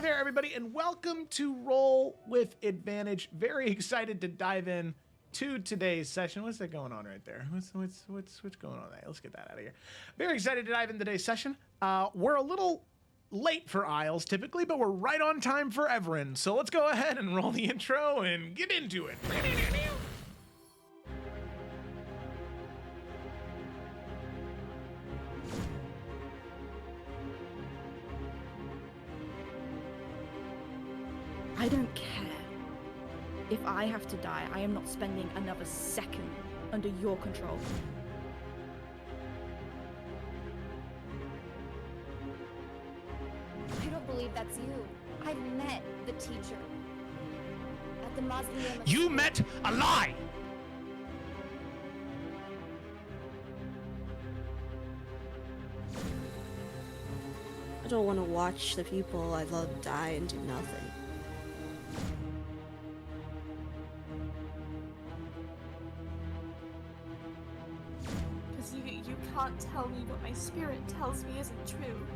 Hi there, everybody, and welcome to Roll with Advantage. Very excited to dive in to today's session. What's that going on right there? What's going on there? Let's get that out of here. Very excited to dive in today's session. We're a little late for Isles typically, but we're right on time for Iverion. So let's go ahead and roll the intro and get into it. I don't care. If I have to die, I am not spending another second under your control. I don't believe that's you. I met the teacher at the mausoleum. You met a lie! I don't want to watch the people I love die and do nothing. Because you can't tell me what my spirit tells me isn't true.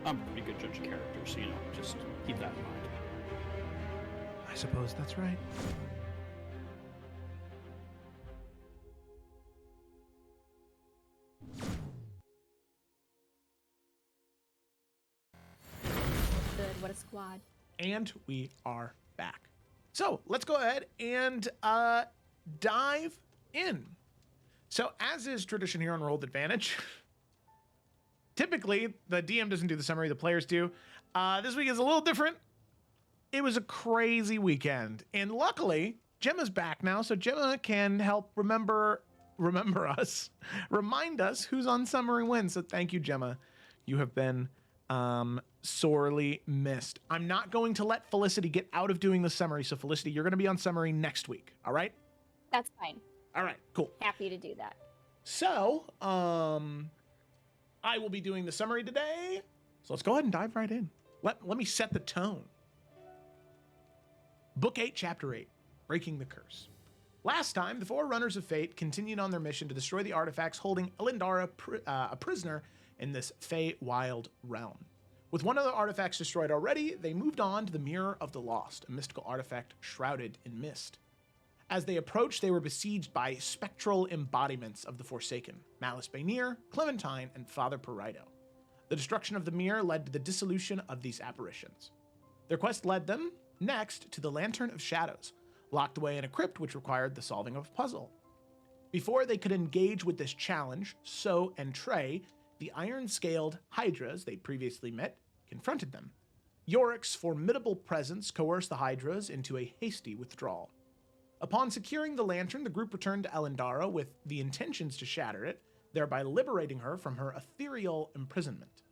I'm a pretty good judge of character, so, just keep that in mind. I suppose that's right. Good, what a squad. And we are back. So let's go ahead and dive in. So as is tradition here on Rolled Advantage, typically the DM doesn't do the summary, the players do. This week is a little different. It was a crazy weekend, and luckily Gemma's back now, so Gemma can help remind us who's on summary wins. So thank you, Gemma. You have been sorely missed. I'm not going to let Felicity get out of doing the summary. So Felicity, you're going to be on summary next week. All right? That's fine. All right, cool. Happy to do that. So, I will be doing the summary today. So let's go ahead and dive right in. Let me set the tone. Book 8, Chapter 8, Breaking the Curse. Last time, the four Runners of Fate continued on their mission to destroy the artifacts holding Elendara a prisoner in this Fey-wild realm. With one of the artifacts destroyed already, they moved on to the Mirror of the Lost, a mystical artifact shrouded in mist. As they approached, they were besieged by spectral embodiments of the Forsaken, Malice Baynir, Clementine, and Father Parido. The destruction of the mirror led to the dissolution of these apparitions. Their quest led them, next, to the Lantern of Shadows, locked away in a crypt which required the solving of a puzzle. Before they could engage with this challenge, So and Trey, the iron-scaled hydras they previously met, confronted them. Yorick's formidable presence coerced the hydras into a hasty withdrawal. Upon securing the lantern, the group returned to Elendara with the intentions to shatter it, thereby liberating her from her ethereal imprisonment.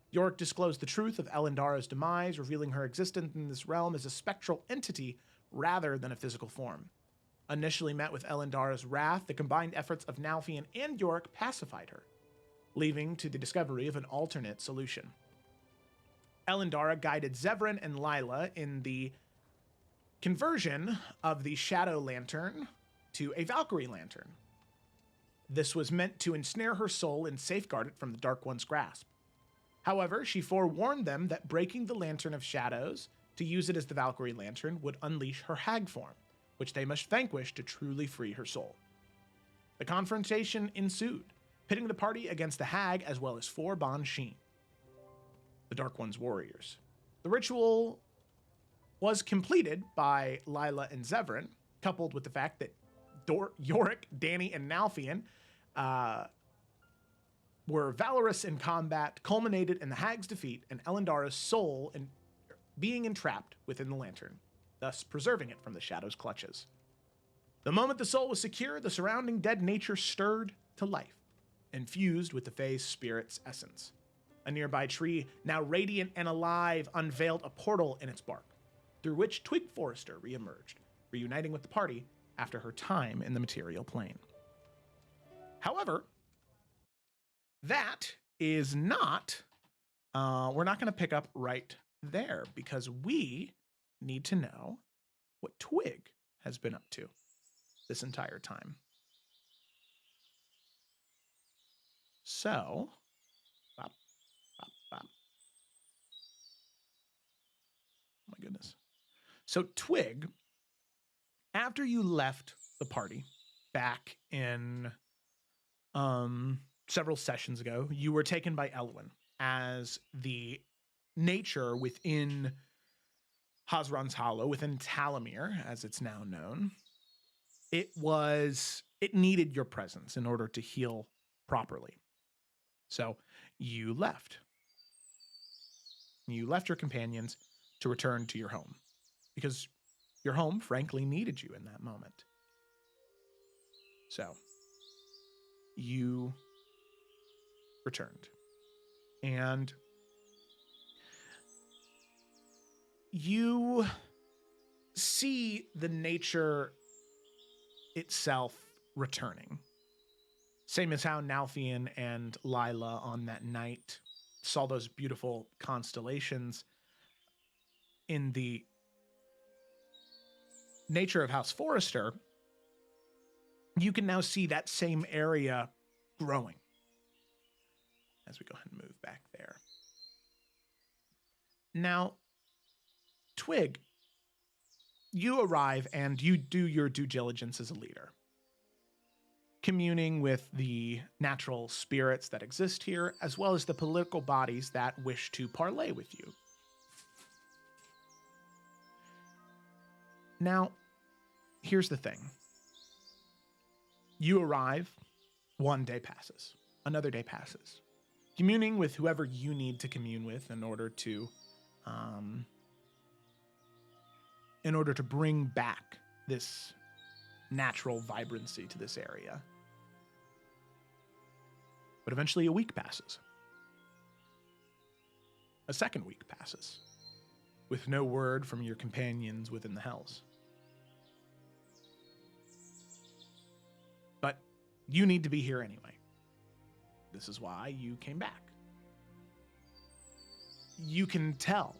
Yorick disclosed the truth of Elendara's demise, revealing her existence in this realm as a spectral entity rather than a physical form. Initially met with Elendara's wrath, the combined efforts of Nalfian and Yorick pacified her, leading to the discovery of an alternate solution. Elendara guided Zevran and Lila in the conversion of the Shadow Lantern to a Valkyrie Lantern. This was meant to ensnare her soul and safeguard it from the Dark One's grasp. However, she forewarned them that breaking the Lantern of Shadows to use it as the Valkyrie Lantern would unleash her hag form, which they must vanquish to truly free her soul. The confrontation ensued, pitting the party against the hag as well as 4 Ban Sheen, the Dark One's warriors. The ritual was completed by Lila and Zevran, coupled with the fact that Yorick, Danny, and Nalfian were valorous in combat, culminated in the hag's defeat and Elendara's soul being entrapped within the lantern, thus preserving it from the shadow's clutches. The moment the soul was secure, the surrounding dead nature stirred to life, infused with the Fae's spirit's essence. A nearby tree, now radiant and alive, unveiled a portal in its bark, through which Twig Forrester reemerged, reuniting with the party after her time in the material plane. However, that is not, we're not going to pick up right there, because we need to know what Twig has been up to this entire time. So, bop, bop, bop. Oh my goodness. So Twig, after you left the party back in several sessions ago, you were taken by Elwyn as the nature within Hazran's Hollow, within Talamir, as it's now known. It needed your presence in order to heal properly. So you left. You left your companions to return to your home because your home, frankly, needed you in that moment. So you returned. And you see the nature itself returning. Same as how Nalthian and Lila on that night saw those beautiful constellations. In the nature of House Forrester, you can now see that same area growing. As we go ahead and move back there. Now, Twig, you arrive and you do your due diligence as a leader, communing with the natural spirits that exist here, as well as the political bodies that wish to parley with you. Now, here's the thing. You arrive, one day passes, another day passes, communing with whoever you need to commune with in order to bring back this natural vibrancy to this area. But eventually a week passes. A second week passes, with no word from your companions within the Hells. But you need to be here anyway. This is why you came back. You can tell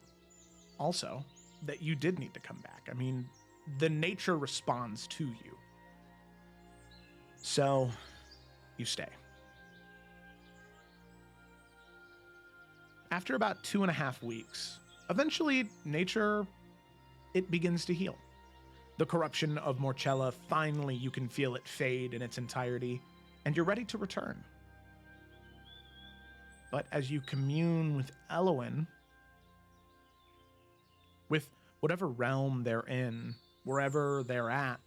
also that you did need to come back. I mean, the nature responds to you. So, you stay. After about 2.5 weeks, eventually nature, it begins to heal. The corruption of Morcella, finally you can feel it fade in its entirety, and you're ready to return. But as you commune with Elwyn, with whatever realm they're in, wherever they're at,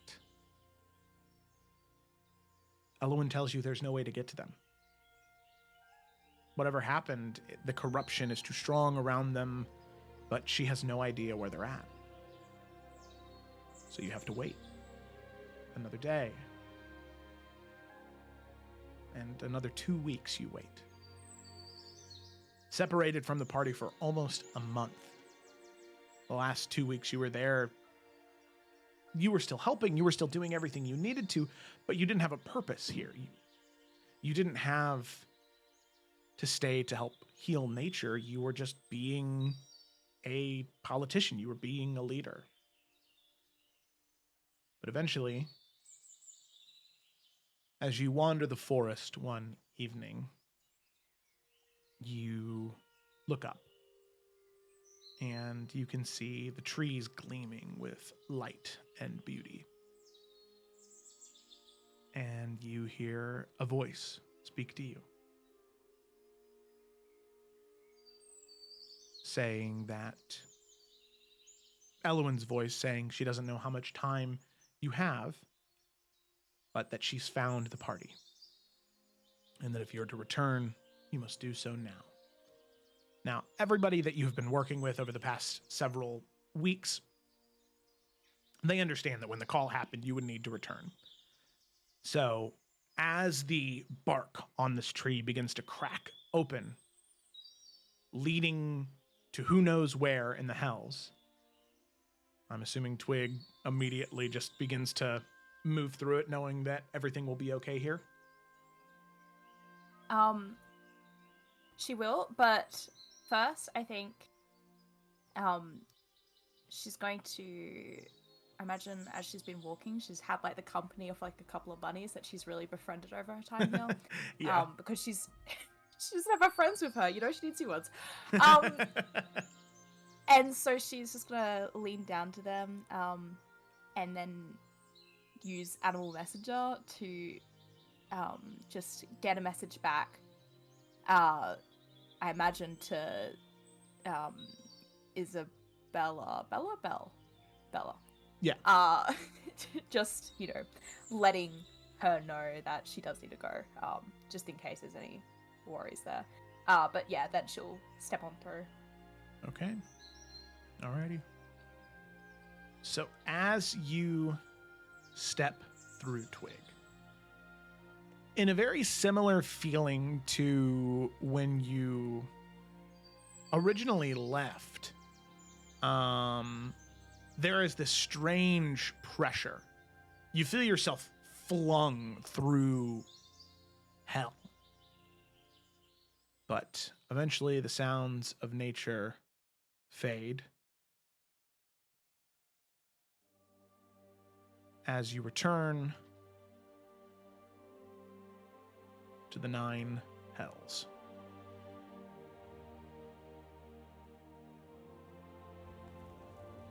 Elwyn tells you there's no way to get to them. Whatever happened, the corruption is too strong around them, but she has no idea where they're at. So you have to wait another day. And another 2 weeks you wait. Separated from the party for almost a month. The last 2 weeks you were there, you were still helping, you were still doing everything you needed to, but you didn't have a purpose here. You didn't have to stay to help heal nature. You were just being a politician. You were being a leader. But eventually, as you wander the forest one evening, you look up and you can see the trees gleaming with light and beauty. And you hear a voice speak to you, saying that Elwyn's voice saying she doesn't know how much time you have, but that she's found the party. And that if you're to return, you must do so now. Now, everybody that you've been working with over the past several weeks, they understand that when the call happened, you would need to return. So, as the bark on this tree begins to crack open, leading to who knows where in the Hells, I'm assuming Twig immediately just begins to move through it, knowing that everything will be okay here. She will, but first, I think, she's going to, I imagine as she's been walking, she's had like the company of like a couple of bunnies that she's really befriended over her time here. Yeah. Because she's never friends with her, you know, she needs new ones. Um, and so she's just gonna lean down to them, and then use Animal Messenger to just get a message back. I imagine to Bella. Yeah. Just, you know, letting her know that she does need to go, just in case there's any worries there. But yeah, then she'll step on through. Okay. Alrighty. So as you step through Twig, in a very similar feeling to when you originally left, there is this strange pressure. You feel yourself flung through hell. But eventually the sounds of nature fade as you return to the 9 hells.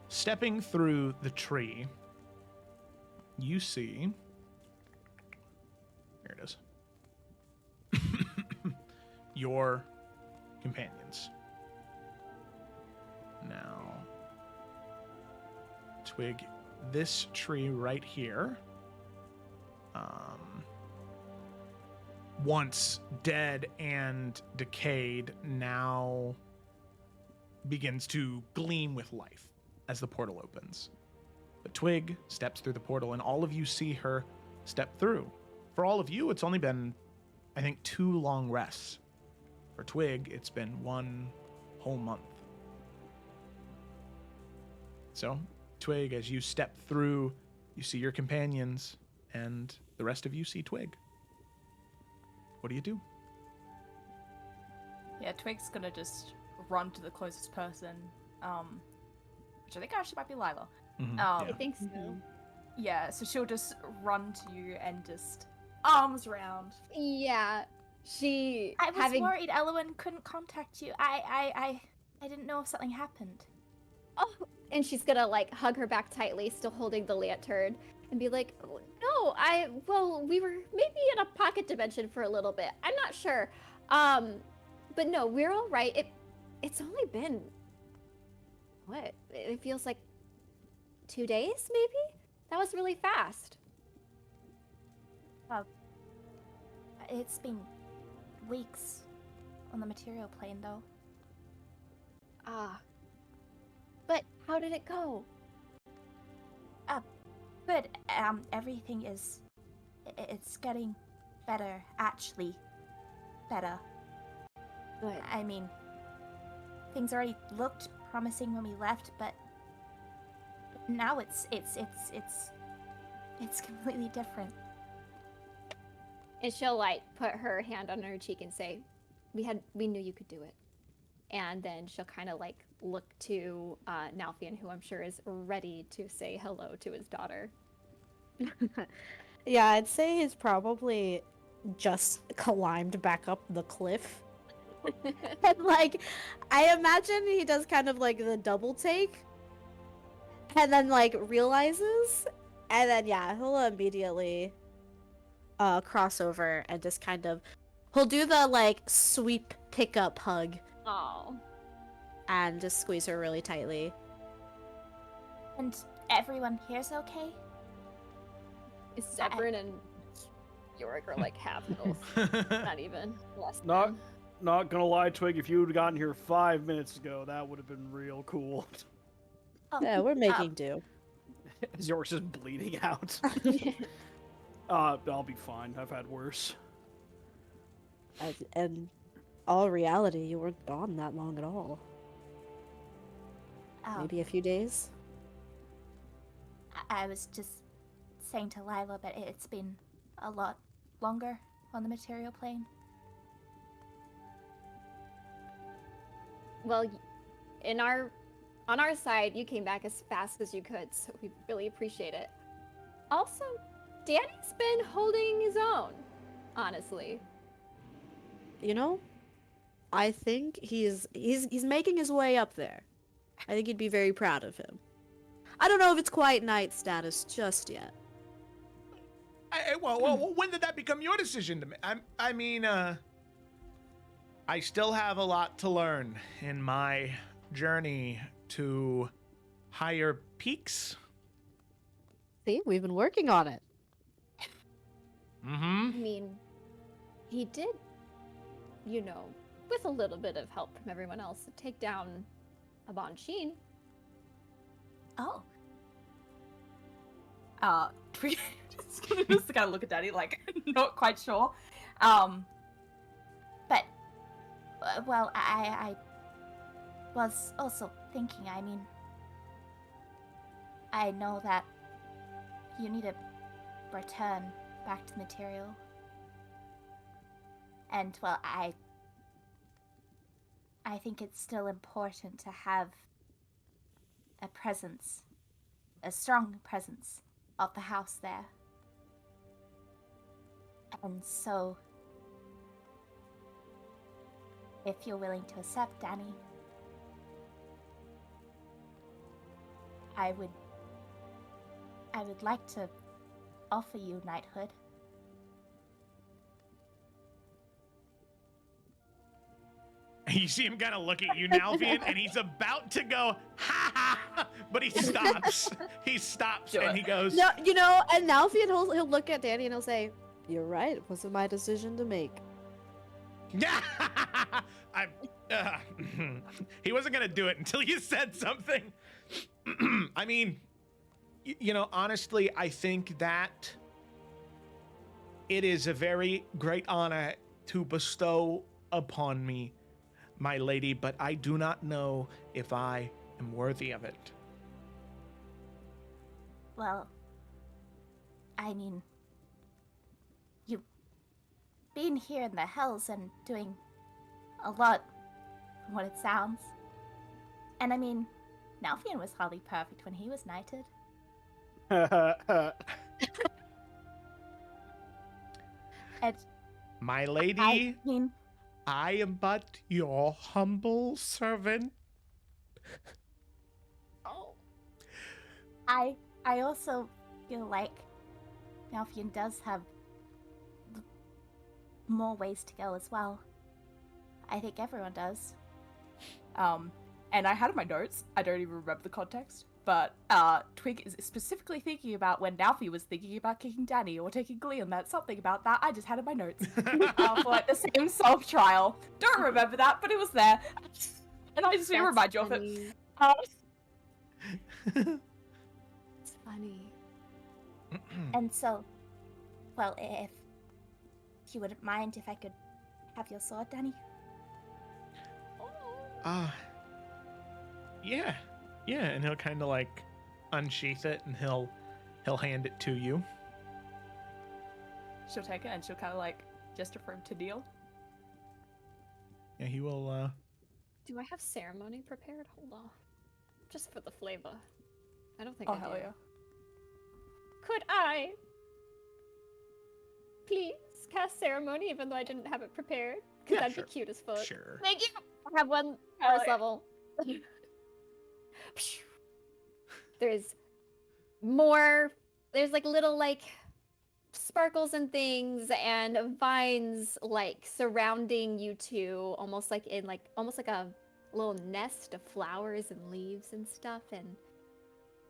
Stepping through the tree, you see... Here it is. Your companions. Now, Twig, this tree right here, once dead and decayed, now begins to gleam with life as the portal opens. But Twig steps through the portal, and all of you see her step through. For all of you, it's only been, I think, 2 long rests. For Twig, it's been 1 whole month. So, Twig, as you step through, you see your companions, and the rest of you see Twig. What do you do? Yeah, Twig's gonna just run to the closest person, which I think actually might be Lila. Mhm, I think so. Yeah, so she'll just run to you and just arms round. Yeah, she I was having. worried Elowen couldn't contact you. I didn't know if something happened. Oh, and she's gonna like hug her back tightly, still holding the lantern, and be like, "Oh, "No, well, we were maybe in a pocket dimension for a little bit. I'm not sure, but no, we're all right. It's only been what? It feels like 2 days, maybe. That was really fast." It's been weeks on the material plane, though. But how did it go? Good. Everything it's getting better. Actually, better. Good. I mean, things already looked promising when we left, but now it's completely different. And she'll like put her hand on her cheek and say, "We knew you could do it." And then she'll kind of like look to Nalfian, who I'm sure is ready to say hello to his daughter. Yeah, I'd say he's probably just climbed back up the cliff. And like, I imagine he does kind of like the double take. And then like realizes. And then yeah, he'll immediately cross over and just kind of, he'll do the like sweep pickup hug. Oh. and just squeeze her really tightly. And everyone here's okay? Zebrin and Yorick are like half elf. Not even. Less Not, than. not gonna lie, Twig. If you would have gotten here 5 minutes ago, that would have been real cool. Oh, Yeah, we're making do. As York's just bleeding out. I'll be fine. I've had worse. And all reality, you weren't gone that long at all. Maybe a few days. I was just saying to Lila, but it's been a lot longer on the material plane. Well, in our On our side, you came back as fast as you could, so we really appreciate it. Also, Danny's been holding his own, honestly. You know, I think he's making his way up there. I think you'd be very proud of him. I don't know if it's quite knight status just yet. Well, when did that become your decision to make? I mean, I still have a lot to learn in my journey to higher peaks. See, we've been working on it. Mm-hmm. I mean, he did, you know, with a little bit of help from everyone else, take down a Bansheen. Oh. Twig just kind of look at Daddy like not quite sure. But, well, I was also thinking, I mean, I know that you need to return back to material. And, well, I think it's still important to have a presence, a strong presence of the house there. And so, if you're willing to accept, Danny, I would like to offer you knighthood. You see him kind of look at you, Nalfian, and he's about to go, ha ha, but he stops. He stops and he goes, No, you know, and Nalfian, he'll look at Danny and he'll say, "You're right. It wasn't my decision to make." He wasn't going to do it until you said something. I mean, you know, honestly, I think that it is a very great honor to bestow upon me, my lady, but I do not know if I am worthy of it. Well, I mean, you being here in the hells and doing a lot from what it sounds. And I mean, Nalfian was hardly perfect when he was knighted. And My lady, I mean, I am but your humble servant. Oh. I also feel like Nalfian does have more ways to go as well. I think everyone does. And I had in my notes, I don't even remember the context, but Twig is specifically thinking about when Nalfi was thinking about kicking Danny or taking glee on that. Something about that I just had in my notes for like the same self-trial. Don't remember that, but it was there. And I just need to remind you of it. It's funny. And so, well, if you wouldn't mind if I could have your sword, Danny. Yeah, and he'll kind of like unsheath it and he'll hand it to you. She'll take it and she'll kind of like gesture for him to kneel. Yeah, he will. Do I have ceremony prepared? Hold on. Just for the flavor. I don't think Oh, I hell do. yeah. Could I please cast ceremony even though I didn't have it prepared? Because Yeah, that'd sure. be cute as fuck. Sure. Thank you! I have one Hell first yeah. level. There's more. There's like little like sparkles and things and vines like surrounding you two, almost like in like almost like a little nest of flowers and leaves and stuff, and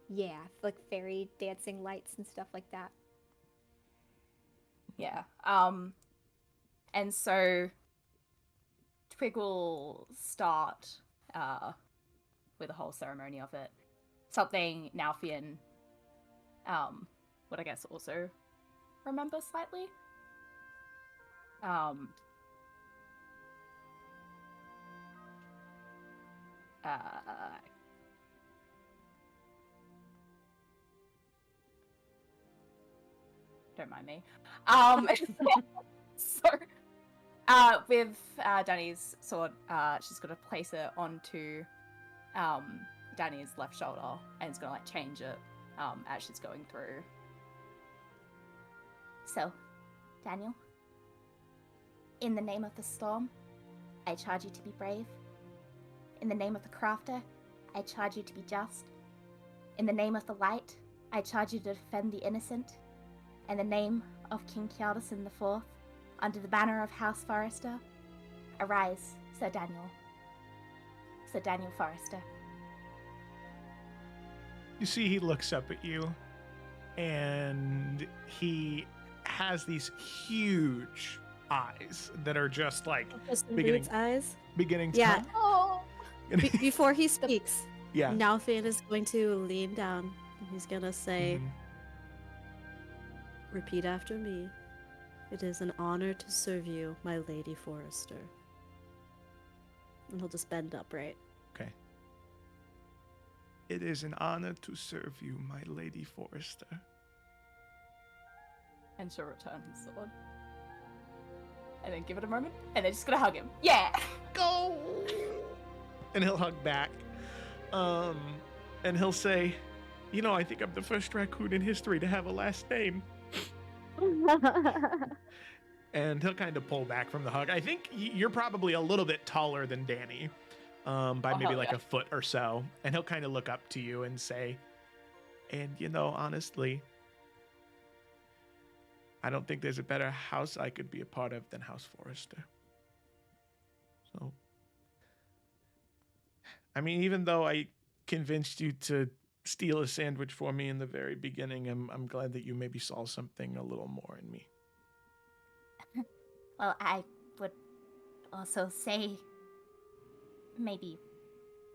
yeah, like fairy dancing lights and stuff like that. Yeah. And so Twig will start with the whole ceremony of it. Something Nalfian would I guess also remember slightly. Don't mind me. So with Danny's sword, she's gonna place it onto Danny's left shoulder and is gonna like change it as she's going through. So, Daniel, in the name of the storm, I charge you to be brave. In the name of the crafter, I charge you to be just. In the name of the light, I charge you to defend the innocent. In the name of King Kjaldison IV, under the banner of House Forrester, arise, Sir Daniel. Sir Daniel Forrester. You see, he looks up at you, and he has these huge eyes that are just like Justin beginning, Reed's eyes. beginning. Yeah. To, Oh. Before he speaks, yeah. Nalfian is going to lean down. And he's gonna say, Mhm. "Repeat after me. It is an honor to serve you, my Lady Forrester." And he'll just bend upright. Okay. It is an honor to serve you, my Lady Forrester. And she'll return his sword. And then give it a moment, and they're just gonna hug him. Yeah! Go! And he'll hug back. And he'll say, you know, I think I'm the first raccoon in history to have a last name. And he'll kind of pull back from the hug. I think you're probably a little bit taller than Danny, by maybe hell like yeah. a foot or so. And he'll kind of look up to you and say, and you know, honestly, I don't think there's a better house I could be a part of than House Forrester. So, I mean, even though I convinced you to steal a sandwich for me in the very beginning, I'm glad that you maybe saw something a little more in me. Well, I would also say maybe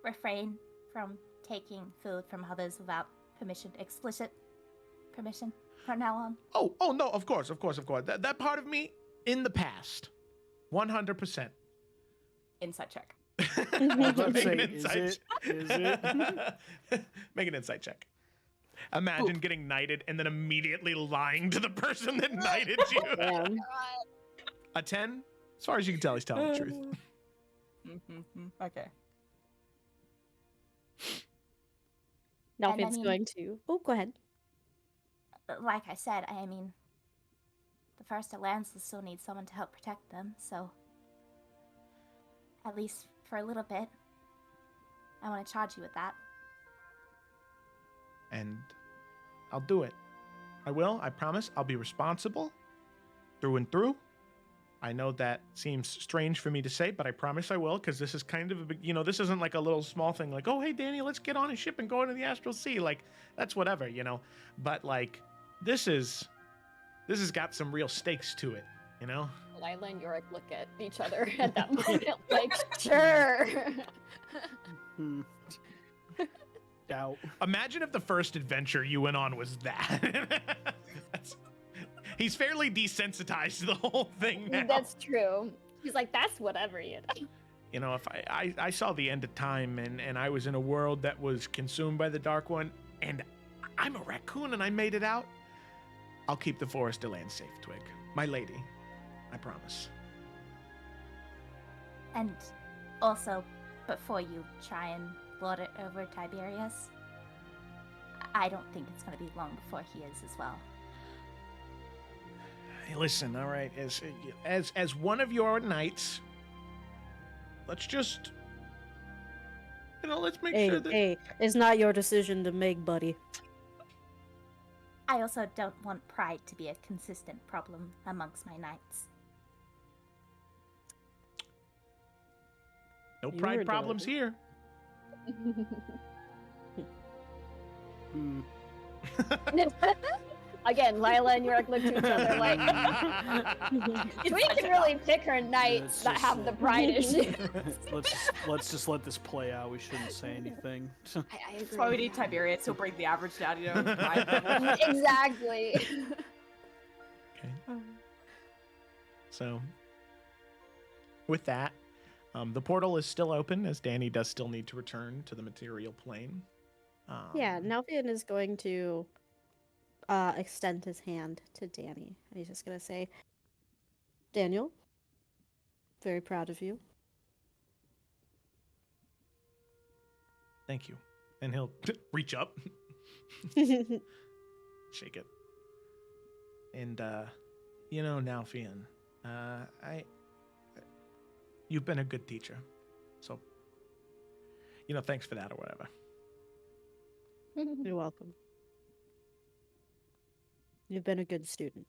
refrain from taking food from others without permission, explicit permission from now on. Oh no, of course. That part of me in the past, 100%. Insight check. I was about to Make say, an is insight it? Make an insight check. Imagine getting knighted and then immediately lying to the person that knighted you. Damn. A 10? As far as you can tell, he's telling the truth. Okay. Nalfian's mean- going to. Oh, go ahead. Like I said, I mean, the First Alliances still need someone to help protect them, so at least for a little bit, I want to charge you with that. And I'll do it. I will. I promise. I'll be responsible through and through. I know that seems strange for me to say, but I promise I will, because this is kind of a big, this isn't like a little small thing like, oh, hey, Danny, let's get on a ship and go into the Astral Sea. Like, that's whatever, But, like, this has got some real stakes to it, Lila and Yorick look at each other at that moment, like, sure. Hmm. Doubt. Imagine if the first adventure you went on was that. He's fairly desensitized to the whole thing now. That's true. He's like, that's whatever, If I saw the end of time and I was in a world that was consumed by the Dark One, and I'm a raccoon and I made it out, I'll keep the Forrester land safe, Twig. My lady. I promise. And also, before you try and lord it over Tiberius, I don't think it's going to be long before he is as well. Hey, listen, all right, as one of your knights, let's just, let's make sure that... Hey, it's not your decision to make, buddy. I also don't want pride to be a consistent problem amongst my knights. No You pride were problems here. Hmm. Again, Lila and Yorick look to each other like, we can really pick her knights It's that just have the pride issue. Let's just let this play out. We shouldn't say anything. I That's why we agree. need Tiberius. He'll bring the average down, Exactly. Okay. So, with that, the portal is still open, as Danny does still need to return to the material plane. Yeah, Nalfian is going to extend his hand to Danny. And he's just going to say, Daniel, very proud of you. Thank you. And he'll reach up, shake it. And, Nalfian, you've been a good teacher. So, thanks for that or whatever. You're welcome. You've been a good student.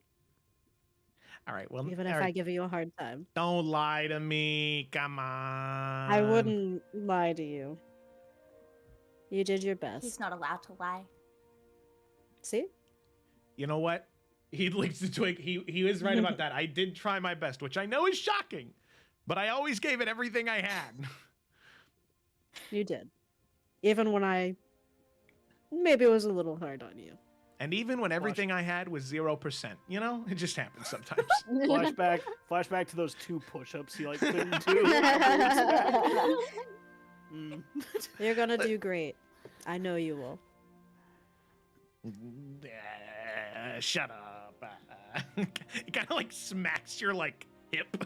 All right, well, Even if I give you a hard time. don't lie to me. Come on. I wouldn't lie to you. You did your best. He's not allowed to lie. See? You know what? He licks the twig. He was right about that. I did try my best, which I know is shocking, but I always gave it everything I had. You did. Even when I maybe was a little hard on you. And even when everything I had was 0%, it just happens sometimes. Flashback to those 2 push-ups he couldn't do. A couple weeks back. You're gonna do great. I know you will. Shut up. It kind of smacks your hip.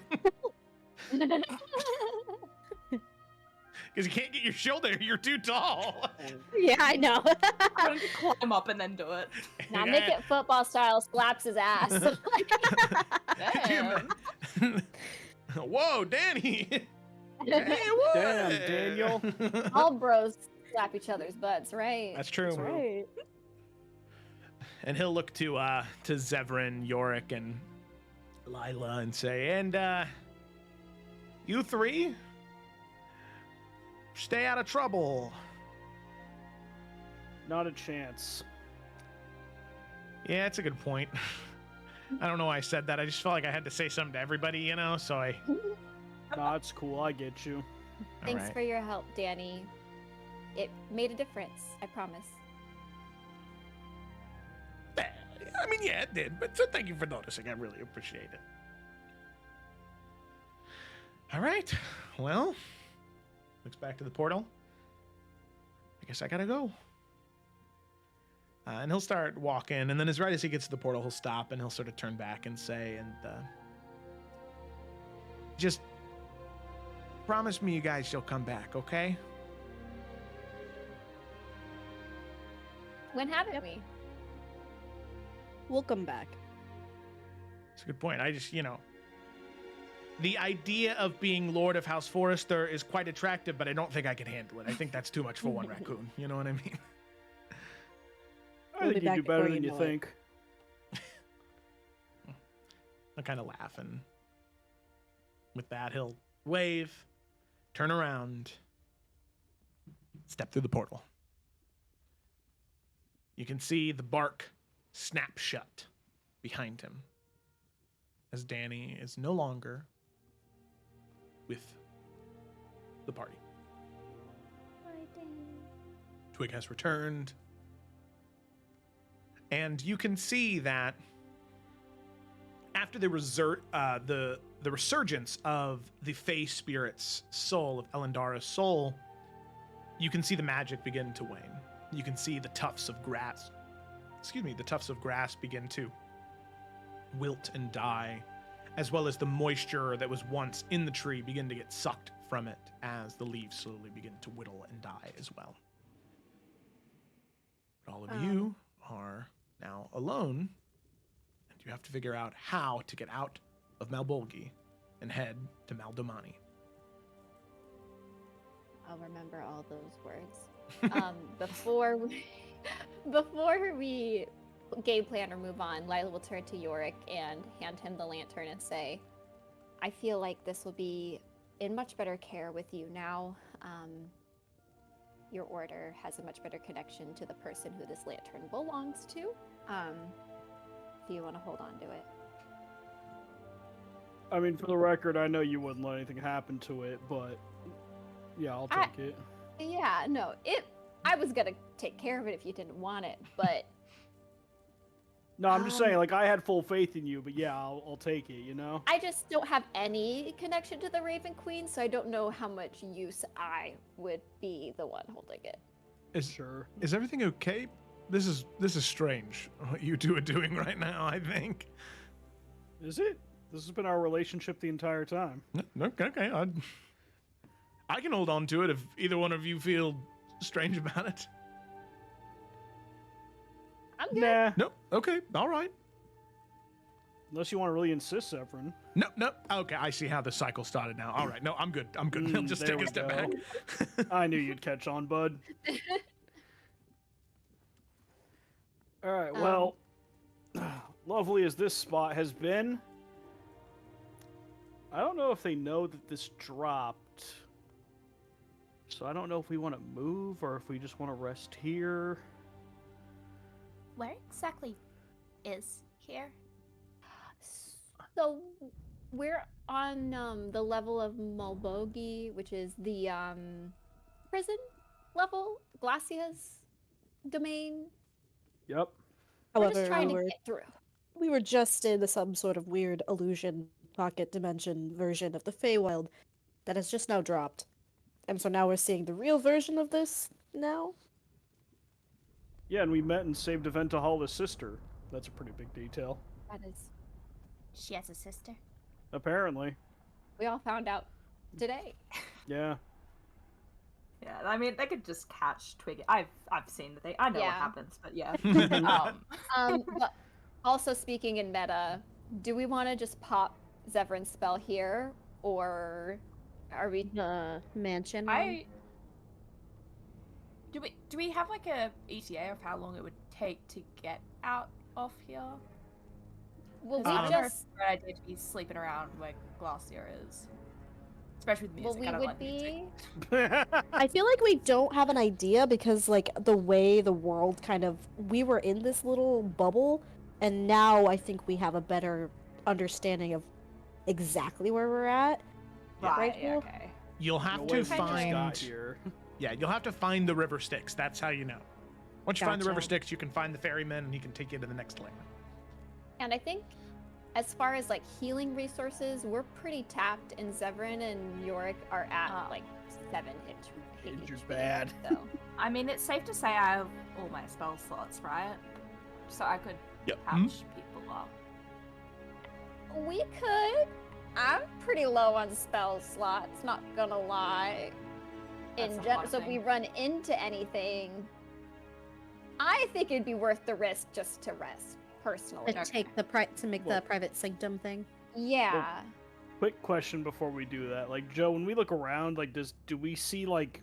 Because you can't get your shoulder. You're too tall. Yeah, I know. I'm going to climb up and then do it. Now make it football style, slaps his ass. Damn. Whoa, Danny. Hey, what? Damn, Daniel. All bros slap each other's butts, right? That's true. That's right. And he'll look to Zevran, Yorick, and Lila and say, and you 3, stay out of trouble. Not a chance. Yeah, that's a good point. I don't know why I said that. I just felt like I had to say something to everybody, so I... Nah, it's cool. I get you. Thanks Alright. for your help, Danny. It made a difference, I promise. I mean, yeah, it did, but so thank you for noticing. I really appreciate it. All right, well, looks back to the portal. I guess I gotta go. And he'll start walking, and then right as he gets to the portal, he'll stop and he'll sort of turn back and say, just promise me you guys you'll come back, okay? When haven't we? We'll come back. That's a good point. I just, the idea of being Lord of House Forrester is quite attractive, but I don't think I can handle it. I think that's too much for one raccoon. You know what I mean? I think you do better than you think. I'll kind of laugh, and with that, he'll wave, turn around, step through the portal. You can see the bark snap shut behind him as Danny is no longer with the party. Twig has returned, and you can see that after the resurgence of the Fey Spirit's soul, of Elendara's soul, you can see the magic begin to wane. You can see the tufts of grass begin to wilt and die, as well as the moisture that was once in the tree begin to get sucked from it as the leaves slowly begin to whittle and die as well. But all of you are now alone, and you have to figure out how to get out of Malbolgi and head to Maldomani. I'll remember all those words. Before we game plan or move on, Lila will turn to Yorick and hand him the lantern and say, I feel like this will be in much better care with you now. Your order has a much better connection to the person who this lantern belongs to. If you want to hold on to it. I mean, for the record, I know you wouldn't let anything happen to it, but yeah, I'll take it. Yeah, no, I was gonna take care of it if you didn't want it, but No, I'm just saying, I had full faith in you, but yeah, I'll take it, I just don't have any connection to the Raven Queen, so I don't know how much use I would be the one holding it. Sure. Is everything okay? This is strange what you two are doing right now, I think. Is it? This has been our relationship the entire time. Okay. I can hold on to it if either one of you feel strange about it? I'm good. Nah. Nope. Okay. All right. Unless you want to really insist, Zephyrin. Nope. Okay, I see how the cycle started now. All right. No, I'm good. He'll just There take a we step go. back. I knew you'd catch on, bud. All right, well, lovely as this spot has been, I don't know if they know that this dropped. So I don't know if we want to move or if we just want to rest here. Where exactly is here? So we're on the level of Malbogi, which is the prison level, Glacia's domain. Yep. We're just However, trying to get through. we were just in some sort of weird illusion pocket dimension version of the Feywild that has just now dropped. And so now we're seeing the real version of this now. Yeah, and we met and saved Eventahala's sister. That's a pretty big detail. That is. She has a sister. Apparently. We all found out today. Yeah. Yeah, I mean, they could just catch Twig. I've seen the thing. I know what Yeah. happens, but yeah. But also speaking in meta, do we want to just pop Zevran's spell here, or are we? Mansion. Do we have like a ETA of how long it would take to get out of here? Will we I don't know if just? it's a good idea to be sleeping around where Glacier is, especially with Well, music. we I don't would like music. be. I feel like we don't have an idea because, like, the way the world kind of. We were in this little bubble, and now I think we have a better understanding of exactly where we're at. Right, now? okay. You'll have No to way we just got find. here. Yeah, you'll have to find the river Styx. That's how you know. Once you find the river Gotcha. Styx, you can find the ferryman, and he can take you to the next layer. And I think, as far as like healing resources, we're pretty tapped, and Zevran and Yorick are at like 7 You're HP. bad. So I mean, it's safe to say I have all my spell slots, right? So I could Yep. patch people up. we could. I'm pretty low on spell slots, not gonna lie. That's a General, hard so if we thing. run into anything, I think it'd be worth the risk just to rest, personally. To take the to make Well- the private sanctum thing. Yeah. Quick question before we do that. Like, Joe, when we look around, like, do we see, like,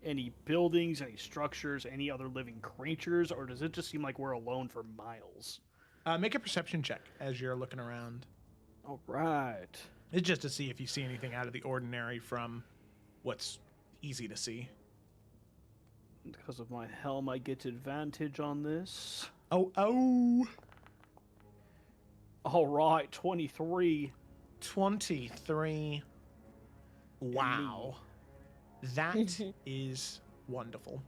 any buildings, any structures, any other living creatures, or does it just seem like we're alone for miles? Make a perception check as you're looking around. All right. It's just to see if you see anything out of the ordinary from what's easy to see. Because of my helm, I get advantage on this. Oh. All right, 23. 23. Wow. That is wonderful.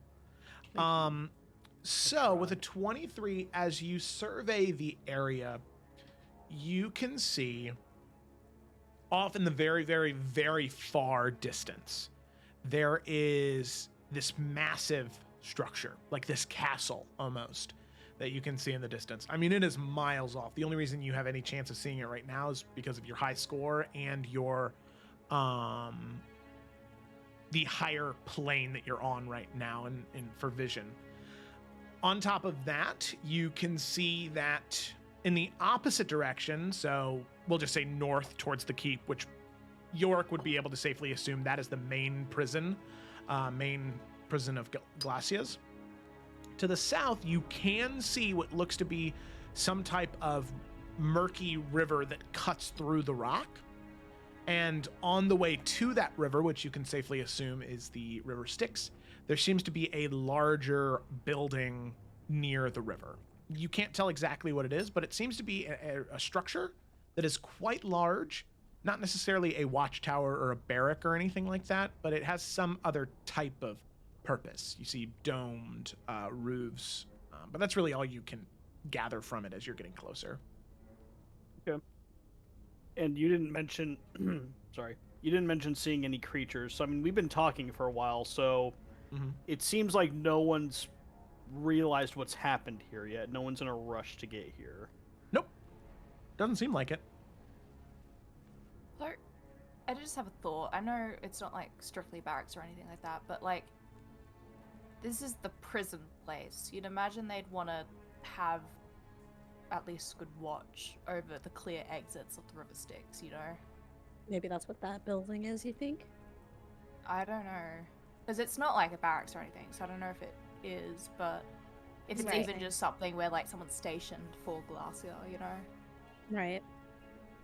So with a 23, as you survey the area, you can see off in the very, very, very far distance, there is this massive structure, like this castle almost, that you can see in the distance. I mean, it is miles off. The only reason you have any chance of seeing it right now is because of your high score and your the higher plane that you're on right now in for vision. On top of that, you can see that in the opposite direction, so we'll just say north towards the keep, which Yorick would be able to safely assume that is the main prison of Glacia's. To the south, you can see what looks to be some type of murky river that cuts through the rock. And on the way to that river, which you can safely assume is the River Styx, there seems to be a larger building near the river. You can't tell exactly what it is, but it seems to be a structure that is quite large. Not necessarily a watchtower or a barrack or anything like that, but it has some other type of purpose. You see domed roofs, but that's really all you can gather from it as you're getting closer. Okay. And you didn't mention, sorry, you didn't mention seeing any creatures. So, I mean, we've been talking for a while, so it seems like no one's realized what's happened here yet. No one's in a rush to get here. Nope. Doesn't seem like it. So, I just have a thought. I know it's not like strictly barracks or anything like that, but like, This is the prison place. You'd imagine they'd want to have at least good watch over the clear exits of the River Styx, you know? Maybe that's what that building is, you think? I don't know. Because it's not like a barracks or anything, so I don't know if it is, but if it's Right. even just something where like someone's stationed for Glacier, you know? Right.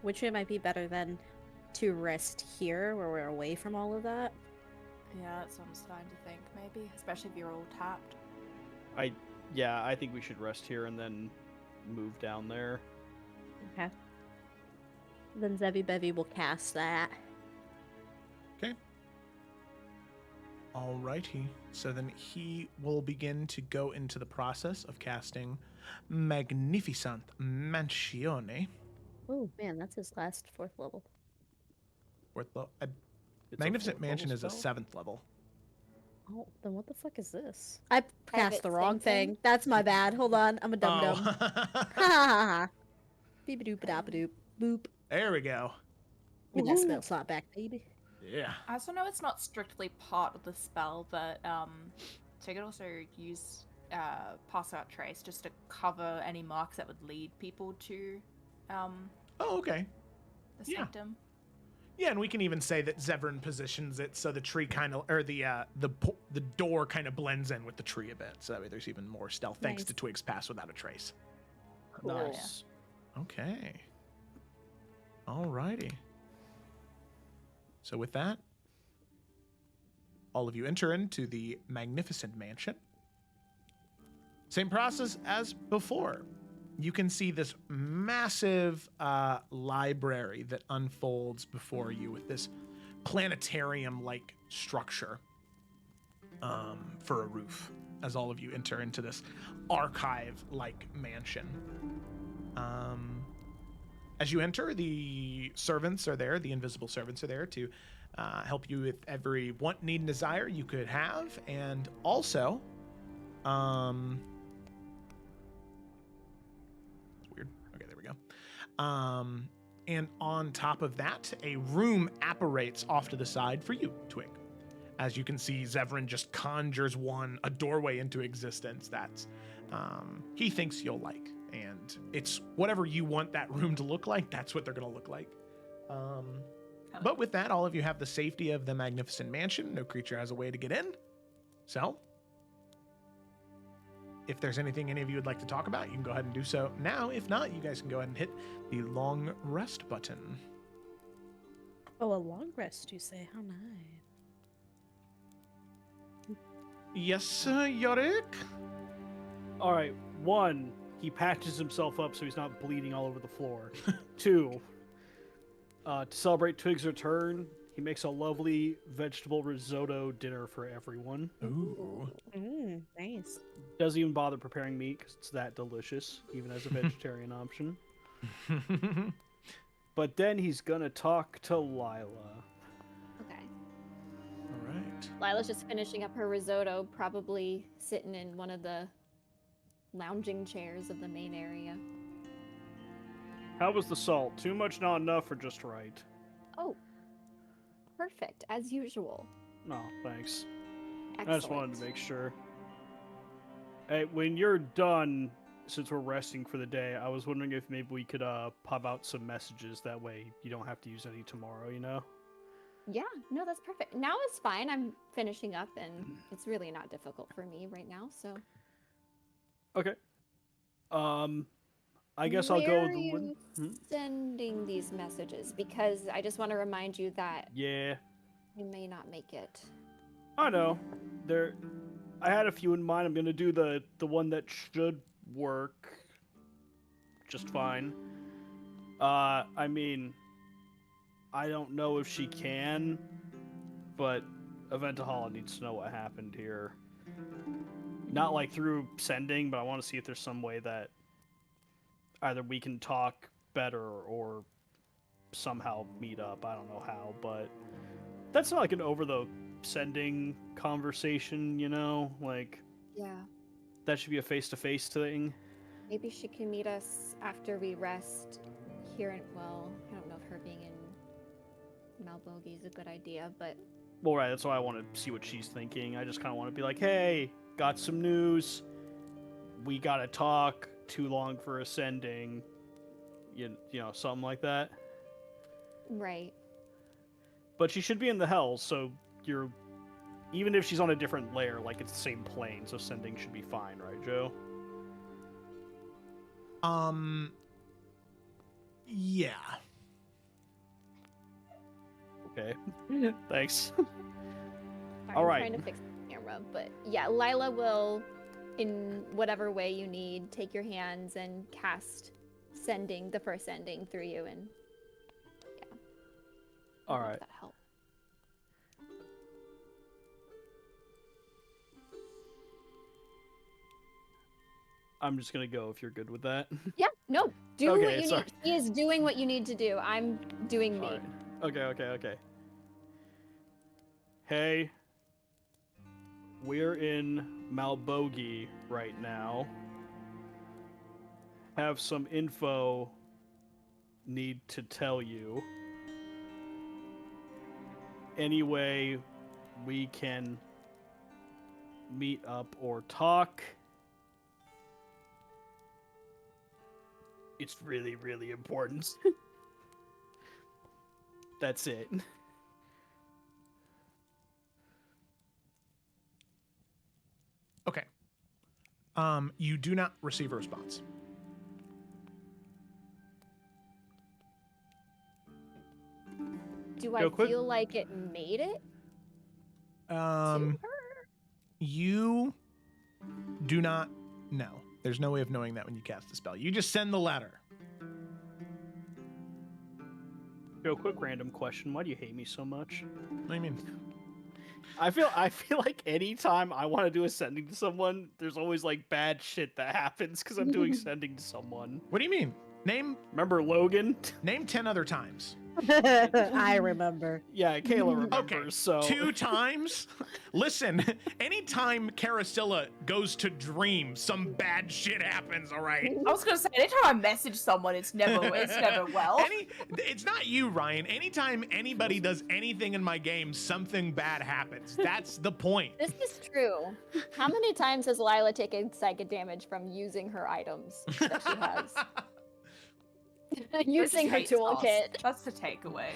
Which it might be better than to rest here where we're away from all of that. Yeah, that's what I'm starting to think, maybe. Especially if you're all tapped. Yeah, I think we should rest here and then move down there. Okay. Then Zebby Bevy will cast that. Okay. Alrighty. So then he will begin to go into the process of casting Magnificent Mansione. Oh man, that's his last 4th level. It's a Magnificent 4th Mansion level is a spell? 7th level. Oh, then what the fuck is this? I Private cast the wrong Sanctum? thing. That's my bad. Hold on, I'm a dum dum. Ha ha ha ha. Beep doop da doop. Boop. There we go. Give me that spell slot back, baby. Yeah. I also know it's not strictly part of the spell, but so you could also use pass out trace just to cover any marks that would lead people to Oh, okay. the Yeah. sanctum. Yeah, and we can even say that Zevran positions it so the tree kind of, or the door kind of blends in with the tree a bit. So that way there's even more stealth, thanks Nice. to Twig's pass without a trace. Nice. Okay. Alrighty. So with that, all of you enter into the Magnificent Mansion. Same process as before. You can see this massive library that unfolds before you with this planetarium-like structure for a roof as all of you enter into this archive-like mansion. As you enter, the servants are there, the invisible servants are there to help you with every want, need, and desire you could have. And also, it's weird. Okay, there we go. And on top of that, a room apparates off to the side for you, Twig. As you can see, Zevran just conjures a doorway into existence that's he thinks you'll like. And it's whatever you want that room to look like, that's what they're going to look like. But with that, all of you have the safety of the Magnificent Mansion. No creature has a way to get in. So, if there's anything any of you would like to talk about, you can go ahead and do so now. If not, you guys can go ahead and hit the long rest button. Oh, a long rest, you say? How nice. Yes, Yorick? All right, 1, he patches himself up so he's not bleeding all over the floor. 2, to celebrate Twig's return, he makes a lovely vegetable risotto dinner for everyone. Ooh. Nice. Doesn't even bother preparing meat because it's that delicious, even as a vegetarian option. But then he's gonna talk to Lila. Okay. All right. Lila's just finishing up her risotto, probably sitting in one of the lounging chairs of the main area. How was the salt? Too much, not enough, or just right? Oh, perfect, as usual. No, thanks. Excellent. I just wanted to make sure. Hey, when you're done, since we're resting for the day, I was wondering if maybe we could pop out some messages. That way you don't have to use any tomorrow, you know? Yeah, no, that's perfect. Now it's fine. I'm finishing up, and it's really not difficult for me right now, so... Okay. I guess I'll go Where are the one. you sending these messages? Because I just want to remind you that Yeah. you may not make it. I know. I had a few in mind. I'm gonna do the one that should work just fine. I mean, I don't know if she can, but Eventahala needs to know what happened here. Not like through sending, but I want to see if there's some way that either we can talk better or somehow meet up. I don't know how, but that's not like an over the sending conversation, you know? Like, Yeah. that should be a face-to-face thing. Maybe she can meet us after we rest here in, well, I don't know if her being in Malbogi is a good idea, but Well, right, that's why I want to see what she's thinking. I just kind of want to be like, hey, got some news. We gotta talk. Too long for ascending. You know, something like that. Right. But she should be in the hells, so you're... Even if she's on a different layer, like, it's the same plane, so ascending should be fine, right, Joe? Yeah. Okay. Thanks. Sorry, All I'm right. trying to fix the camera, but yeah, Lila will, in whatever way you need, take your hands and cast the first sending through you, and yeah. All I hope right. That helped. I'm just gonna go if you're good with that. Yeah, no, do Okay, what you sorry. need. He is doing what you need to do. I'm doing me. Alright. Okay. Hey. We're in Malbogi right now. Have some info need to tell you. Anyway, we can meet up or talk. It's really, really important. That's it. Okay. You do not receive a response. Do I Go quick. feel like it made it to her? You do not know. There's no way of knowing that when you cast the spell. You just send the letter. Joe, quick random question. Why do you hate me so much? What do you mean? I feel like anytime I want to do a sending to someone, there's always like bad shit that happens because I'm doing sending to someone. What do you mean? Remember Logan? Name 10 other times. I remember. Yeah, Kayla remembers. Okay, So 2 times? Listen, anytime Carasilla goes to dream, some bad shit happens, all right? I was gonna say, anytime I message someone, it's never well. It's not you, Ryan. Anytime anybody does anything in my game, something bad happens. That's the point. This is true. How many times has Lila taken psychic damage from using her items that she has? Using her Hates us. toolkit. That's the takeaway.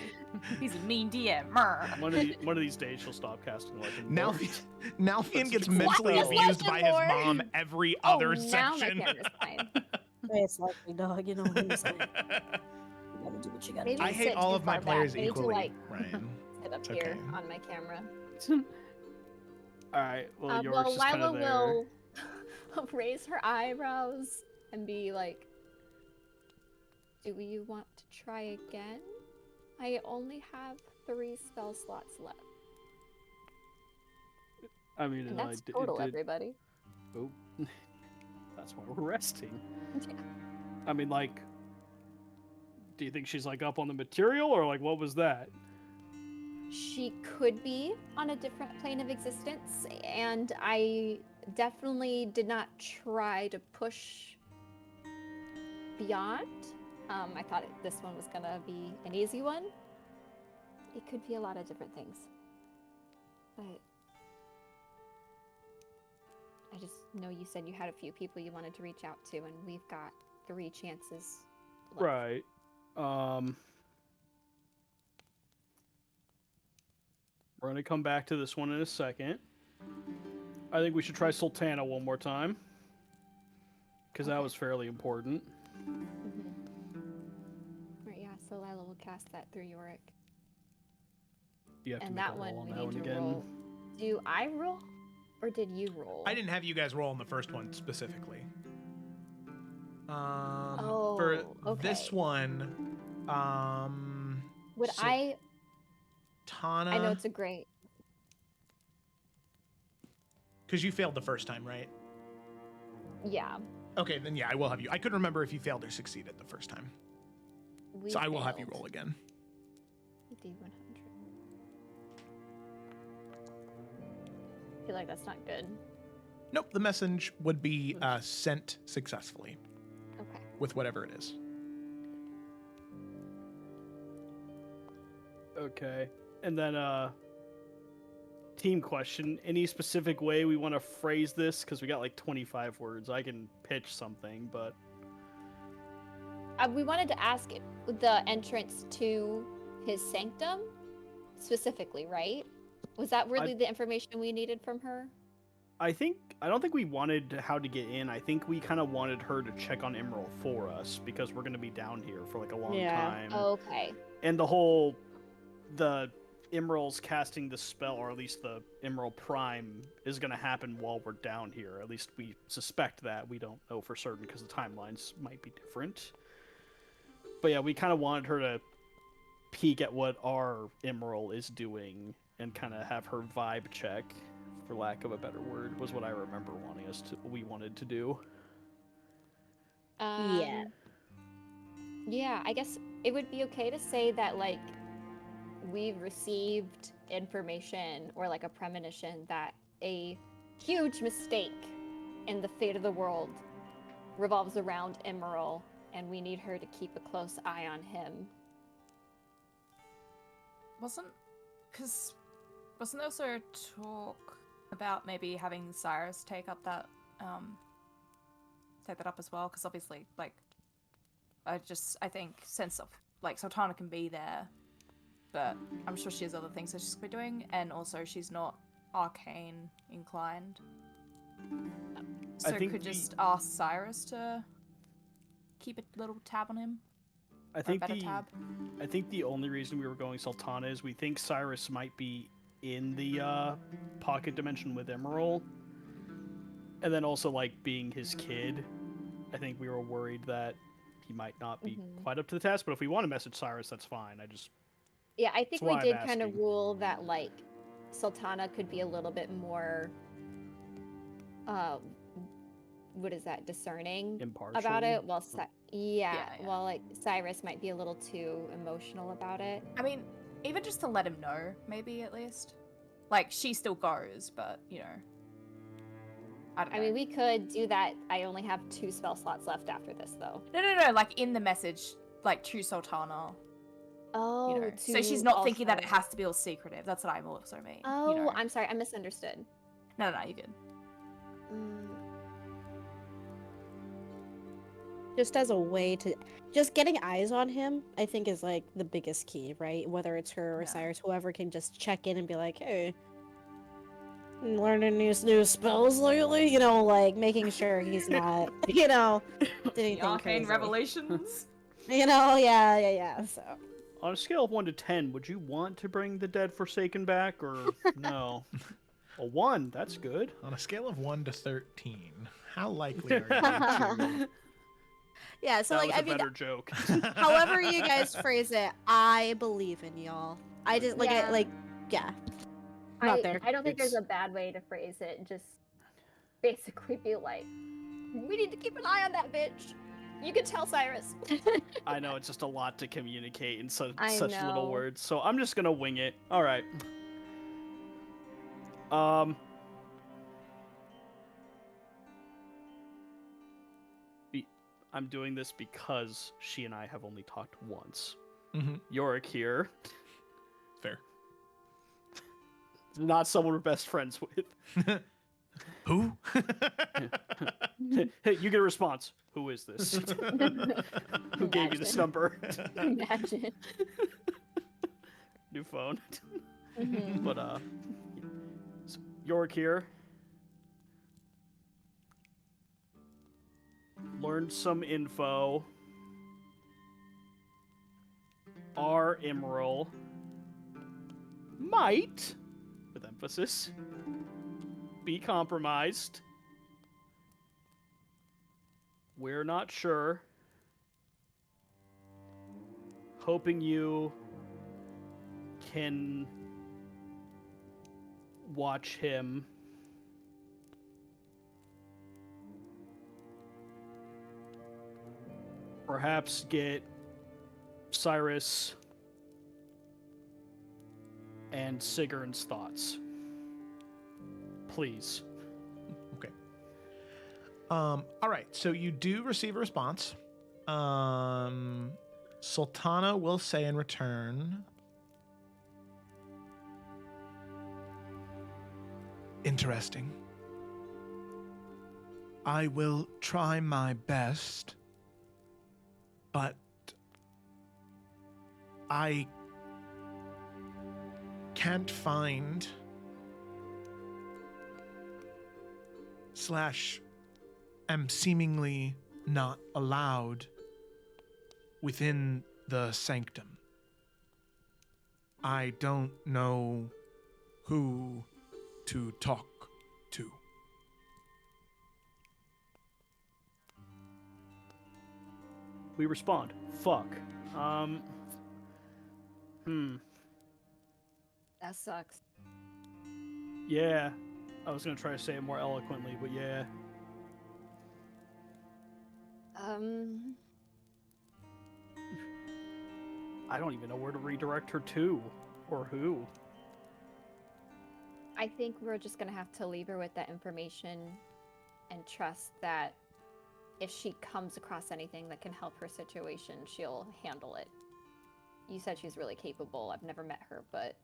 He's a mean DM. Mrr. one of these days she'll stop casting Legend. Nalfian gets What mentally is abused by his Legend mom every other now my section. camera's fine. It's likely, dog. You know what I'm saying. You gotta do what you gotta Maybe do. I sit hate all too of my far back. players I need to, equally, like, Ryan. Sit up It's here okay. on my camera. All right. Well, yours Well, is kind Lila of there. will raise her eyebrows and be like, "Do you want to try again? I only have 3 spell slots left." I mean, And that's total, everybody. Oh, that's why we're resting. Yeah. I mean, like, do you think she's like up on the material, or like what was that? She could be on a different plane of existence, and I definitely did not try to push beyond. I thought this one was gonna be an easy one. It could be a lot of different things. But I just know you said you had a few people you wanted to reach out to, and we've got 3 chances left. Right. We're gonna come back to this one in a second. I think we should try Sultana one more time. Because that was fairly important. Right, yeah, so Lila will cast that through Yorick. You have to And make that a roll one on we that need one to again. roll. Do I roll? Or did you roll? I didn't have you guys roll on the first one specifically. For Oh, this okay. one, Would so- I Tana, know it's a great. because you failed the first time, right? Yeah. Okay, then yeah, I will have you. I couldn't remember if you failed or succeeded the first time. We So I will have you failed. roll again. D100. I feel like that's not good. Nope, the message would be sent successfully Okay. with whatever it is. Okay. And then, team question. Any specific way we want to phrase this? Because we got like 25 words. I can pitch something, but We wanted to ask the entrance to his sanctum specifically, right? Was that really the information we needed from her? I don't think we wanted how to get in. I think we kind of wanted her to check on Emerald for us because we're going to be down here for like a long time. Okay. And the Emerald's casting the spell, or at least the Emerald Prime, is going to happen while we're down here. At least we suspect that. We don't know for certain because the timelines might be different. But yeah, we kind of wanted her to peek at what our Emerald is doing and kind of have her vibe check, for lack of a better word, was what I remember we wanted to do. Yeah. Yeah, I guess it would be okay to say that, like, we've received information or, like, a premonition that a huge mistake in the fate of the world revolves around Emerald, and we need her to keep a close eye on him. Wasn't there also talk about maybe having Cyrus take that up as well? Because obviously, like, I think sense of, like, Sultana can be there, but I'm sure she has other things that she's going to be doing, and also she's not arcane inclined. So could just ask Cyrus to keep a little tab on him. I think the only reason we were going Sultana is we think Cyrus might be in the pocket dimension with Emerald, and then also, like, being his kid, I think we were worried that he might not be quite up to the task. But if we want to message Cyrus, that's fine. I think we did kind of rule that, like, Sultana could be a little bit more what is that, discerning impartial about it, while while, like, Cyrus might be a little too emotional about it. I mean, even just to let him know, maybe, at least. Like, she still goes, but, you know. I don't know. I mean, we could do that. I only have 2 spell slots left after this, though. No, like, in the message, like, to Sultana. Oh, you know, so she's not thinking that it has to be all secretive. That's what I also mean. Oh, you know? I'm sorry. I misunderstood. No, you're good. Just as a way to, just getting eyes on him, I think, is, like, the biggest key, right? Whether it's her or Cyrus, whoever can just check in and be like, hey, learning these new spells lately, you know, like, making sure he's not, you know, did anything Arcane crazy. Revelations. You know, yeah, so. On a scale of 1 to 10, would you want to bring the dead Forsaken back, or no? A 1, that's good. On a scale of 1 to 13, how likely are you to... Yeah, so, that like, was I a mean, better joke. however you guys phrase it, I believe in y'all. I just, like, I'm not there. I don't think there's a bad way to phrase it. Just basically be like, we need to keep an eye on that bitch. You can tell Cyrus. I know, it's just a lot to communicate in such I little know. words, so I'm just gonna wing it. All right. I'm doing this because she and I have only talked once. Yorick here. Fair. Not someone we're best friends with. Who? Hey, you get a response. Who is this? Who gave you this number? Imagine. New phone. But so Yorick here. Learned some info. Our Emerald might, with emphasis, be compromised. We're not sure. Hoping you can watch him. Perhaps get Cyrus and Sigurn's thoughts. Please. Okay. All right. So you do receive a response. Sultana will say in return, Interesting. I will try my best, but I can't find / am seemingly not allowed within the sanctum. I don't know who to talk to. We respond. Fuck. That sucks. Yeah. I was gonna try to say it more eloquently, but yeah. I don't even know where to redirect her to, or who. I think we're just gonna have to leave her with that information and trust that if she comes across anything that can help her situation, she'll handle it. You said she's really capable. I've never met her, but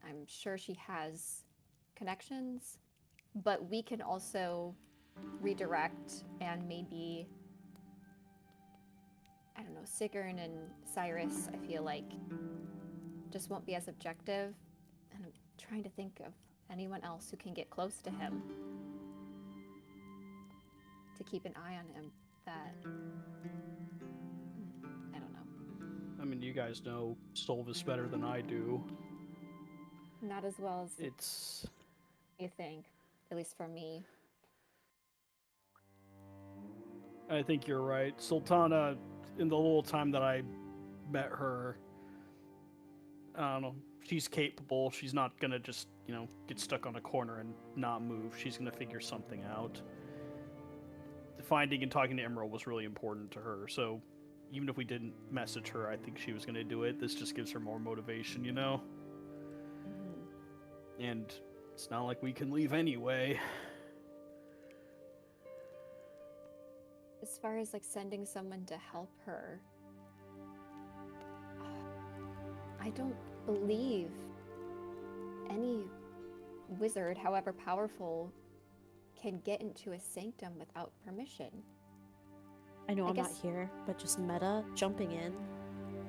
I'm sure she has connections. But we can also redirect and maybe, I don't know, Sigrun and Cyrus, I feel like, just won't be as objective. And I'm trying to think of anyone else who can get close to him to keep an eye on him. That I don't know. I mean, you guys know Solvis better than I do. Not as well as It's... you think, at least for me. I think you're right. Sultana, in the little time that I met her, I don't know, she's capable. She's not gonna just, get stuck on a corner and not move. She's gonna figure something out. Finding and talking to Emerald was really important to her, so even if we didn't message her, I think she was gonna do it. This just gives her more motivation, Mm-hmm. And it's not like we can leave anyway. As far as like sending someone to help her, I don't believe any wizard, however powerful, can get into a sanctum without permission. I know I I'm not guess- here, but just meta jumping in.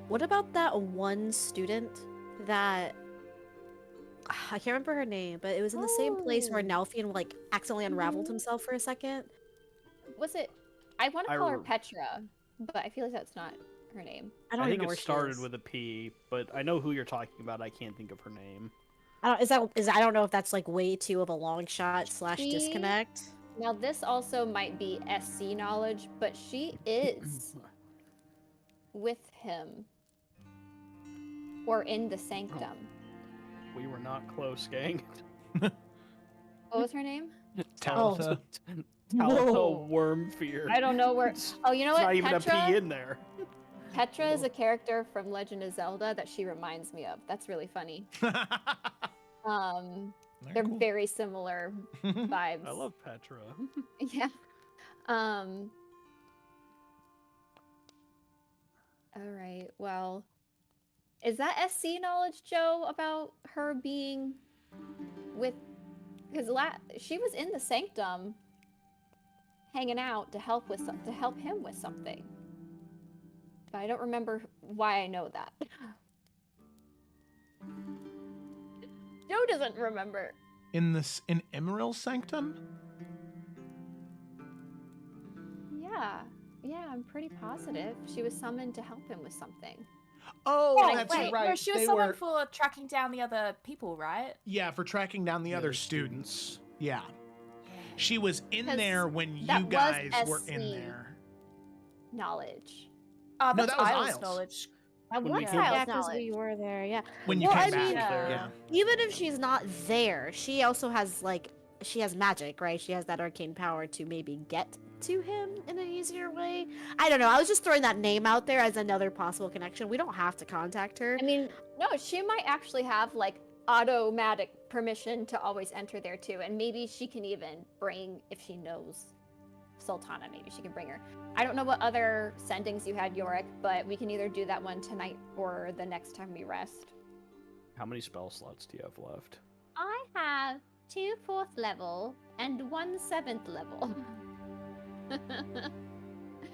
What about that one student that I can't remember her name, but it was in the same place where Oh. Nalfian like accidentally unraveled Mhm. himself for a second? Was it? I want I to call her re- Petra, but I feel like that's not her name. I don't I even think know it where started she is. with a P, but I know who you're talking about. I can't think of her name. I don't know if that's like way too of a long shot / She- disconnect. Now this also might be SC knowledge, but she is with him or in the sanctum. We were not close, gang. What was her name? Talitha. Talitha Whoa. Wormfear. I don't know where. Oh, you know It's what? not even Petra? a P in there. Petra is a character from Legend of Zelda that she reminds me of. That's really funny. They're cool. very similar vibes. I love Petra. Yeah. All right. Well, is that SC knowledge, Joe, about her being with? Because she was in the sanctum, hanging out to help him with something. But I don't remember why I know that. Joe doesn't remember. In Emerald's sanctum? Yeah, I'm pretty positive. She was summoned to help him with something. Oh, Oh, that's wait, right. no, she was They summoned were, for tracking down the other people, right? yeah, for tracking down the other students. Yeah. She was in 'Cause there when that you was guys were in SC. there. Knowledge. No, That's that was Isles Isles. knowledge. That When was we Yeah. came yeah, back. because we were there, yeah. When you Well, came I back. mean- Yeah. Even if she's not there, she also has she has magic, right? She has that arcane power to maybe get to him in an easier way. I don't know. I was just throwing that name out there as another possible connection. We don't have to contact her. I mean, no, she might actually have like automatic permission to always enter there too, and maybe she can even bring, if she knows Sultana, maybe she can bring her. I don't know what other sendings you had, Yorick, but we can either do that one tonight or the next time we rest. How many spell slots do you have left? I have 2 4th level and 1 7th level.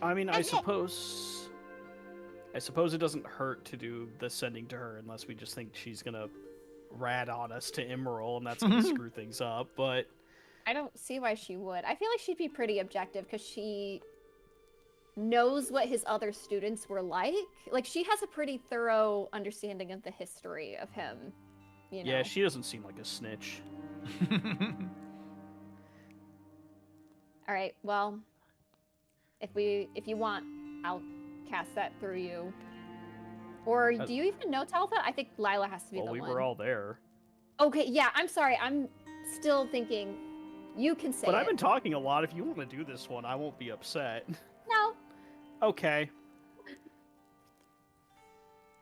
I mean, I suppose it doesn't hurt to do the sending to her unless we just think she's gonna rat on us to Emerald and that's gonna screw things up, but I don't see why she would. I feel like she'd be pretty objective because she knows what his other students were like. Like, she has a pretty thorough understanding of the history of him, you know? yeah, she doesn't seem like a snitch. All right, well, if you want, I'll cast that through you. Or do you even know Talfa? I think Lila has to be the one. Well, we were all there. Okay, yeah, I'm sorry. I'm still thinking you can say But it. I've been talking a lot. If you want to do this one, I won't be upset. No. Okay.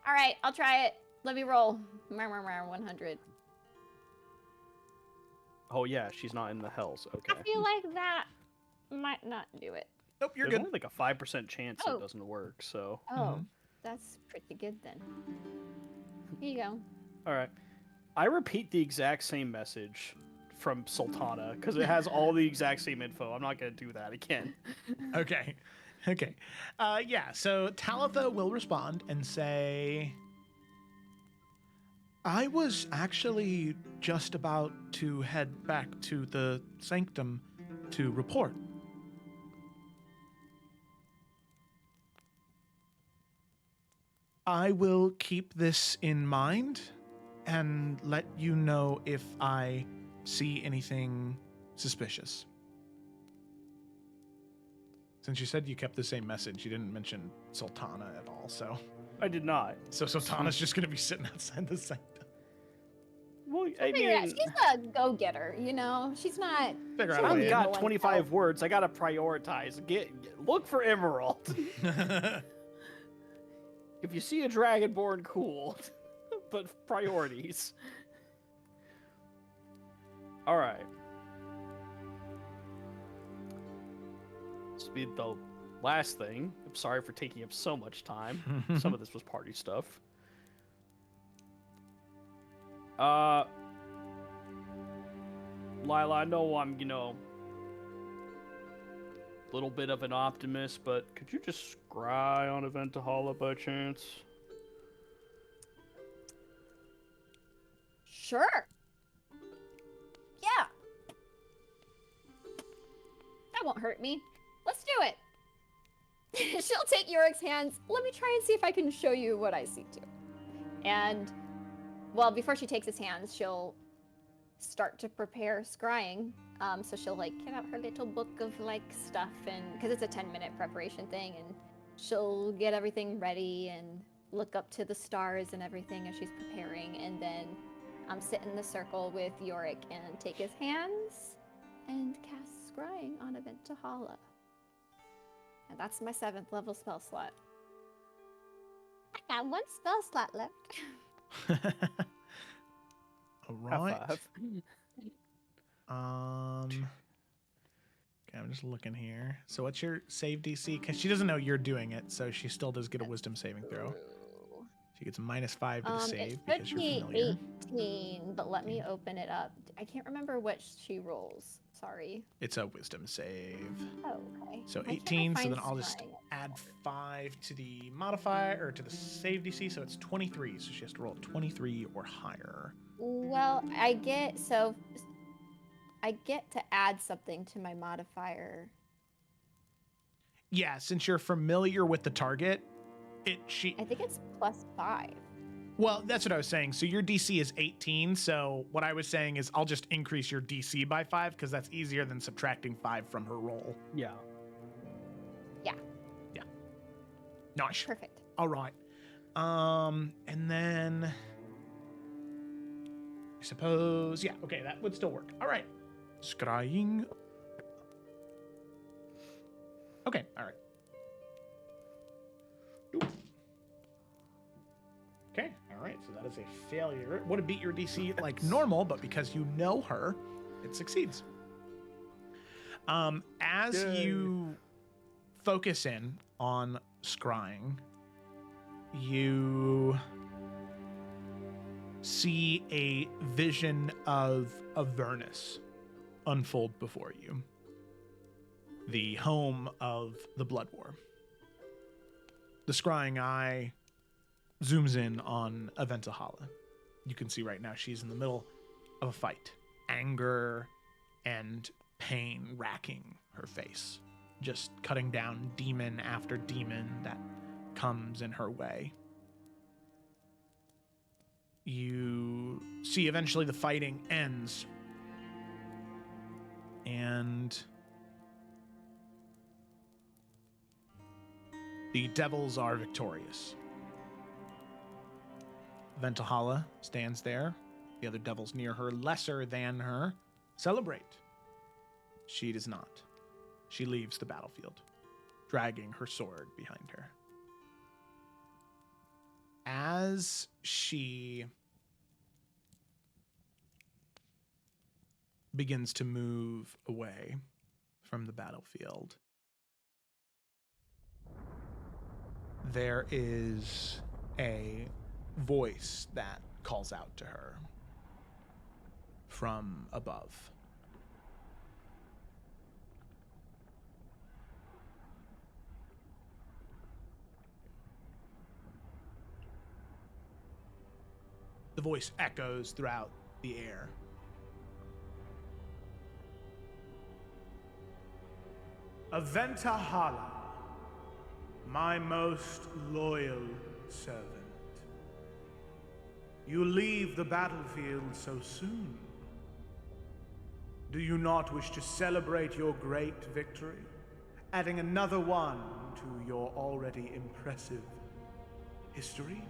All right, I'll try it. Let me roll. 100. Oh yeah, she's not in the hells. Okay. I feel like that might not do it. Nope, you're There's good. only like a 5% chance Oh. it doesn't work, so. Oh, that's pretty good then. Here you go. Alright. I repeat the exact same message from Sultana, because it has all the exact same info. I'm not going to do that again. Okay. Okay. Yeah, so Talitha will respond and say, I was actually just about to head back to the sanctum to report. I will keep this in mind and let you know if I see anything suspicious. Since you said you kept the same message, you didn't mention Sultana at all, so... I did not. So Sultana's just going to be sitting outside the sanctum. Well, I Figure it out. mean, She's a go-getter, you know? She's not... Figure she out a doesn't way. I've know got when 25 to words. I got to prioritize. Look for Emerald. If you see a Dragonborn, cool. But priorities. Alright. This will be the last thing. I'm sorry for taking up so much time. Some of this was party stuff. Lila, I know I'm, little bit of an optimist, but could you just scry on Eventahala by chance? Sure. Yeah. That won't hurt me. Let's do it. She'll take Yurik's hands. Let me try and see if I can show you what I see too. And, well, before she takes his hands, she'll start to prepare scrying. So she'll get out her little book of stuff, and because it's a 10-minute preparation thing, and she'll get everything ready and look up to the stars and everything as she's preparing, and then sit in the circle with Yorick and take his hands and cast scrying on Eventahala. And that's my 7th level spell slot. I got 1 spell slot left. All right. F5. Okay, I'm just looking here. So what's your save DC? Because she doesn't know you're doing it, so she still does get a wisdom saving throw. She gets a -5 to the save It because should you're be familiar. 18, but let me open it up. I can't remember what she rolls. Sorry. It's a wisdom save. Oh, okay. So Why can't I 18, so find then I'll just scrying? add 5 to the modifier, or to the save DC, so it's 23. So she has to roll 23 or higher. Well, I get to add something to my modifier. Yeah, since you're familiar with the target, I think it's +5. Well, that's what I was saying. So your DC is 18. So what I was saying is I'll just increase your DC by 5 because that's easier than subtracting 5 from her roll. Yeah. Yeah. Yeah. Nice. Perfect. All right. And then I suppose, yeah, okay, that would still work. All right. Scrying. Okay, all right. Oop. Okay, all right, so that is a failure. It would have beat your DC like normal, but because you know her, it succeeds. As Yay. you focus in on scrying, you see a vision of Avernus unfold before you. The home of the Blood War. The scrying eye zooms in on Aventahala. You can see right now she's in the middle of a fight. Anger and pain racking her face. Just cutting down demon after demon that comes in her way. You see eventually the fighting ends. And the devils are victorious. Ventahala stands there. The other devils near her, lesser than her, celebrate. She does not. She leaves the battlefield, dragging her sword behind her. As she begins to move away from the battlefield, there is a voice that calls out to her from above. The voice echoes throughout the air. Aventahala, my most loyal servant. You leave the battlefield so soon. Do you not wish to celebrate your great victory, adding another one to your already impressive history?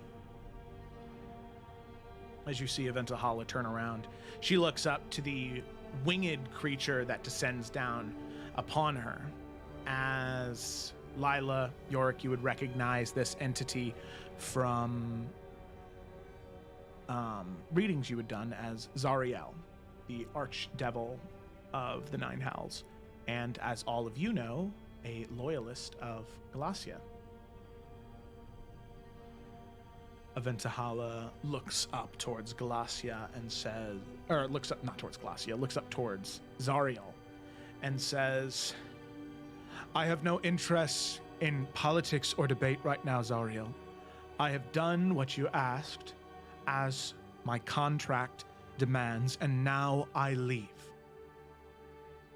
As you see Aventahala turn around, she looks up to the winged creature that descends down upon her. As Lila, Yorick, you would recognize this entity from readings you had done as Zariel, the archdevil of the Nine Hells, and as all of you know, a loyalist of Galacia. Aventahala looks up towards Galacia and says, or looks up, not towards Galacia, looks up towards Zariel and says, I have no interest in politics or debate right now, Zariel. I have done what you asked as my contract demands, and now I leave.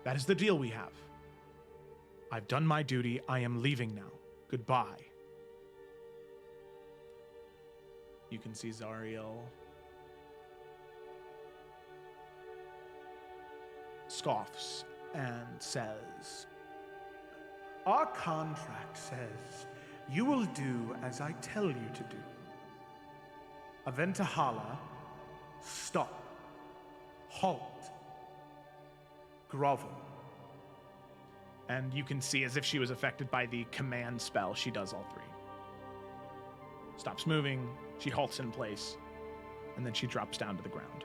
That is the deal we have. I've done my duty. I am leaving now. Goodbye. You can see Zariel scoffs and says, our contract says you will do as I tell you to do. Aventahala, stop, halt, grovel. And you can see, as if she was affected by the command spell, she does all three. Stops moving, she halts in place, and then she drops down to the ground.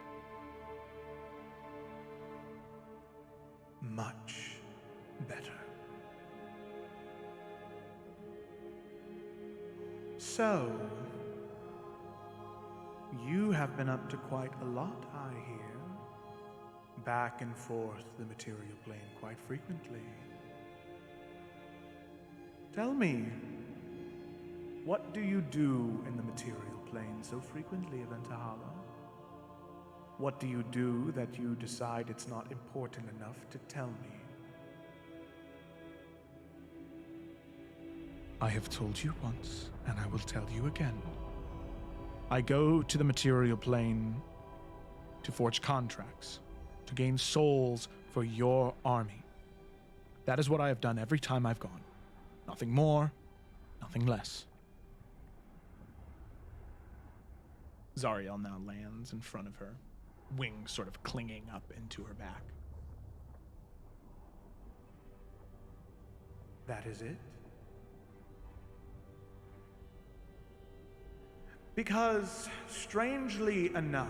Much better. So, you have been up to quite a lot, I hear. Back and forth the material plane quite frequently. Tell me, what do you do in the material plane so frequently, Aventahala? What do you do that you decide it's not important enough to tell me? I have told you once, and I will tell you again. I go to the material plane to forge contracts, to gain souls for your army. That is what I have done every time I've gone. Nothing more, nothing less. Zariel now lands in front of her, wings sort of clinging up into her back. That is it? Because, strangely enough,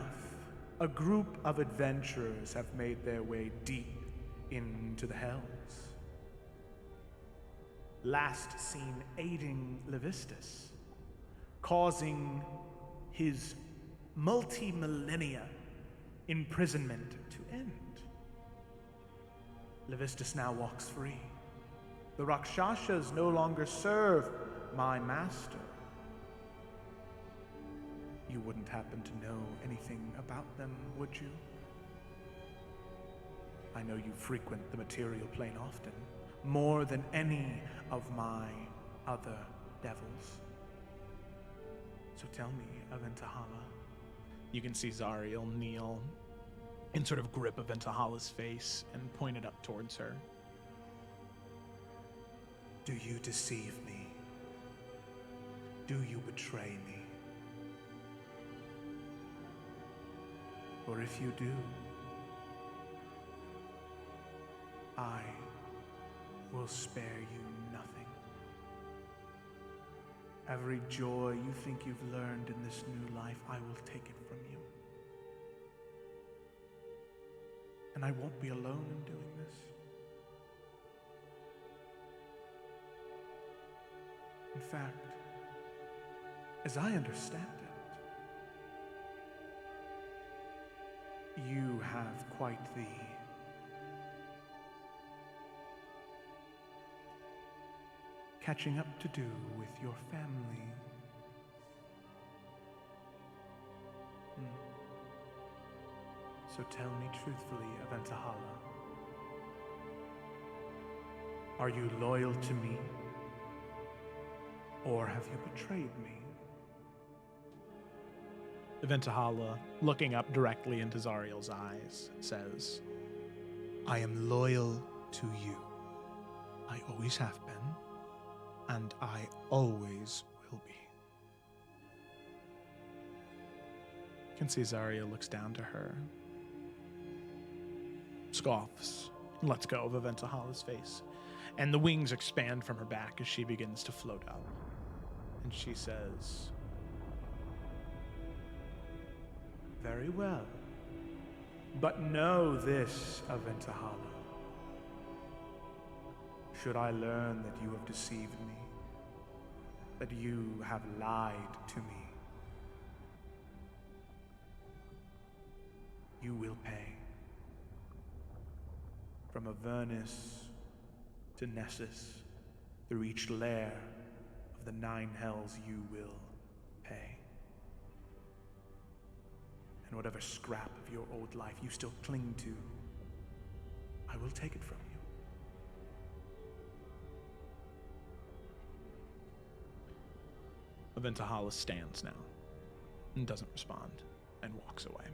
a group of adventurers have made their way deep into the Hells. Last seen aiding Levistus, causing his multi-millennia imprisonment to end. Levistus now walks free. The Rakshasas no longer serve my master. You wouldn't happen to know anything about them, would you? I know you frequent the material plane often, more than any of my other devils. So tell me, Aventahala. You can see Zariel kneel and sort of grip Aventahala's face and point it up towards her. Do you deceive me? Do you betray me? Or if you do, I will spare you nothing. Every joy you think you've learned in this new life, I will take it from you. And I won't be alone in doing this. In fact, as I understand it, you have quite the catching up to do with your family. So tell me truthfully, Aventahala, are you loyal to me? Or have you betrayed me? Aventahala, looking up directly into Zariel's eyes, says, I am loyal to you. I always have been, and I always will be. You can see Zariel looks down to her, scoffs, and lets go of Aventahala's face, and the wings expand from her back as she begins to float up. And she says, very well, but know this, Aventahala. Should I learn that you have deceived me, that you have lied to me, you will pay. From Avernus to Nessus, through each lair of the 9 hells, you will pay. And whatever scrap of your old life you still cling to, I will take it from you. Aventahala stands now and doesn't respond and walks away.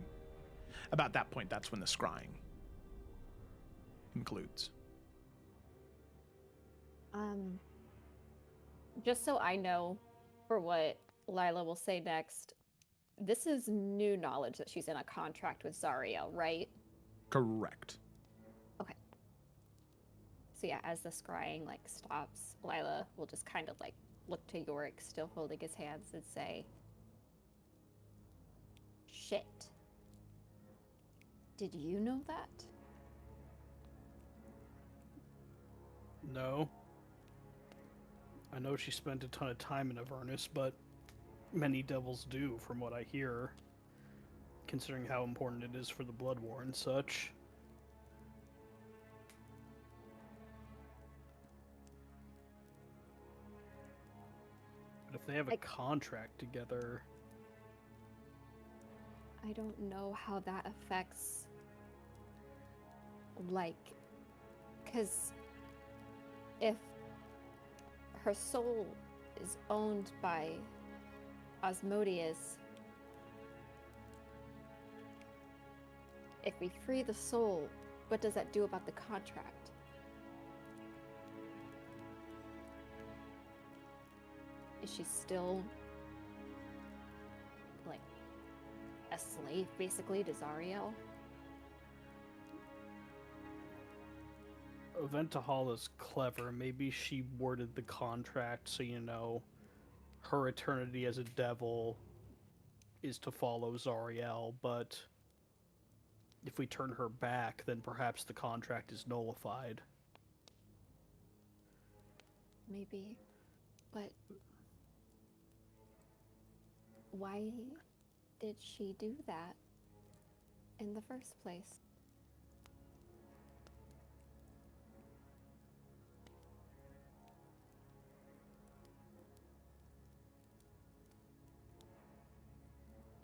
About that point, that's when the scrying concludes. Just so I know for what Lila will say next, this is new knowledge that she's in a contract with Zariel, right? Correct. Okay. So yeah, as the scrying stops, Lila will just kind of look to Yorick, still holding his hands, and say, shit. Did you know that? No. I know she spent a ton of time in Avernus, but many devils do, from what I hear, considering how important it is for the Blood War and such. But if they have a contract together... I don't know how that affects, because if her soul is owned by Asmodeus, if we free the soul, what does that do about the contract? Is she still a slave basically to Zariel? Aventahala's clever. Maybe she worded the contract so, her eternity as a devil is to follow Zariel, but if we turn her back, then perhaps the contract is nullified. Maybe. But why did she do that in the first place?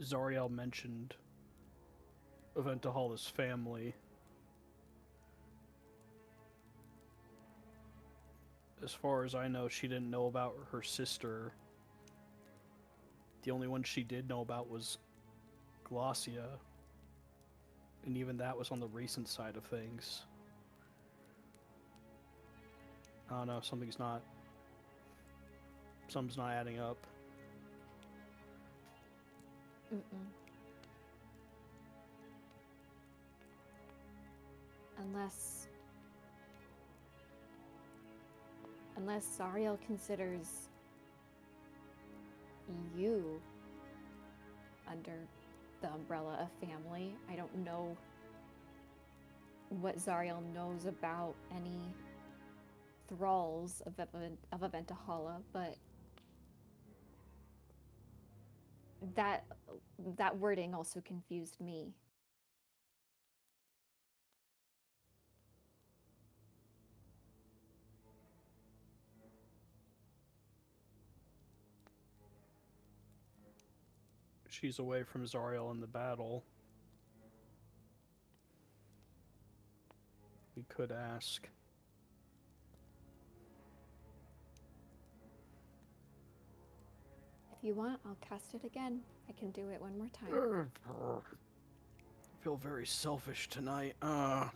Zariel mentioned Aventahala's family. As far as I know, she didn't know about her sister. The only one she did know about was Glossia. And even that was on the recent side of things. I don't know, something's not adding up. Mm-mm. Unless Zariel considers you under the umbrella of family. I don't know what Zariel knows about any thralls of Aventahala, but that wording also confused me. She's away from Zariel in the battle. We could ask. If you want, I'll cast it again. I can do it one more time. I feel very selfish tonight. How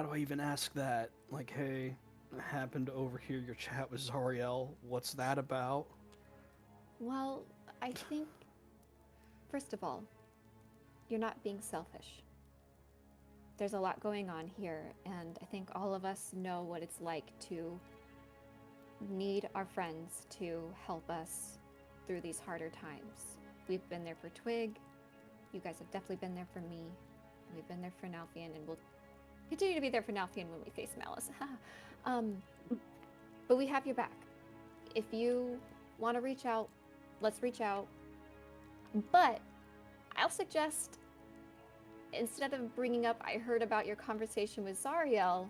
do I even ask that? Like, hey, I happened to overhear your chat with Zariel. What's that about? Well, I think, first of all, you're not being selfish. There's a lot going on here, and I think all of us know what it's like to need our friends to help us through these harder times. We've been there for Twig. You guys have definitely been there for me. We've been there for Nalfian, and we'll continue to be there for Nalfian when we face Malice. But we have your back. If you want to reach out, let's reach out. But I'll suggest, instead of bringing up, I heard about your conversation with Zariel,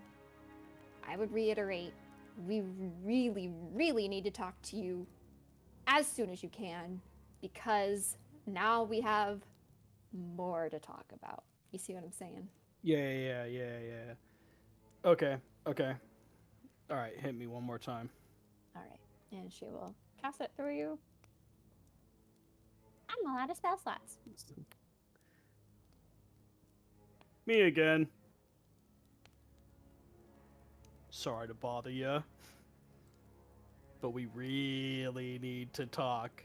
I would reiterate, we really, really need to talk to you as soon as you can, because now we have more to talk about. You see what I'm saying? Yeah. Okay. All right, hit me one more time. All right. And she will cast it through you. I'm all out of spell slots. Me again. Sorry to bother you, but we really need to talk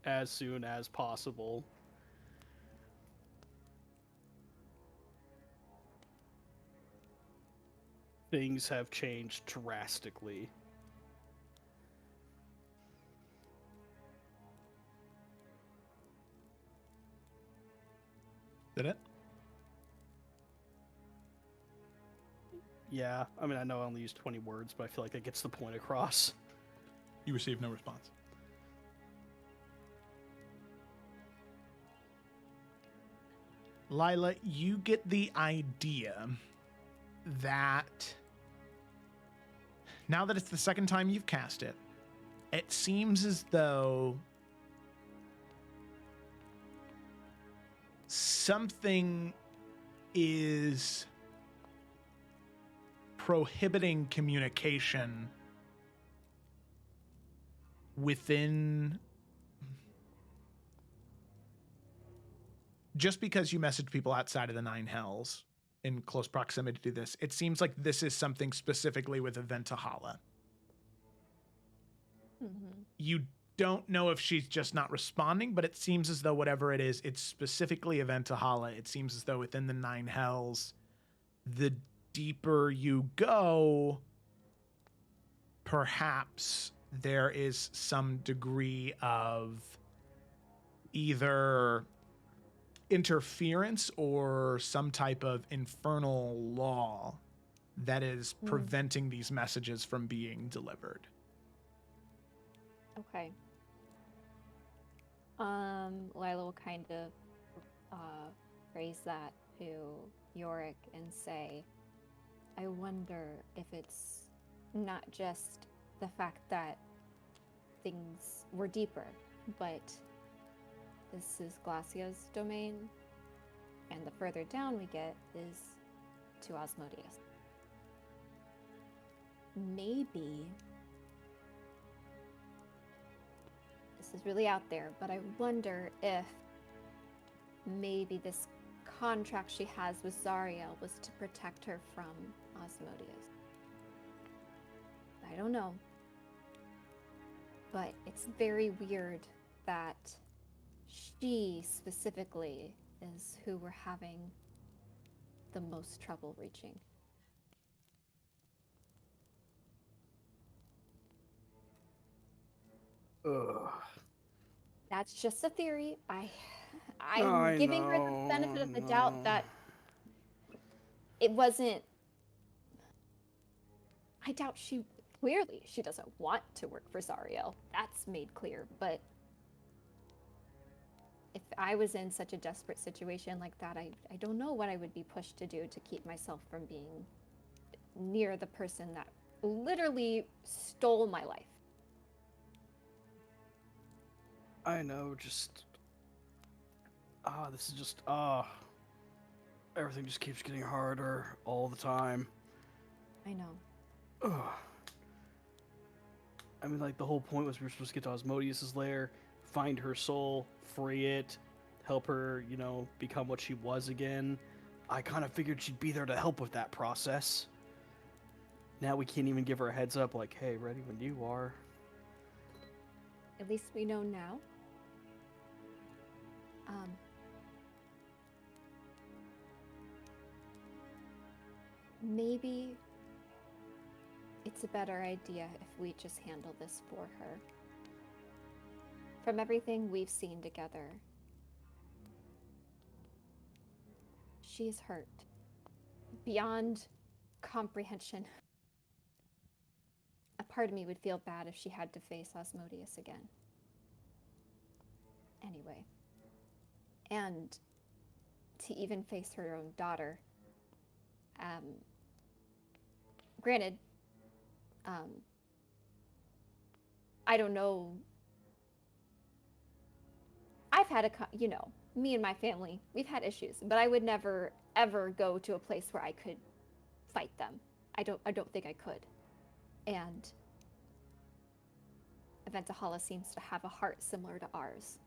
as soon as possible. Things have changed drastically. Did it? Yeah, I mean, I know I only used 20 words, but I feel like that gets the point across. You received no response. Lila, you get the idea that now that it's the second time you've cast it, it seems as though something is prohibiting communication within. Just because you message people outside of the Nine Hells in close proximity to this, it seems like this is something specifically with Aventahala. Mm-hmm. You don't know if she's just not responding, but it seems as though whatever it is, it's specifically Aventahala. It seems as though within the Nine Hells, the deeper you go, perhaps there is some degree of either interference or some type of infernal law that is preventing these messages from being delivered. Okay. Lila will kind of phrase that to Yorick and say, I wonder if it's not just the fact that things were deeper, but this is Glacia's domain, and the further down we get is to Osmodius. Maybe this is really out there, but I wonder if maybe this contract she has with Zariel was to protect her from Osmodius. I don't know. But it's very weird that she specifically is who we're having the most trouble reaching. Ugh. That's just a theory. I I'm giving her the benefit of the doubt that it wasn't. I doubt she clearly she doesn't want to work for Zariel. That's made clear. But if I was in such a desperate situation like that, I don't know what I would be pushed to do to keep myself from being near the person that literally stole my life. I know, just this is just everything just keeps getting harder all the time. I know. Ugh. I mean, like, the whole point was we were supposed to get to Osmodius' lair, find her soul, free it, help her, you know, become what she was again. I kind of figured she'd be there to help with that process. Now we can't even give her a heads up, like, hey, ready when you are. At least we know now. Maybe it's a better idea if we just handle this for her. From everything we've seen together, she's hurt beyond comprehension. A part of me would feel bad if she had to face Osmodius again. Anyway. And to even face her own daughter. Granted, I don't know. I've had me and my family, we've had issues, but I would never ever go to a place where I could fight them. I don't think I could. And Aventahala seems to have a heart similar to ours.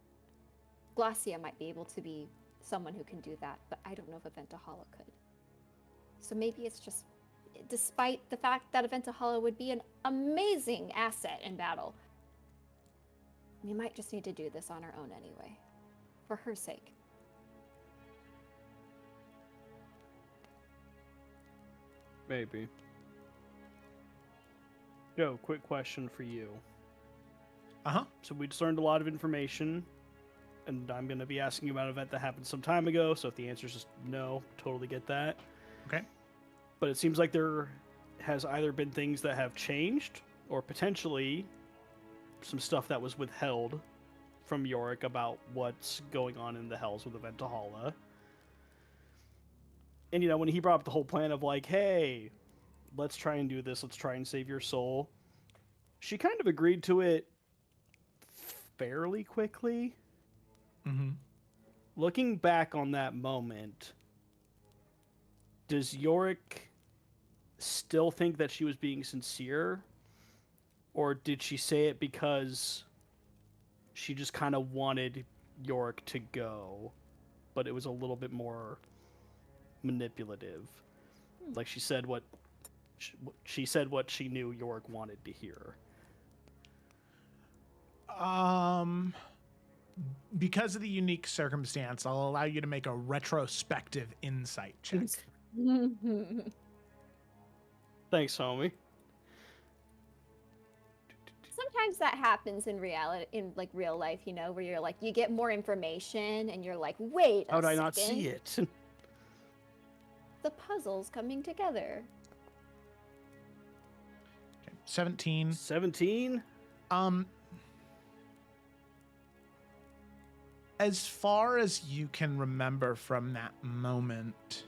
Glacia might be able to be someone who can do that, but I don't know if Aventahala could. So maybe it's just, despite the fact that Aventahala would be an amazing asset in battle, we might just need to do this on our own anyway, for her sake. Maybe. Joe, quick question for you. Uh-huh. So we just learned a lot of information, and I'm going to be asking you about an event that happened some time ago, so if the answer is just no, totally get that. Okay. But it seems like there has either been things that have changed, or potentially some stuff that was withheld from Yorick about what's going on in the Hells with Aventahala. And, you know, when he brought up the whole plan of, like, hey, let's try and do this, let's try and save your soul, she kind of agreed to it fairly quickly. Mm-hmm. Looking back on that moment, does Yorick still think that she was being sincere? Or did she say it because she just kind of wanted Yorick to go, but it was a little bit more manipulative? Like she said what she knew Yorick wanted to hear. Because of the unique circumstance, I'll allow you to make a retrospective insight check. Thanks, homie. Sometimes that happens in reality, in like real life, you know, where you're like, you get more information and you're like, wait a How did I second. not see it? The puzzle's coming together. Okay, 17. 17? as far as you can remember from that moment,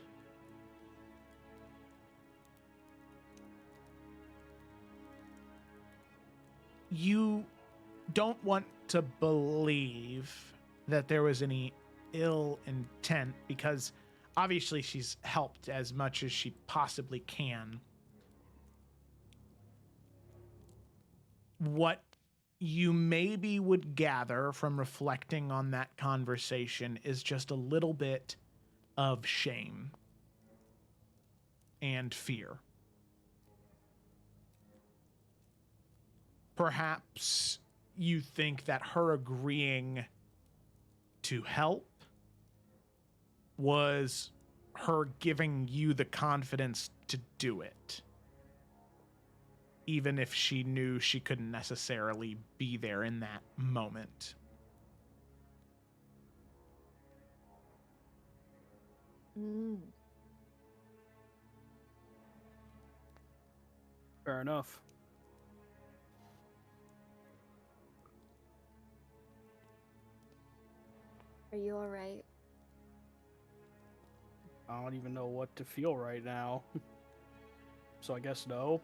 you don't want to believe that there was any ill intent, because obviously she's helped as much as she possibly can. What you maybe would gather from reflecting on that conversation is just a little bit of shame and fear. Perhaps you think that her agreeing to help was her giving you the confidence to do it, even if she knew she couldn't necessarily be there in that moment. Fair enough. Are you alright? I don't even know what to feel right now. So I guess no.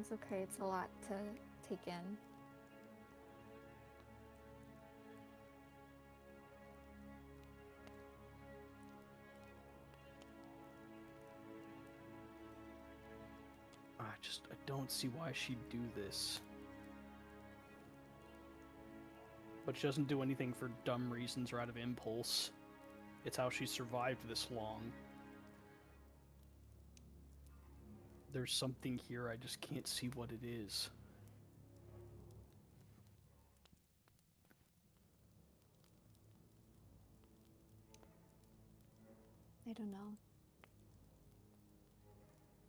It's okay. It's a lot to take in. I don't see why she'd do this. But she doesn't do anything for dumb reasons or out of impulse. It's how she survived this long. There's something here, I just can't see what it is. I don't know.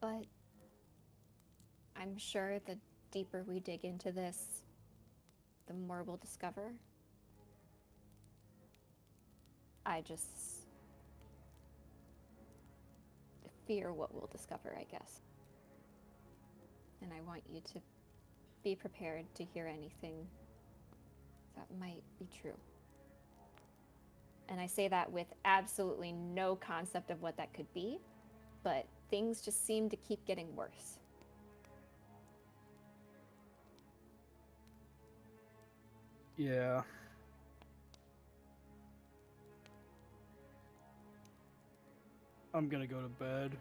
But I'm sure the deeper we dig into this, the more we'll discover. I just fear what we'll discover, I guess. And I want you to be prepared to hear anything that might be true. And I say that with absolutely no concept of what that could be, but things just seem to keep getting worse. Yeah. I'm gonna go to bed.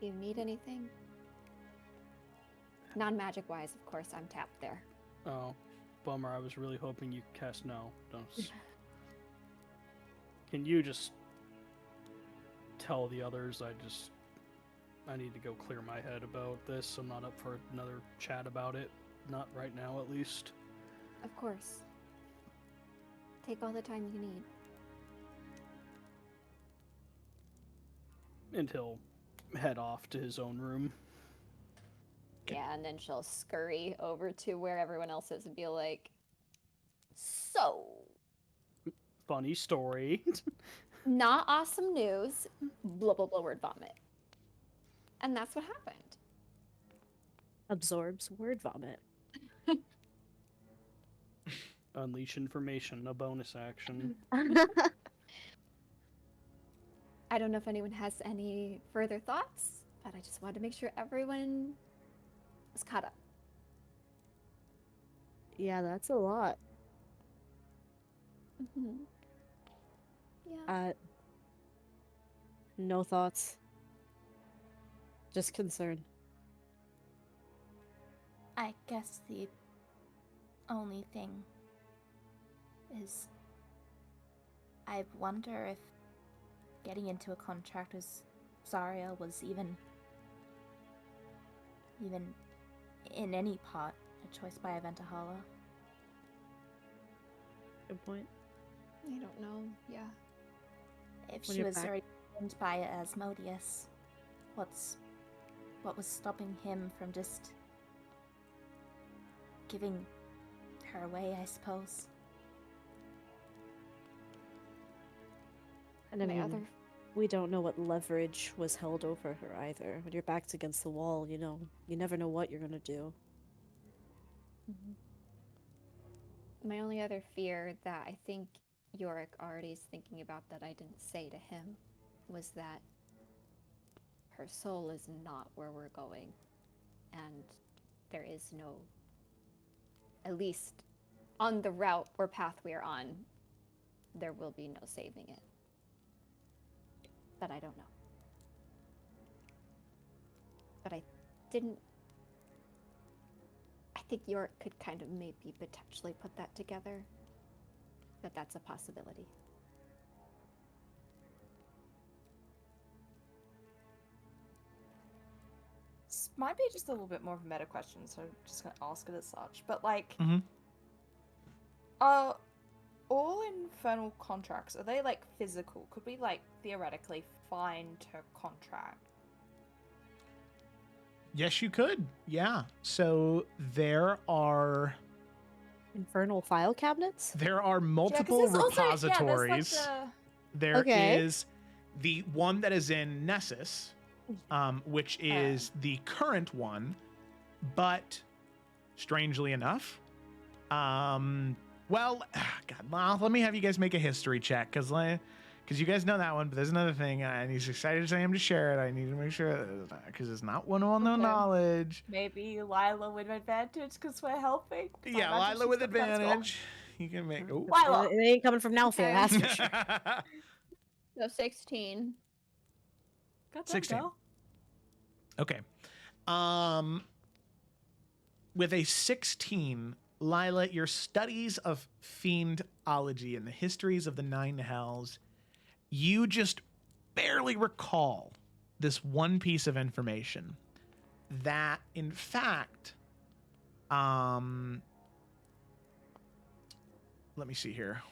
Do you need anything? Non-magic wise, of course, I'm tapped there. Oh, bummer. I was really hoping you cast no. Don't. Can you just tell the others I need to go clear my head about this. I'm not up for another chat about it. Not right now, at least. Of course. Take all the time you need. And he'll head off to his own room. Yeah, and then she'll scurry over to where everyone else is and be like, so, Funny story. not awesome news, blah, blah, blah, word vomit. And that's what happened. Absorbs word vomit. Unleash information, a bonus action. I don't know if anyone has any further thoughts, but I just wanted to make sure everyone was caught up. Yeah, that's a lot. Mm-hmm. Yeah. No thoughts. Just concern. I guess the only thing is I wonder if getting into a contract with Zarya was even in any part a choice by Aventahala. Good point. I don't know. Yeah. If When she you're was back- already owned by Asmodeus, what was stopping him from just giving her away, I suppose? And I My mean, other we don't know what leverage was held over her either. When your back's against the wall, you know, you never know what you're gonna do. My only other fear that I think Yorick already is thinking about that I didn't say to him was that her soul is not where we're going, and there is no, at least on the route or path we are on, there will be no saving it. But I don't know. But I think Yorick could kind of maybe potentially put that together. That that's a possibility. This might be just a little bit more of a meta question, so I'm just gonna ask it as such. But like, Mhm. are all infernal contracts, are they like physical? Could we like theoretically find her contract? Yes, you could. Yeah. So there are Infernal file cabinets? multiple there's repositories. Also, yeah, There is Okay. the one that is in Nessus, which is the current one, but strangely enough, well, God, well, let me have you guys make a history check, because you guys know that one, but there's another thing, and he's excited as I am to share it. I need to make sure, because it's not one on no Okay. knowledge. maybe Lila with advantage because we're helping. 'cause I Yeah, imagine Lila she's with got better skill. advantage. You can make. Oh. Lila. It ain't coming from Nalfia, Okay. that's for sure. So 16. Goddamn 16. girl. Okay. With a 16, Lila, your studies of fiendology and the histories of the Nine Hells, you just barely recall this one piece of information that, in fact, let me see here.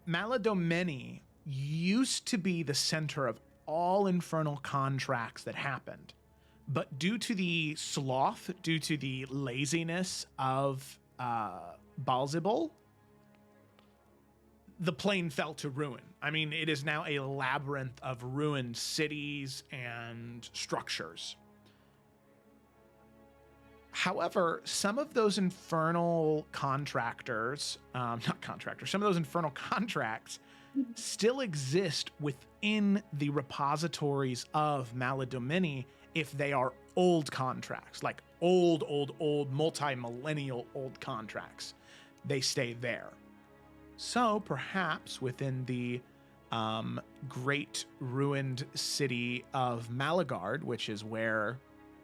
Maladomeni used to be the center of all infernal contracts that happened. But due to the sloth, due to the laziness of Balzibul, the plane fell to ruin. I mean, it is now a labyrinth of ruined cities and structures. However, some of those infernal contractors, some of those infernal contracts still exist within the repositories of Maladomini if they are old contracts, like old, multi-millennial old contracts. They stay there. So perhaps within the great ruined city of Malagard, which is where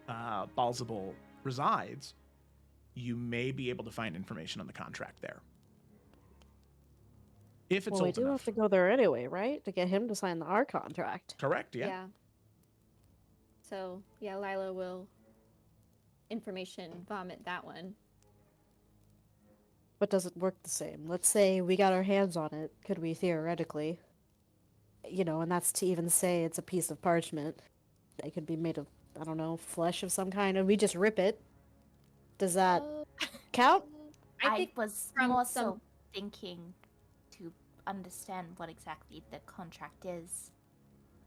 Balzibul resides, you may be able to find information on the contract there. If it's Well, we old do enough. have to go there anyway, right? To get him to sign our contract. Correct, yeah. So, yeah, Lila will information vomit that one. But does it work the same? Let's say we got our hands on it. Could we theoretically, and that's to even say it's a piece of parchment. It could be made of, I don't know, flesh of some kind, and we just rip it. Does that count? I I think was from more some- so thinking to understand what exactly the contract is.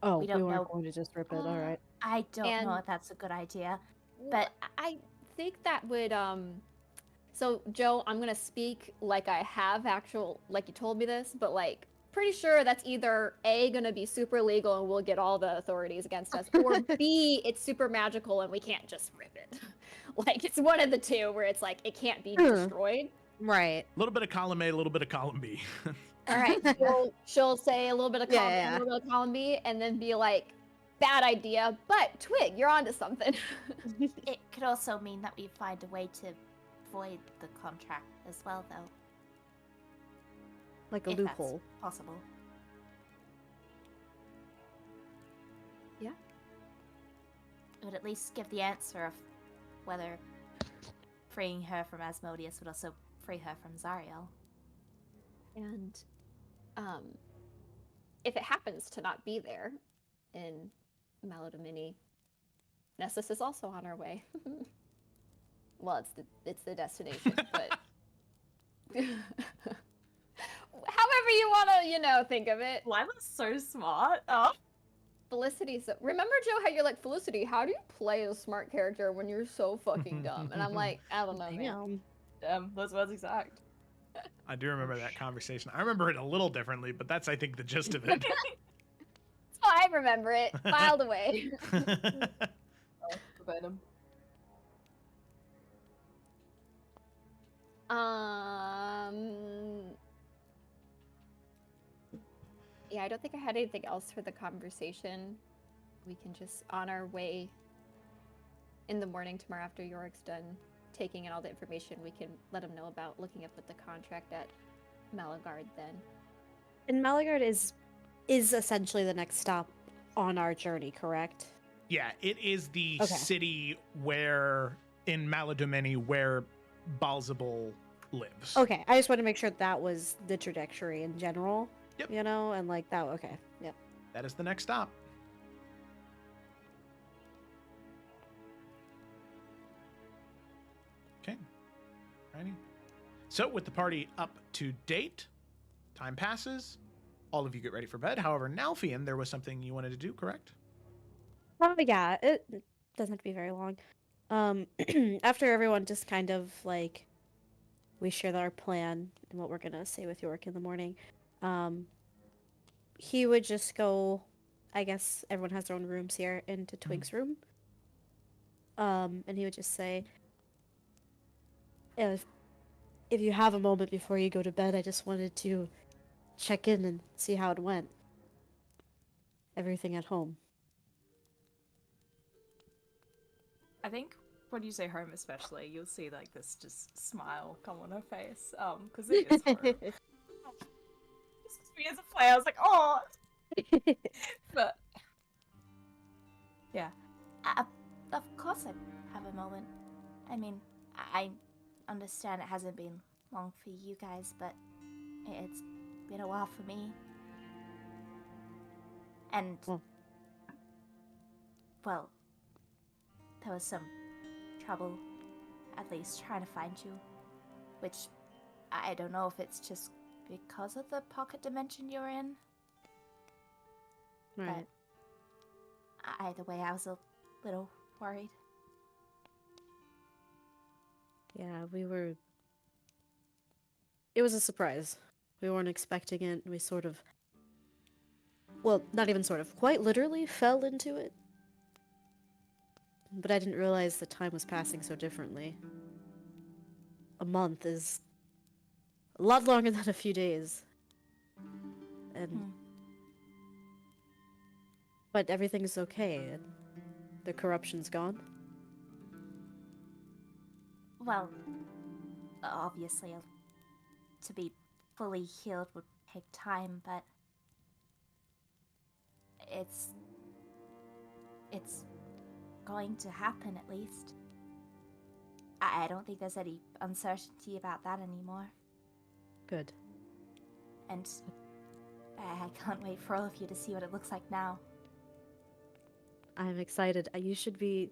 Oh, we we don't weren't know. going to just rip it. All right. I don't know And- if that's a good idea. Well, I think that would so Joe, I'm gonna speak like I have like you told me this, but like pretty sure that's either A, gonna be super legal and we'll get all the authorities against us, or B, it's super magical and we can't just rip it. Like it's one of the two where it's like it can't be destroyed. Right. A little bit of column A, a little bit of column B. All right, she'll say a little bit of column A, Yeah. a little bit of column B, and then be like, bad idea, but Twig, you're onto something. It could also mean that we find a way to void the contract as well, though. Like a if loophole. That's possible. Yeah. It would at least give the answer of whether freeing her from Asmodeus would also free her from Zariel. And if it happens to not be there in Maladomini, Nessus is also on our way. Well, it's the destination, but however you want to, think of it. Lila's so smart. Oh. Felicity, so remember Joe how you're like, Felicity, how do you play a smart character when you're so fucking dumb? And I'm like, I don't know, man. Damn, those words exact. I do remember that conversation. I remember it a little differently, but that's, I think, the gist of it. So I remember it, filed away. Oh, verbatim. Yeah, I don't think I had anything else for the conversation. We can just, on our way in the morning tomorrow after Yorick's done taking in all the information, we can let him know about looking up at the contract at Malagard then. And Malagard is essentially the next stop on our journey, correct? Yeah, it is the Okay. city where, in Maladomeni, where Balzabul lives. Okay, I just want to make sure that was the trajectory in general. Yep. You know, and like that. Okay. Yep. That is the next stop. Okay. Righty. So, with the party up to date, time passes. All of you get ready for bed. However, Nalfian, there was something you wanted to do, correct? Oh yeah, it doesn't have to be very long. After everyone just kind of like we share our plan and what we're gonna say with York in the morning, he would just go. I guess everyone has their own rooms here into Twig's room. And he would just say, if you have a moment before you go to bed, I just wanted to check in and see how it went. Everything at home. I think when you say home especially, you'll see like this just smile come on her face. Because it is home. Just me as a player, I was like, oh. But yeah. Of course I have a moment. I mean, I understand it hasn't been long for you guys, but it's been a while for me. And, well, there was some trouble, at least trying to find you, which I don't know if it's just because of the pocket dimension you're in. Right. But either way, I was a little worried. Yeah, we were. It was a surprise. We weren't expecting it. We sort of. Well, not even sort of. Quite literally fell into it. But I didn't realize the time was passing so differently. A month is a lot longer than a few days. And. But everything's okay, and the corruption's gone. Well, obviously, to be fully healed would take time, but it's going to happen at least. I don't think there's any uncertainty about that anymore. Good. And I can't wait for all of you to see what it looks like now. I'm excited. You should be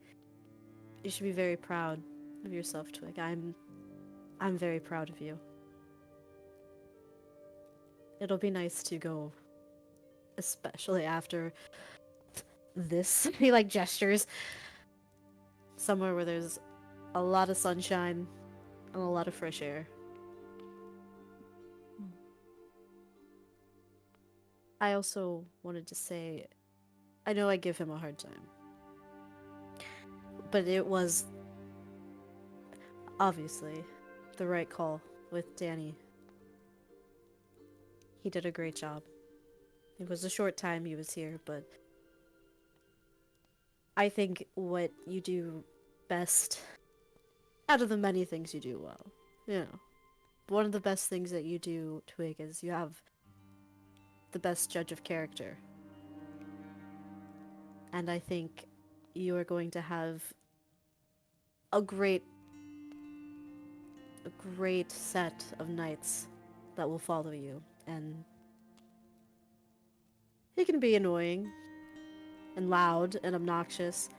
very proud of yourself, Twig. I'm very proud of you. It'll be nice to go, especially after this. He like gestures somewhere where there's a lot of sunshine and a lot of fresh air. I also wanted to say, I know I give him a hard time, but it was obviously the right call with Danny. He did a great job. It was a short time he was here, but I think what you do best, out of the many things you do well, you know, one of the best things that you do, Twig, is you have the best judge of character. And I think you are going to have a great set of knights that will follow you. And he can be annoying and loud and obnoxious,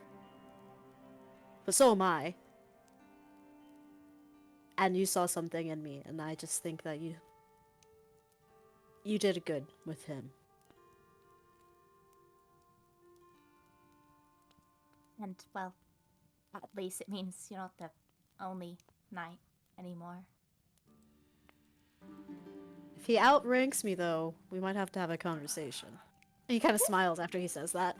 but so am I. And you saw something in me, and I just think that you did good with him. And, well, at least it means you're not the only knight anymore. If he outranks me, though, we might have to have a conversation. And he kind of smiles after he says that.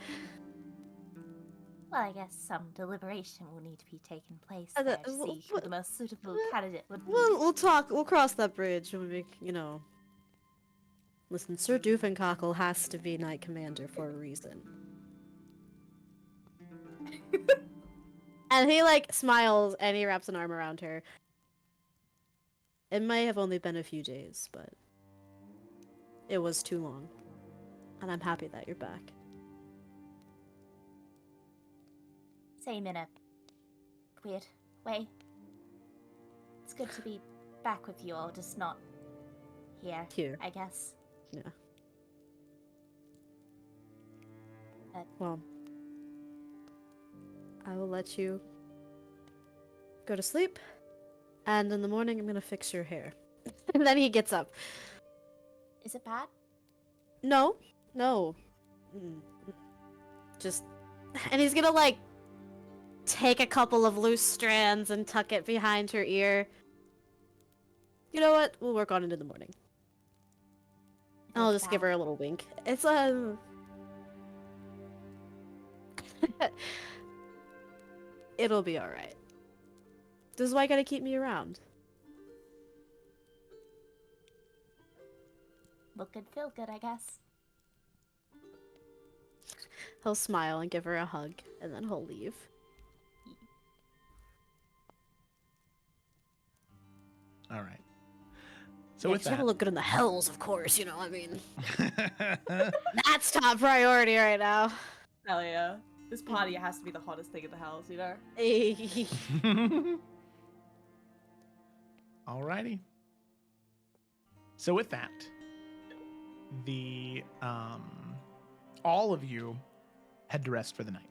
Well, I guess some deliberation will need to be taken place Uh, there the- to w- see who the most suitable candidate would be. We'll talk. We'll cross that bridge when we, Listen, Sir Doofencockle has to be Knight Commander for a reason. And he, smiles and he wraps an arm around her. It may have only been a few days, but it was too long. And I'm happy that you're back. Same in a weird way. It's good to be back with you all, just not here. I guess. Yeah. But... Well, I will let you go to sleep, and in the morning I'm gonna fix your hair. And then he gets up. Is it bad? No. Just... And he's gonna, take a couple of loose strands and tuck it behind her ear. You know what? We'll work on it in the morning. I'll just give her a little wink. It's It'll be alright. This is why you gotta keep me around. Look good, feel good, I guess. He'll smile and give her a hug, and then he'll leave. All right. So Yeah, with 'cause you that, gotta look good in the hells, of course, That's top priority right now. Hell yeah. This party has to be the hottest thing in the house, you know? Alrighty. So with that, the all of you head to rest for the night.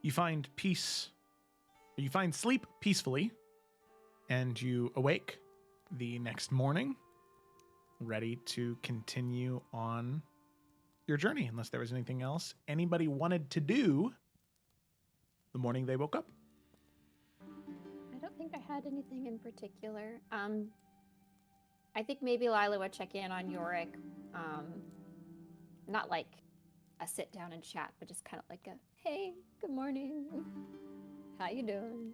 You find peace. You find sleep peacefully, and you awake the next morning, ready to continue on your journey. Unless there was anything else anybody wanted to do the morning they woke up. I don't think I had anything in particular. I think maybe Lila would check in on Yorick. Not like a sit down and chat, but just kind of like a, hey, good morning. How you doing?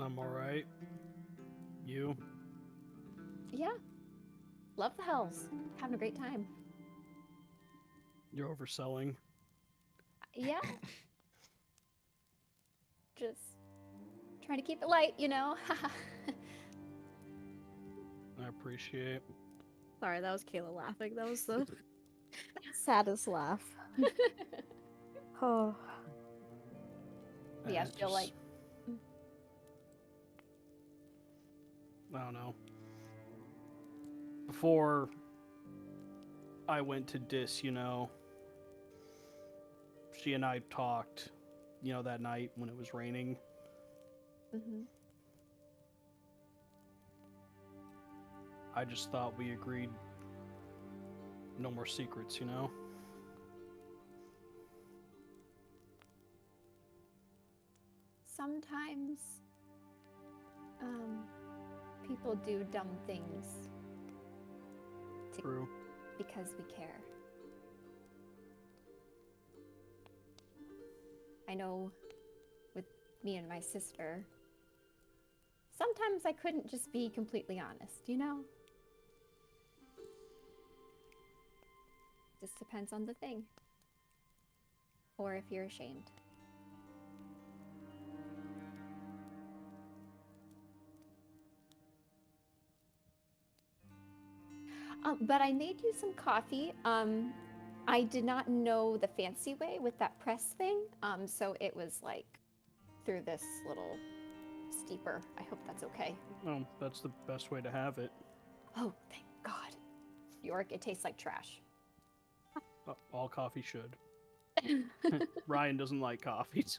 I'm alright. You? Yeah. Love the hells. Having a great time. You're overselling. Yeah. Just trying to keep it light, you know? I appreciate. Sorry, that was Kayla laughing. That was the saddest laugh. Oh. Yeah, I feel like... I don't know. Before I went to Dis, she and I talked, that night when it was raining. Mm-hmm. I just thought we agreed no more secrets, Sometimes, people do dumb things True. because we care. I know with me and my sister, sometimes I couldn't just be completely honest, Just depends on the thing. Or if you're ashamed. But I made you some coffee. I did not know the fancy way with that press thing. So it was like through this little steeper. I hope that's okay. Well, that's the best way to have it. Oh, thank God. York, it tastes like trash. All coffee should. Ryan doesn't like coffees.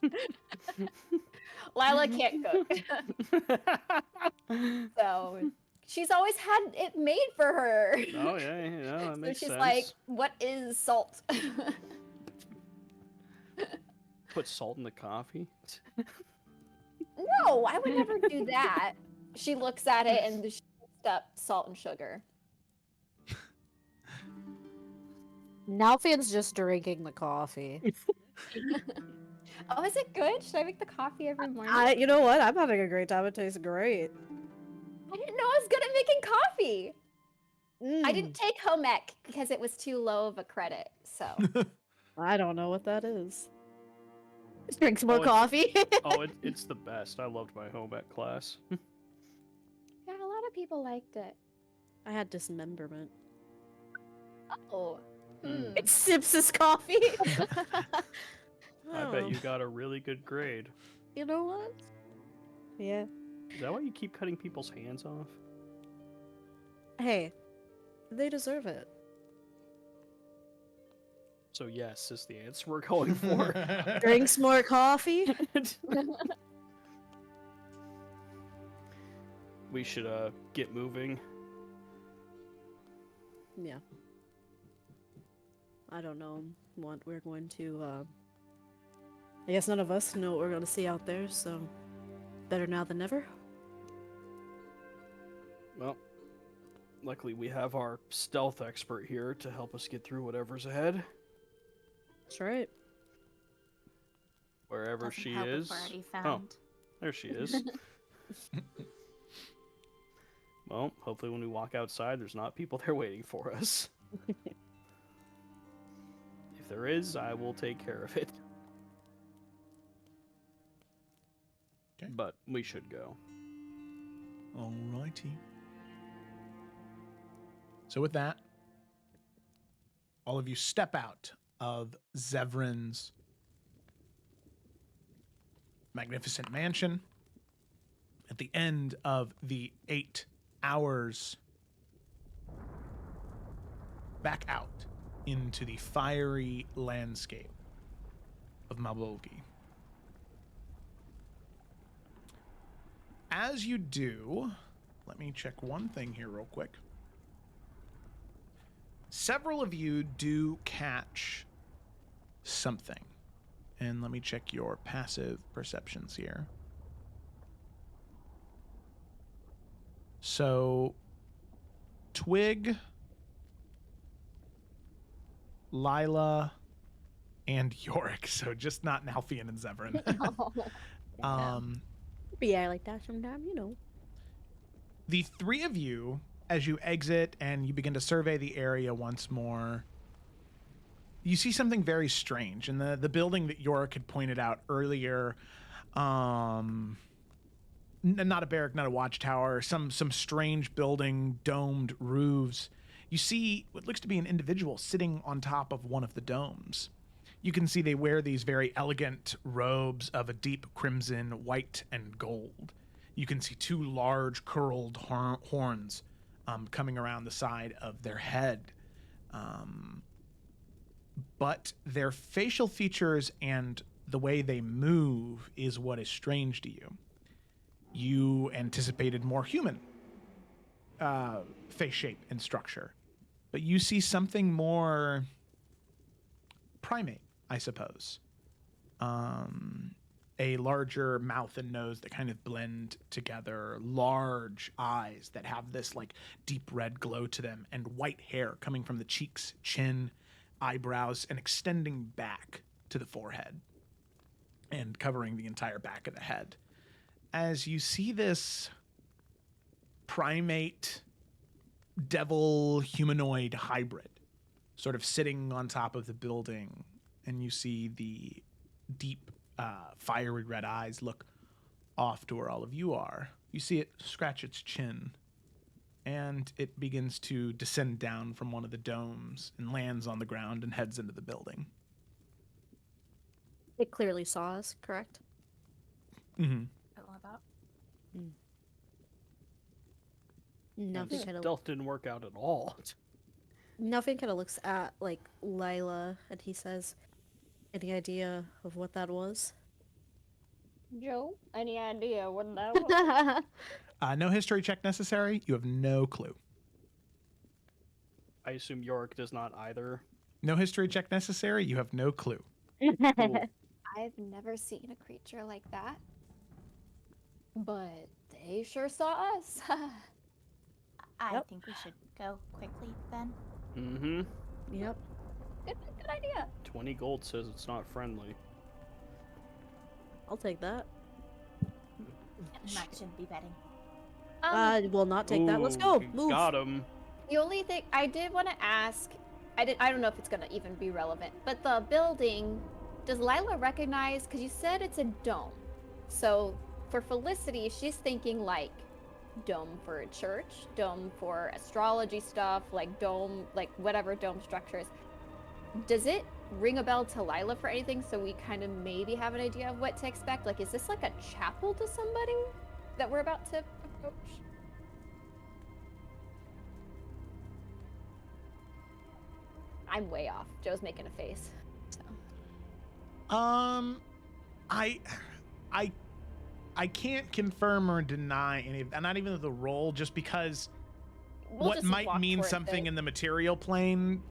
Lila can't cook. So she's always had it made for her. Oh, yeah, that makes so she's sense. like, what is salt? Put salt in the coffee? No, I would never do that. She looks at it and she mixed up salt and sugar. Nalfian's just drinking the coffee. Oh, is it good? Should I make the coffee every morning? You know what? I'm having a great time. It tastes great. I didn't know I was good at making coffee. I Mm. didn't take home ec because it was too low of a credit. So I don't know what that is. Just drink some more Oh, coffee. It's the best. I loved my home ec class. yeah, a lot of people liked it. I had dismemberment. Oh. Mm. It sips his coffee. I bet you got a really good grade. You know what? Yeah. Is that why you keep cutting people's hands off? Hey, they deserve it. So yes, is the answer we're going for. Drinks more coffee. We should get moving. Yeah. I don't know what we're going to, I guess none of us know what we're going to see out there, so better now than never. Well, luckily we have our stealth expert here to help us get through whatever's ahead. That's right. Wherever Doesn't she help if is. we're already found. There she is. Well, hopefully when we walk outside, there's not people there waiting for us. If there is, I will take care of it. Okay. But we should go. Alrighty. So with that, all of you step out of Zevran's magnificent mansion. At the end of the 8 hours, back out into the fiery landscape of Mabolgi. As you do, let me check one thing here real quick. Several of you do catch something. And let me check your passive perceptions here. So, Twig, Lila, and Yorick. So just not Nalfian and Zevran. Yeah, I like that sometimes, you know. The three of you, as you exit and you begin to survey the area once more, you see something very strange. And the building that Yorick had pointed out earlier, not a barrack, not a watchtower, some strange building, domed roofs. You see what looks to be an individual sitting on top of one of the domes. You can see they wear these very elegant robes of a deep crimson, white, and gold. You can see two large curled horns coming around the side of their head. But their facial features and the way they move is what is strange to you. You anticipated more human face shape and structure, but you see something more primate, I suppose. A larger mouth and nose that kind of blend together, large eyes that have this like deep red glow to them, and white hair coming from the cheeks, chin, eyebrows, and extending back to the forehead and covering the entire back of the head. As you see this primate devil humanoid hybrid sort of sitting on top of the building, and you see the deep fiery red eyes look off to where all of you are. You see it scratch its chin, and it begins to descend down from one of the domes and lands on the ground and heads into the building. It clearly saw us, correct? Mm-hmm. I love that. Nothing kind of Stealth didn't work out at all. looks at like Lila and he says, "Any idea of what that was?" Joe, any idea what that was? No history check necessary. You have no clue. I assume Yorick does not either. No history check necessary. You have no clue. Cool. I've never seen a creature like that. But they sure saw us. I Yep. think we should go quickly then. Mm-hmm. Yep. Good idea. 20 gold says it's not friendly. I'll take that. Max shouldn't be betting. We'll not take that. Let's go. you Move. Got him. The only thing I did want to ask, I don't know if it's gonna even be relevant, but the building, does Lila recognize? Because you said it's a dome. So for Felicity, she's thinking like dome for a church, dome for astrology stuff, like dome, like whatever dome structure is. Does it ring a bell to Lila for anything? So we kind of maybe have an idea of what to expect. Like, is this like a chapel to somebody that we're about to approach? I'm way off. Joe's making a face. So. I can't confirm or deny any of that, not even the role, just because We'll what just might walk mean towards something it. in the material plane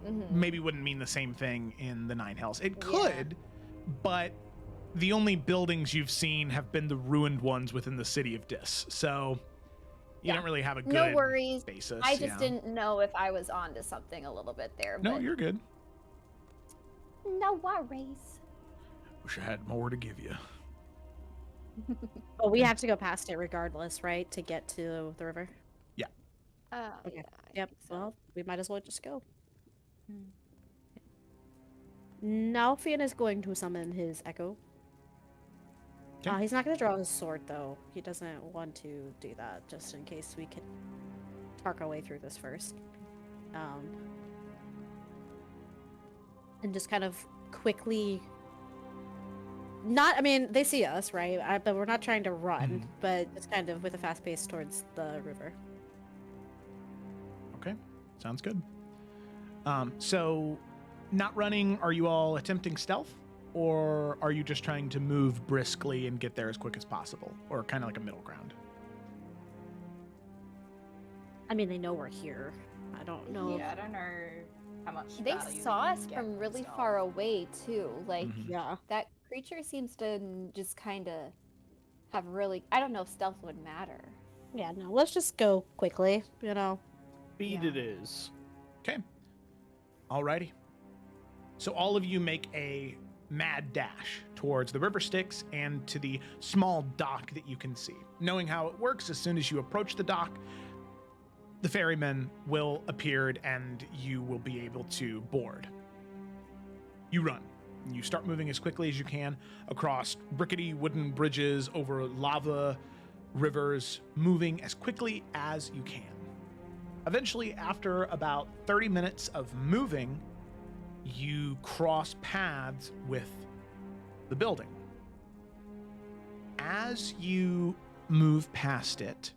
Mhm. maybe wouldn't mean the same thing in the Nine Hells. It Yeah. could, but the only buildings you've seen have been the ruined ones within the city of Dis. So you Yeah. don't really have a good No worries. basis. I just yeah. didn't know if I was onto something a little bit there. No, but you're good. no worries. Wish I had more to give you. Oh, we have to go past it regardless, right? To get to the river. Yeah, Okay. I Yep. think so. Well, we might as well just go. Hmm. Now Fion is going to summon his echo. Okay. He's not going to draw his sword, though. He doesn't want to do that, just in case we can talk our way through this first. And just kind of quickly... I mean, they see us, right? But we're not trying to run, Mhm. but just kind of with a fast pace towards the river. Okay, sounds good. So not running, are you all attempting stealth? Or are you just trying to move briskly and get there as quick as possible? Or kind of like a middle ground? I mean, they know we're here. I don't know. Yeah, I don't know how much. They value saw we us can get from really stuff. far away too. Like Mhm. Yeah. that creature seems to just kind of have really. I don't know if stealth would matter. Yeah, no, let's just go quickly, you know. Speed Yeah. it is. Okay. Alrighty. So all of you make a mad dash towards the river Styx and to the small dock that you can see. Knowing how it works, as soon as you approach the dock, the ferrymen will appear and you will be able to board. You run. You start moving as quickly as you can across rickety wooden bridges over lava rivers, moving as quickly as you can. Eventually, after about 30 minutes of moving, you cross paths with the building. As you move past it,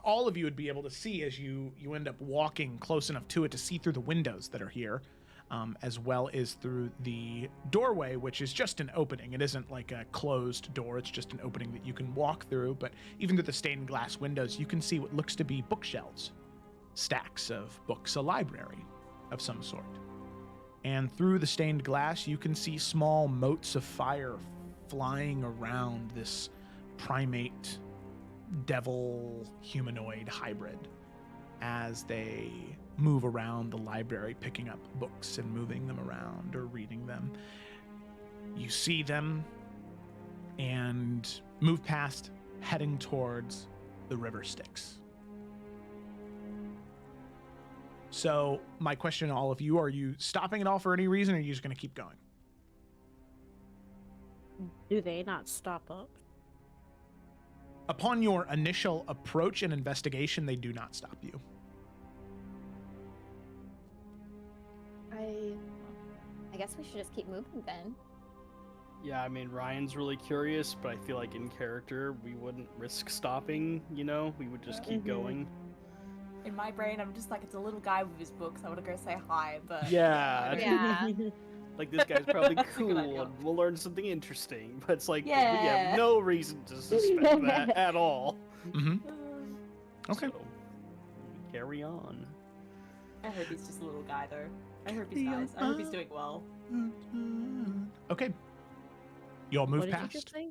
all of you would be able to see as you end up walking close enough to it to see through the windows that are here, as well as through the doorway, which is just an opening. It isn't like a closed door, it's just an opening that you can walk through, but even through the stained glass windows, you can see what looks to be bookshelves, stacks of books, a library of some sort. And through the stained glass, you can see small motes of fire flying around this primate devil humanoid hybrid as they move around the library, picking up books and moving them around or reading them. You see them and move past, heading towards the river Styx. So my question to all of you, are you stopping at all for any reason, or are you just going to keep going? Do they not stop up? Upon your initial approach and investigation, they do not stop you. I guess we should just keep moving then. Yeah, I mean, Ryan's really curious, but I feel like in character, we wouldn't risk stopping, you know? We would just keep going. In my brain, I'm just like, it's a little guy with his books. I want to go say hi, but Yeah. Yeah. Like, this guy's probably That's a good cool idea. and we'll learn something interesting, but it's like, we Yeah. have no reason to suspect that at all. Mm-hmm. Okay. So, we carry on. I hope he's just a little guy though. I hope he's nice. I hope he's doing well. Okay. You all move What did you past. just say?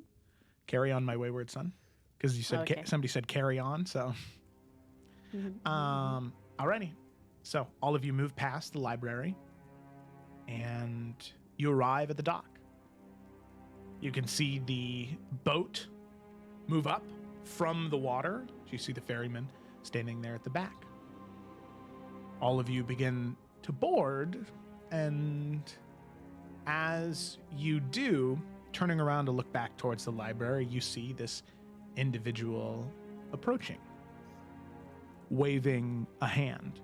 Carry on, my wayward son. Because you said Okay. somebody said carry on, so. Alrighty. So all of you move past the library, and you arrive at the dock. You can see the boat move up from the water. You see the ferryman standing there at the back. All of you begin to board, and as you do, turning around to look back towards the library, you see this individual approaching, waving a hand,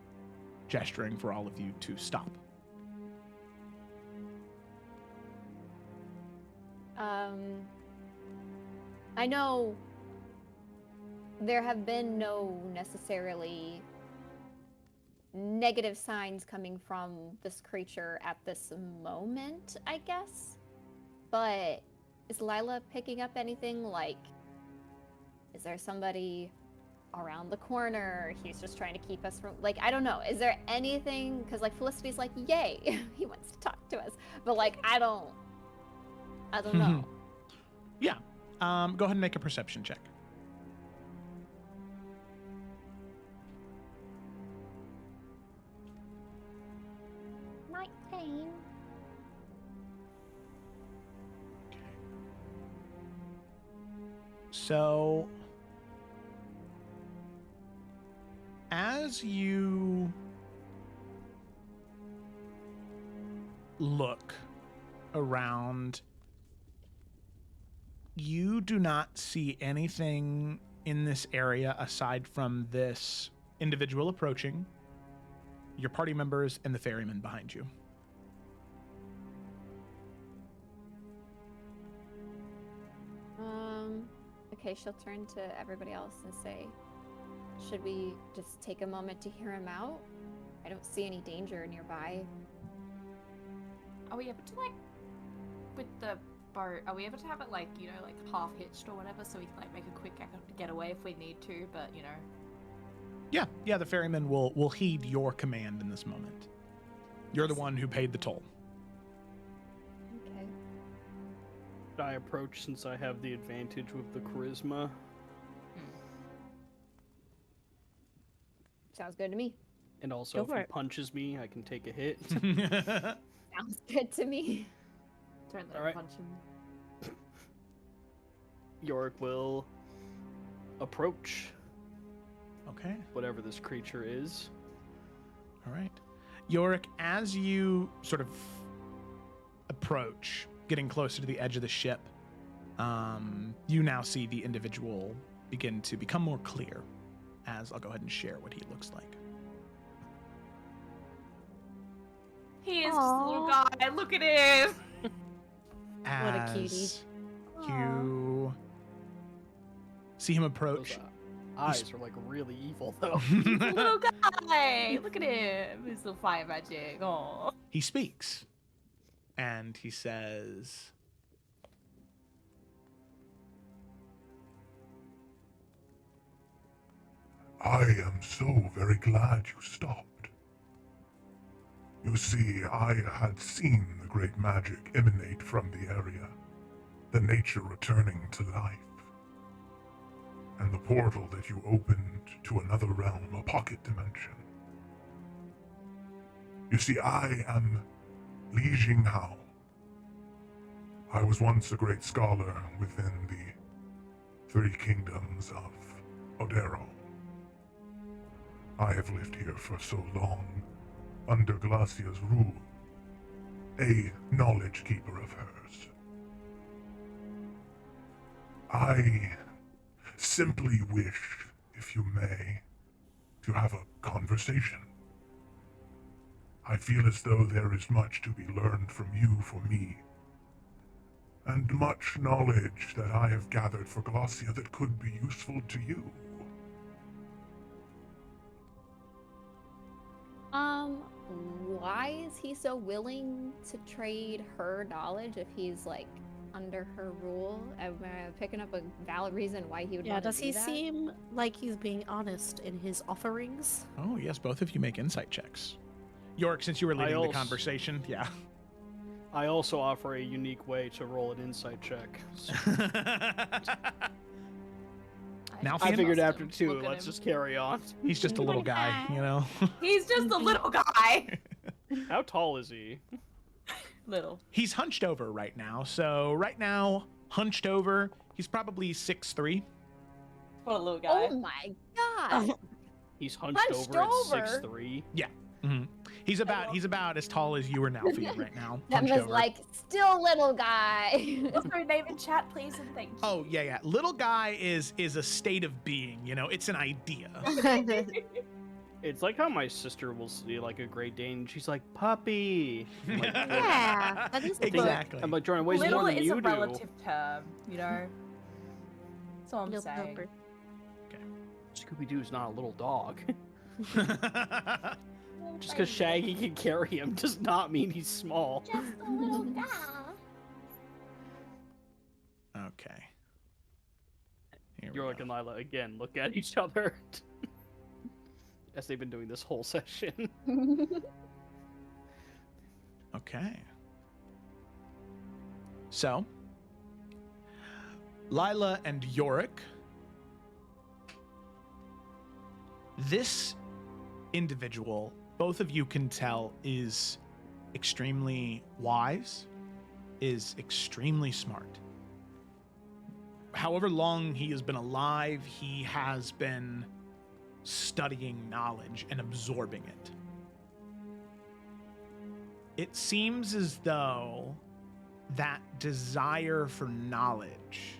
gesturing for all of you to stop. I know there have been no necessarily negative signs coming from this creature at this moment, I guess. But is Lila picking up anything? Like, is there somebody around the corner? He's just trying to keep us from, like, I don't know. Is there anything? Because, like, Felicity's like, yay, he wants to talk to us. But, like, I don't know. Yeah. Go ahead and make a perception check. So, as you look around, you do not see anything in this area aside from this individual approaching, your party members, and the ferryman behind you. Okay, she'll turn to everybody else and say, should we just take a moment to hear him out? I don't see any danger nearby. Are we able to, like, with the boat, are we able to have it, like, you know, like half hitched or whatever, so we can, like, make a quick getaway if we need to, but, you know. Yeah, the ferryman will heed your command in this moment. You're the one who paid the toll. Okay. I approach since I have the advantage with the charisma. Sounds good to me. And also, Go if for he it. punches me, I can take a hit. Sounds good to me. Don't let All right. him punch him. Yorick will approach Okay. whatever this creature is. All right. Yorick, as you sort of approach, getting closer to the edge of the ship, you now see the individual begin to become more clear, as I'll go ahead and share what he looks like. He is just a little guy. Look at him. As What a cutie. you see him Those approach, eyes are like really evil, though. He's a little guy. Look at him. His little fire magic. Oh. he speaks, and he says, I am so very glad you stopped. You see, I had seen the great magic emanate from the area, the nature returning to life, and the portal that you opened to another realm, a pocket dimension. You see, I am Li Jinghao. I was once a great scholar within the three kingdoms of Odero. I have lived here for so long, under Glacia's rule, a knowledge keeper of hers. I simply wish, if you may, to have a conversation. I feel as though there is much to be learned from you for me, and much knowledge that I have gathered for Glacia that could be useful to you. Why is he so willing to trade her knowledge if he's like under her rule? Am I picking up a valid reason why he would Yeah, want to does do he that? seem like he's being honest in his offerings? oh yes, both of you make insight checks. York, since you were leading the also- conversation, yeah. I also offer a unique way to roll an insight check. Now I Finn? figured Look after at 2, him. let's just carry on. He's just a little guy, you know? He's just a little guy. How tall is he? Little. He's hunched over right now. So right now, hunched over, he's probably 6'3". What a little guy. Oh my god. He's hunched Hunched over at over? 6'3". Mhm. He's about as tall as you or Nalfian right now. That hunched was over. like, still little guy. What's your name in chat, please, and thank you. Oh yeah. Little guy is a state of being, you know, it's an idea. It's like how my sister will see like a Great Dane and she's like, puppy. I'm like, Yeah, that is Exactly. I'm like, Jordan, weighs Little more than is you a do. relative term, you know? That's all I'm Little saying. pupper. Scooby-Doo's not a little dog. Little Just because baby. Shaggy can carry him does not mean he's small. Just a little guy. Okay. Here we York go. and Lila again look at each other as they've been doing this whole session. Okay. So, Lila and Yorick. This individual, both of you can tell, is extremely wise, is extremely smart. However long he has been alive, he has been studying knowledge and absorbing it. It seems as though that desire for knowledge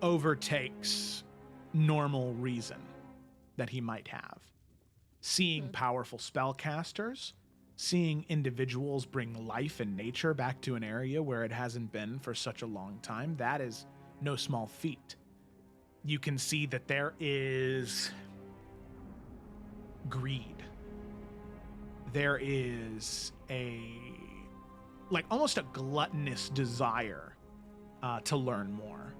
overtakes normal reason that he might have. Seeing powerful spellcasters, seeing individuals bring life and nature back to an area where it hasn't been for such a long time, that is no small feat. You can see that there is greed. There is almost a gluttonous desire to learn more.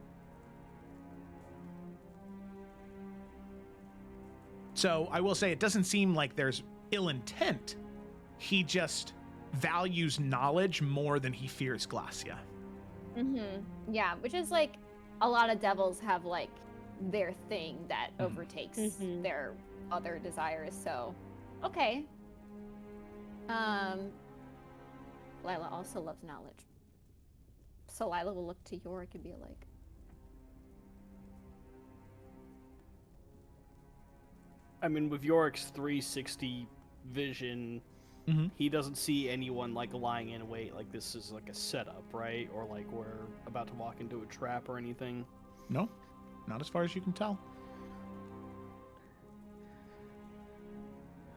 So I will say it doesn't seem like there's ill intent. He just values knowledge more than he fears Glacia. Yeah, which is like a lot of devils have like their thing that overtakes their other desires. So, okay. Lila also loves knowledge. So Lila will look to Yorick and be like, I mean, with Yorick's 360 vision, he doesn't see anyone like lying in wait like this is like a setup, right? Or like we're about to walk into a trap or anything. No, not as far as you can tell.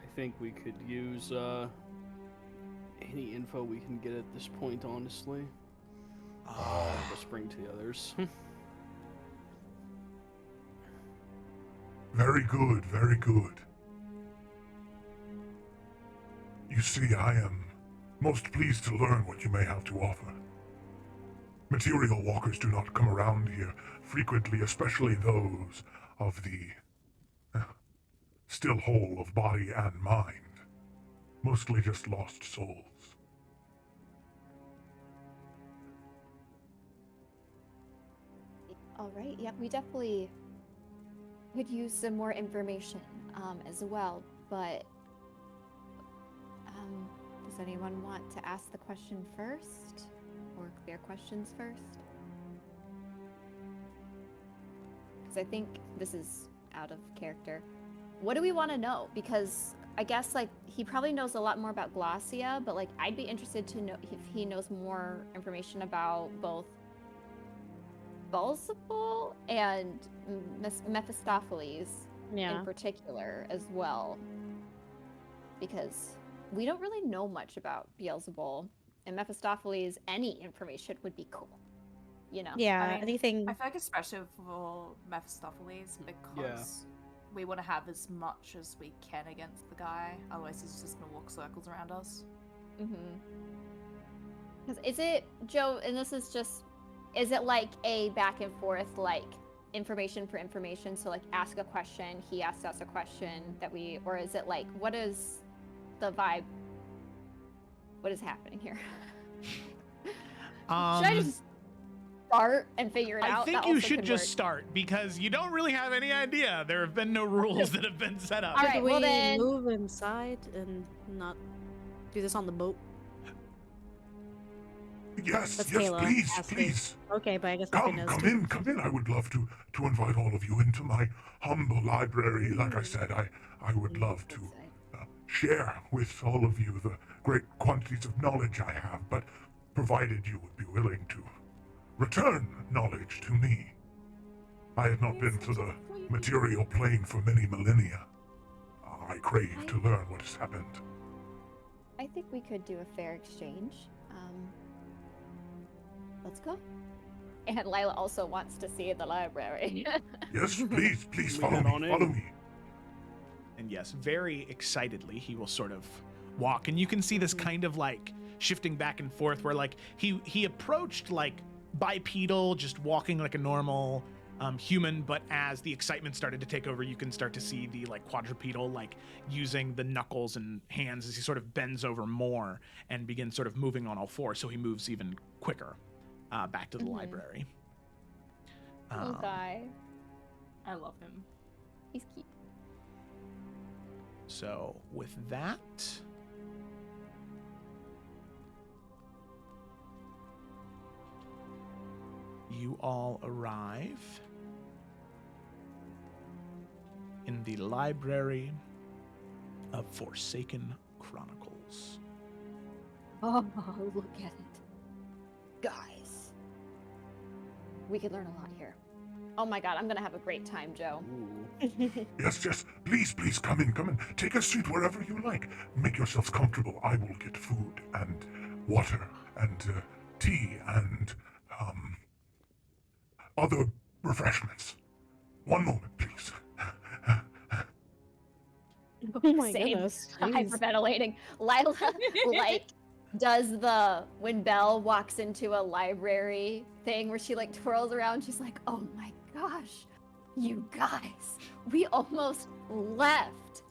I think we could use any info we can get at this point, honestly. Let's bring to the others. Very good, very good. You see, I am most pleased to learn what you may have to offer. Material walkers do not come around here frequently, especially those of the still whole of body and mind. Mostly just lost souls. all right, yeah, we definitely could use some more information as well, but does anyone want to ask the question first or clear questions first? Because I think this is out of character. What do we want to know? Because I guess like he probably knows a lot more about Glacia, but like I'd be interested to know if he knows more information about both Beelzebul and Mephistopheles in particular as well, because we don't really know much about Beelzebul, and Mephistopheles. Any information would be cool, you know. Yeah, I mean, anything. I feel like especially for Mephistopheles, because we want to have as much as we can against the guy, otherwise he's just gonna walk circles around us. Because is it, Joe, and this is just, is it like a back and forth, like information for information? So like ask a question, he asks us a question that we, or is it like, what is the vibe. What is happening here? Should Um, I just start and figure it out? I think That you also should could just work. start because you don't really have any idea. There have been no rules that have been set up. All right, Could well we then- move inside and not do this on the boat? Yes, That's yes, Kayla please, asking. please. Okay, but I guess nothing knows too. Come in. I would love to invite all of you into my humble library. Like I said, I would love to share with all of you the great quantities of knowledge I have, but provided you would be willing to return knowledge to me. I have not been to the material plane for many millennia. I crave to learn what has happened. I think we could do a fair exchange. Let's go. And Lila also wants to see the library. Yes, please We follow head on me, in. follow me. And yes, very excitedly, he will sort of walk, and you can see this kind of like shifting back and forth, where like he approached like bipedal, just walking like a normal human, but as the excitement started to take over, you can start to see the like quadrupedal, like using the knuckles and hands as he sort of bends over more and begins sort of moving on all fours, so he moves even quicker back to the library. Little guy. I love him. He's cute. So with that, you all arrive in the library of Forsaken Chronicles. Oh, look at it. Guys. We could learn a lot here. Oh my god, I'm gonna have a great time, Joe. Yes, please come in. Take a seat wherever you like. Make yourselves comfortable. I will get food and water and tea and other refreshments. One moment, please. Oh my Same. goodness. Jeez. Hyperventilating. Lila, like, does the when Belle walks into a library thing where she like twirls around, she's like, oh my gosh, you guys, we almost left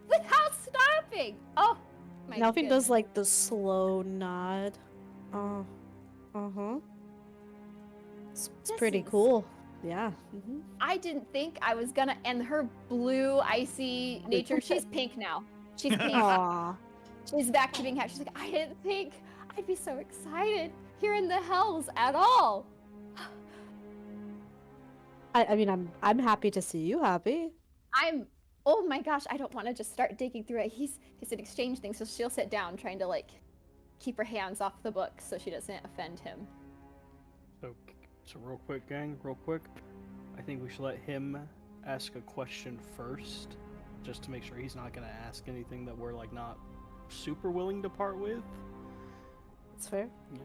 without stopping. Oh my Nelphine goodness. does like the slow nod. Uh-huh. It's This pretty is- cool. Yeah. Mm-hmm. I didn't think I was gonna, and her blue icy nature, she's pink now. She's pink. Aww. She's back to being happy. She's like, I didn't think I'd be so excited here in the hells at all. I mean, I'm happy to see you happy. Oh my gosh, I don't want to just start digging through it. He's an exchange thing, so she'll sit down trying to like keep her hands off the book so she doesn't offend him. So real quick, gang, real quick. I think we should let him ask a question first, just to make sure he's not gonna ask anything that we're like not super willing to part with. It's fair. Yeah.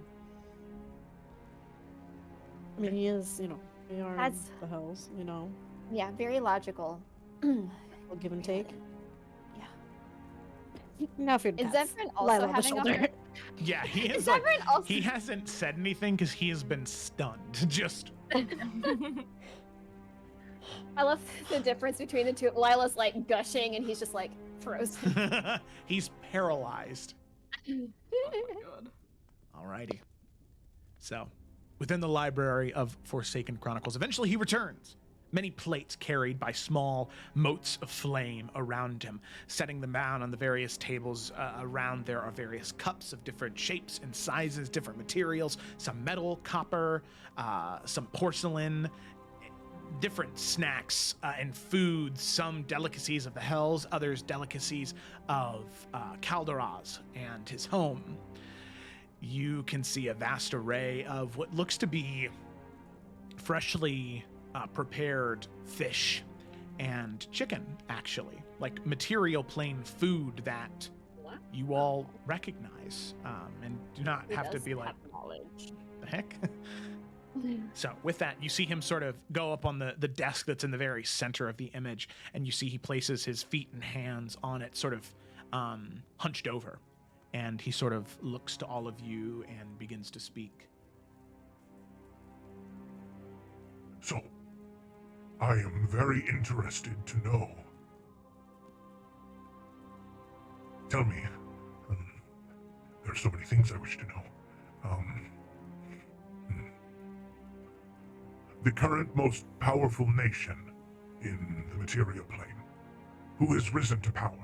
I mean, he is, we are in That's- the hells, Yeah, very logical. we'll give and take. Yeah. Now if you're Is pets, Zephyrin Lila also on the having a shoulder. heart? Yeah, he Is is like, Zephyrin also? he hasn't said anything because he has been stunned. Just I love the difference between the two. Lila's like gushing, and he's just like frozen. he's paralyzed. Oh my god. Alrighty. So, within the library of Forsaken Chronicles, eventually he returns. Many plates carried by small motes of flame around him. Setting them down on the various tables around there are various cups of different shapes and sizes, different materials, some metal, copper, some porcelain, different snacks and foods, some delicacies of the hells, others delicacies of Calderaz and his home. You can see a vast array of what looks to be freshly prepared fish and chicken, actually, like material plain food that you all recognize and do not have to be like, the heck? So with that, you see him sort of go up on the desk that's in the very center of the image, and you see he places his feet and hands on it, sort of hunched over. And he sort of looks to all of you and begins to speak. So, I am very interested to know Tell me. There are so many things I wish to know. The current most powerful nation in the material plane, who has risen to power?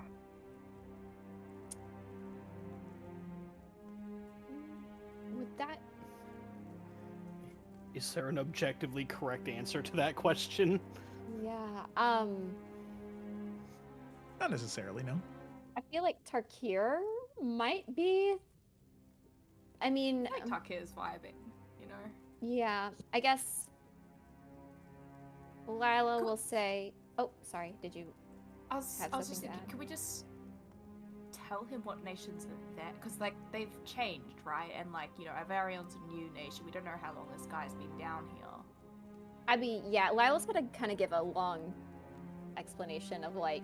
Would that Is there an objectively correct answer to that question? yeah, Not necessarily, no. I feel like Tarkir might be. I mean, Like Takir's vibing, you know? yeah, I guess Lila will say, oh, sorry, did you I was have just something to thinking, add? can we just tell him what nations are there? Because, like, they've changed, right? And, like, you know, Iverion's a new nation. We don't know how long this guy's been down here. I mean, yeah, Lila's gonna kind of give a long explanation of, like,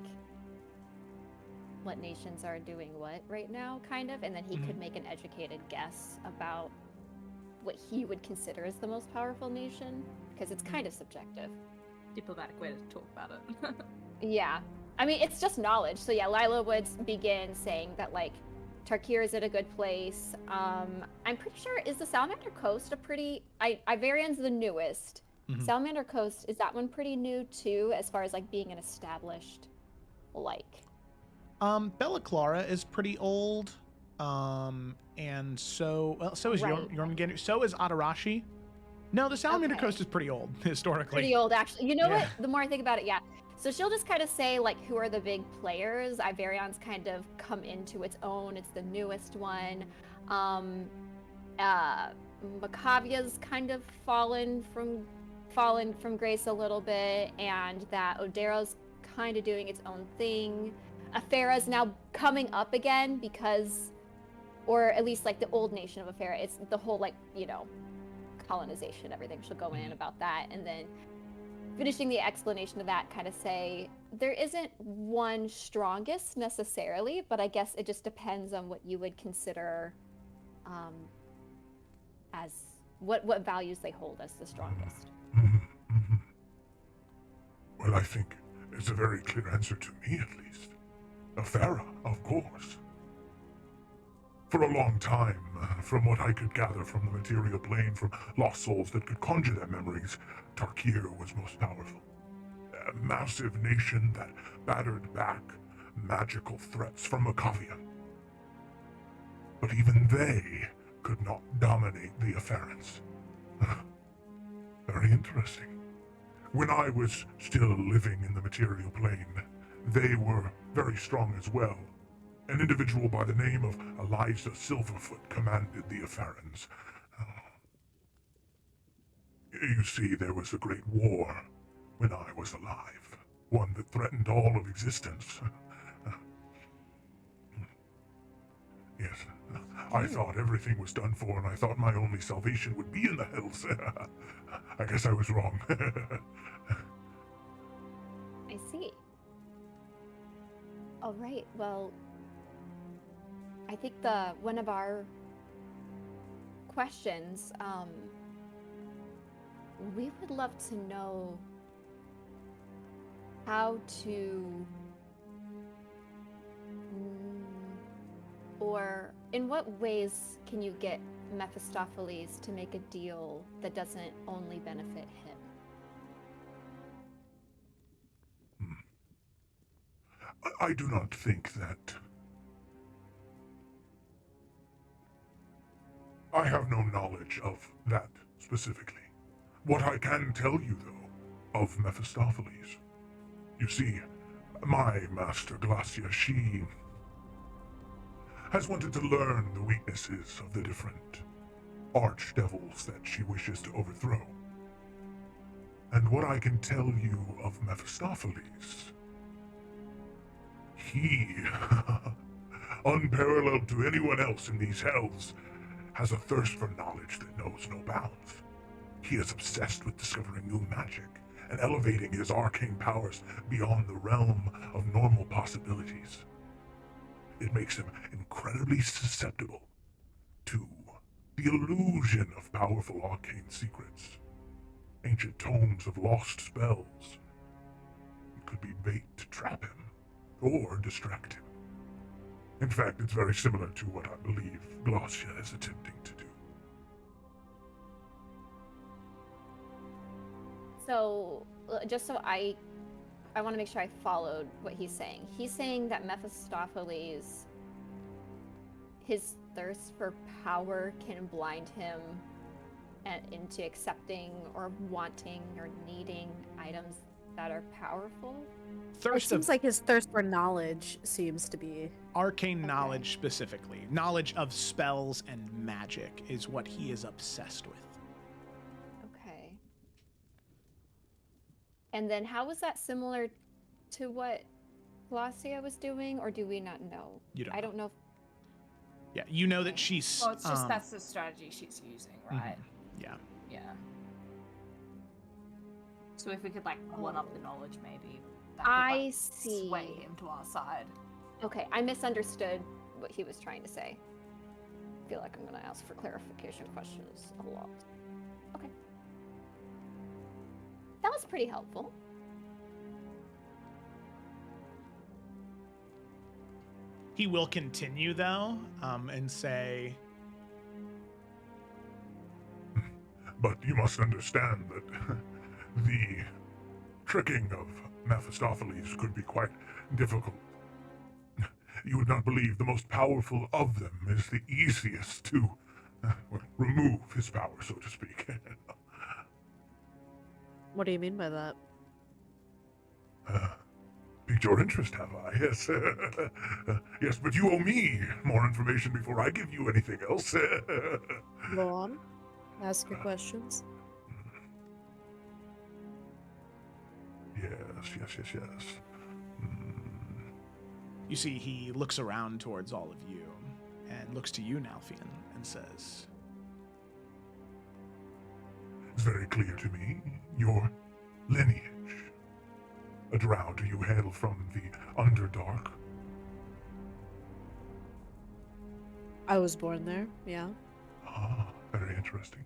what nations are doing what right now, kind of, and then he could make an educated guess about what he would consider as the most powerful nation, because it's kind of subjective. Diplomatic way to talk about it. Yeah. I mean, it's just knowledge. So yeah, Lila would begin saying that, like, Tarkir is at a good place. I'm pretty sure, is the Salamander Coast a pretty... Iverion's the newest. Salamander Coast, is that one pretty new too, as far as, like, being an established, like... Bella Clara is pretty old. And so is Right. Jormungandr. So is Adarashi. No, the Salamander Okay. Coast is pretty old, historically. Pretty old, actually. You know Yeah. what? The more I think about it, yeah. So she'll just kind of say, like, who are the big players. Iverion's kind of come into its own. It's the newest one. Macavia's kind of fallen from grace a little bit, and that Odero's kind of doing its own thing. Afera's now coming up again because, or at least, like, the old nation of Afera. It's the whole, like, you know, colonization, everything. She'll go in about that, and then finishing the explanation of that, kind of say there isn't one strongest necessarily, but I guess it just depends on what you would consider as what values they hold as the strongest. Well, I think it's a very clear answer to me, at least. Afera, of course. For a long time, from what I could gather from the material plane, from lost souls that could conjure their memories, Tarkir was most powerful. A massive nation that battered back magical threats from Macavia. But even they could not dominate the Aferans. Very interesting. When I was still living in the material plane, they were very strong as well. An individual by the name of Eliza Silverfoot commanded the Aferans. You see, there was a great war when I was alive, one that threatened all of existence. Yes, I thought everything was done for, and I thought my only salvation would be in the Hells. I guess I was wrong. I see. All right, well, I think one of our questions, we would love to know how to, or in what ways can you get Mephistopheles to make a deal that doesn't only benefit him? I do not think that... I have no knowledge of that specifically. What I can tell you, though, of Mephistopheles. You see, my master Glacia, she has wanted to learn the weaknesses of the different archdevils that she wishes to overthrow. And what I can tell you of Mephistopheles, he, unparalleled to anyone else in these hells, has a thirst for knowledge that knows no bounds. He is obsessed with discovering new magic and elevating his arcane powers beyond the realm of normal possibilities. It makes him incredibly susceptible to the illusion of powerful arcane secrets, ancient tomes of lost spells. It could be bait to trap him or distract him. In fact, it's very similar to what I believe Glossia is attempting to do. So, just so I want to make sure I followed what he's saying. He's saying that Mephistopheles, his thirst for power can blind him into accepting or wanting or needing items that are powerful. It seems like his thirst for knowledge seems to be arcane knowledge specifically. Knowledge of spells and magic is what he is obsessed with. Okay. And then how was that similar to what Glossia was doing, or do we not know? You don't I don't know. Yeah, you know that she's... Well, it's just that's the strategy she's using, right? Yeah. Yeah. So if we could, like, one up the knowledge, maybe. That could, like, see. Sway him to our side. Okay, I misunderstood what he was trying to say. I feel like I'm going to ask for clarification questions a lot. Okay. That was pretty helpful. He will continue, though, and say... But you must understand that the tricking of Mephistopheles could be quite difficult. You would not believe the most powerful of them is the easiest to, remove his power, so to speak. What do you mean by that? Piqued your interest, have I? Yes. Yes, but you owe me more information before I give you anything else. Go on. Ask your questions. Yes. You see, he looks around towards all of you and looks to you, Nalfian, and says... It's very clear to me, your lineage. A drow, do you hail from the Underdark? I was born there, yeah. Ah, very interesting.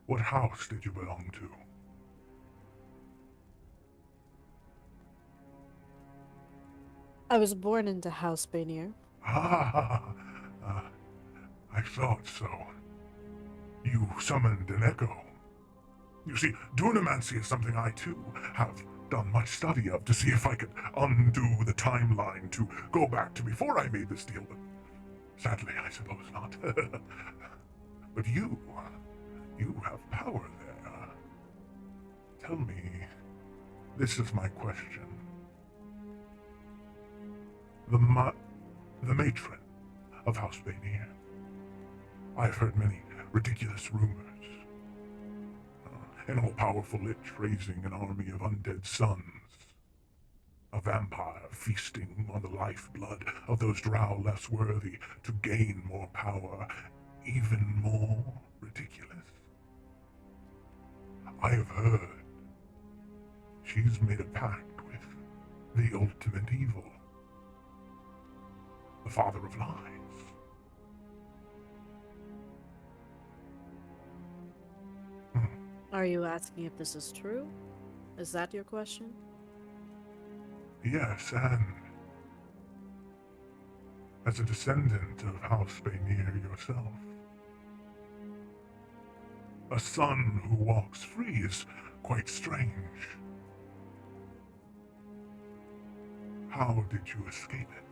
What house did you belong to? I was born into House Bainier. Ah, I thought so. You summoned an echo. You see, dunamancy is something I, too, have done much study of to see if I could undo the timeline to go back to before I made this deal, but sadly, I suppose not. But you have power there. Tell me, this is my question. The matron of House Bainier. I've heard many ridiculous rumors. An all-powerful lich raising an army of undead sons. A vampire feasting on the lifeblood of those drow less worthy to gain more power. Even more ridiculous. I have heard she's made a pact with the ultimate evil. The father of lies. Are you asking if this is true? Is that your question? Yes, and as a descendant of House Bainier yourself, a son who walks free is quite strange. How did you escape it?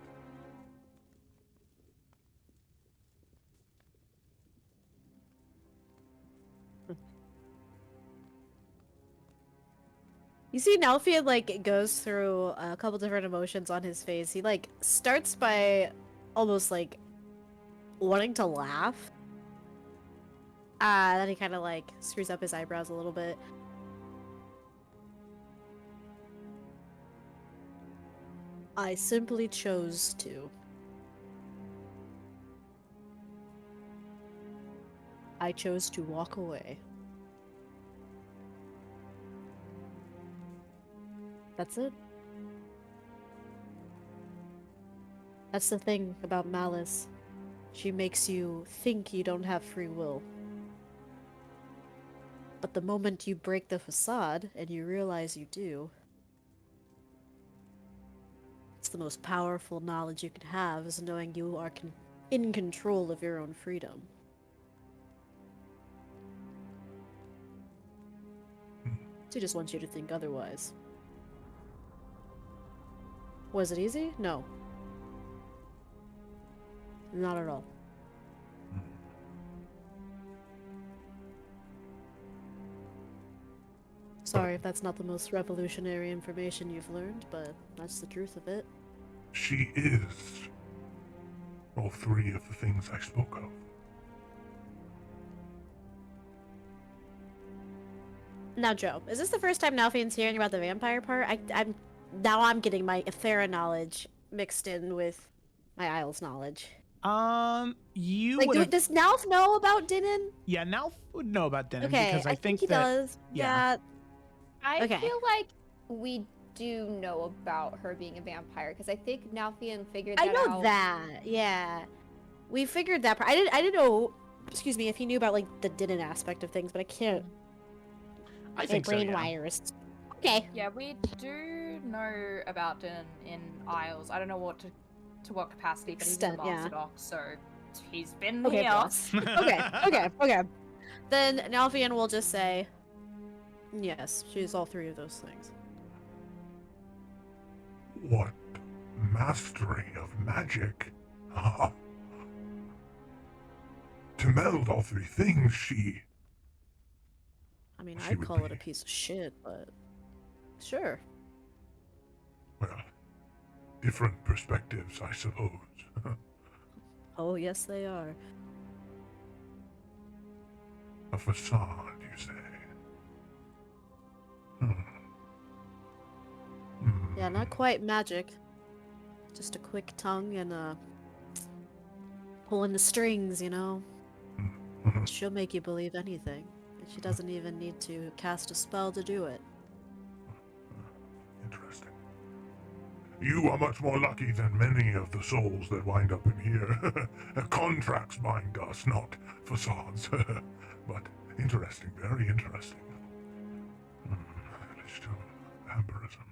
You see Nalfian, like, goes through a couple different emotions on his face. He, like, starts by almost, like, wanting to laugh. Then he kind of, like, screws up his eyebrows a little bit. I simply chose to. I chose to walk away. That's it. That's the thing about Malice. She makes you think you don't have free will. But the moment you break the facade and you realize you do, It's the most powerful knowledge you can have, is knowing you are in control of your own freedom. She just wants you to think otherwise. Was it easy? No. Not at all. Sorry if that's not the most revolutionary information you've learned, but that's the truth of it. She is all three of the things I spoke of. Now, Joe, is this the first time Nalfian's hearing about the vampire part? I'm getting my Ethera knowledge mixed in with my Isles knowledge. You Like, would have... does Nalf know about Dinan? Yeah, Nalf would know about Denon Okay, because I think he that... does. yeah. I Okay. feel like we do know about her being a vampire because I think Nalfian figured I that know out. that. Yeah, we figured that part. I didn't know. Excuse me, if he knew about like the Dinan aspect of things, but I can't. I My think so, brain yeah. wires. Okay. Yeah, we do know about Din in Isles. I don't know to what capacity, but he's in the Extent, yeah. Master Dock, so he's been Okay, here. boss. Okay. Then Nalfian will just say, yes, she's all three of those things. What mastery of magic. Ah. To meld all three things, she... I mean, She I'd would call it a be- piece of shit, but sure. Well, different perspectives, I suppose. Oh, yes, they are. A facade, you say? Hmm. Yeah, not quite magic. Just a quick tongue and pulling the strings, you know? She'll make you believe anything. And she doesn't even need to cast a spell to do it. Interesting. You are much more lucky than many of the souls that wind up in here. Contracts bind us, not facades. But interesting, very interesting. Vampirism.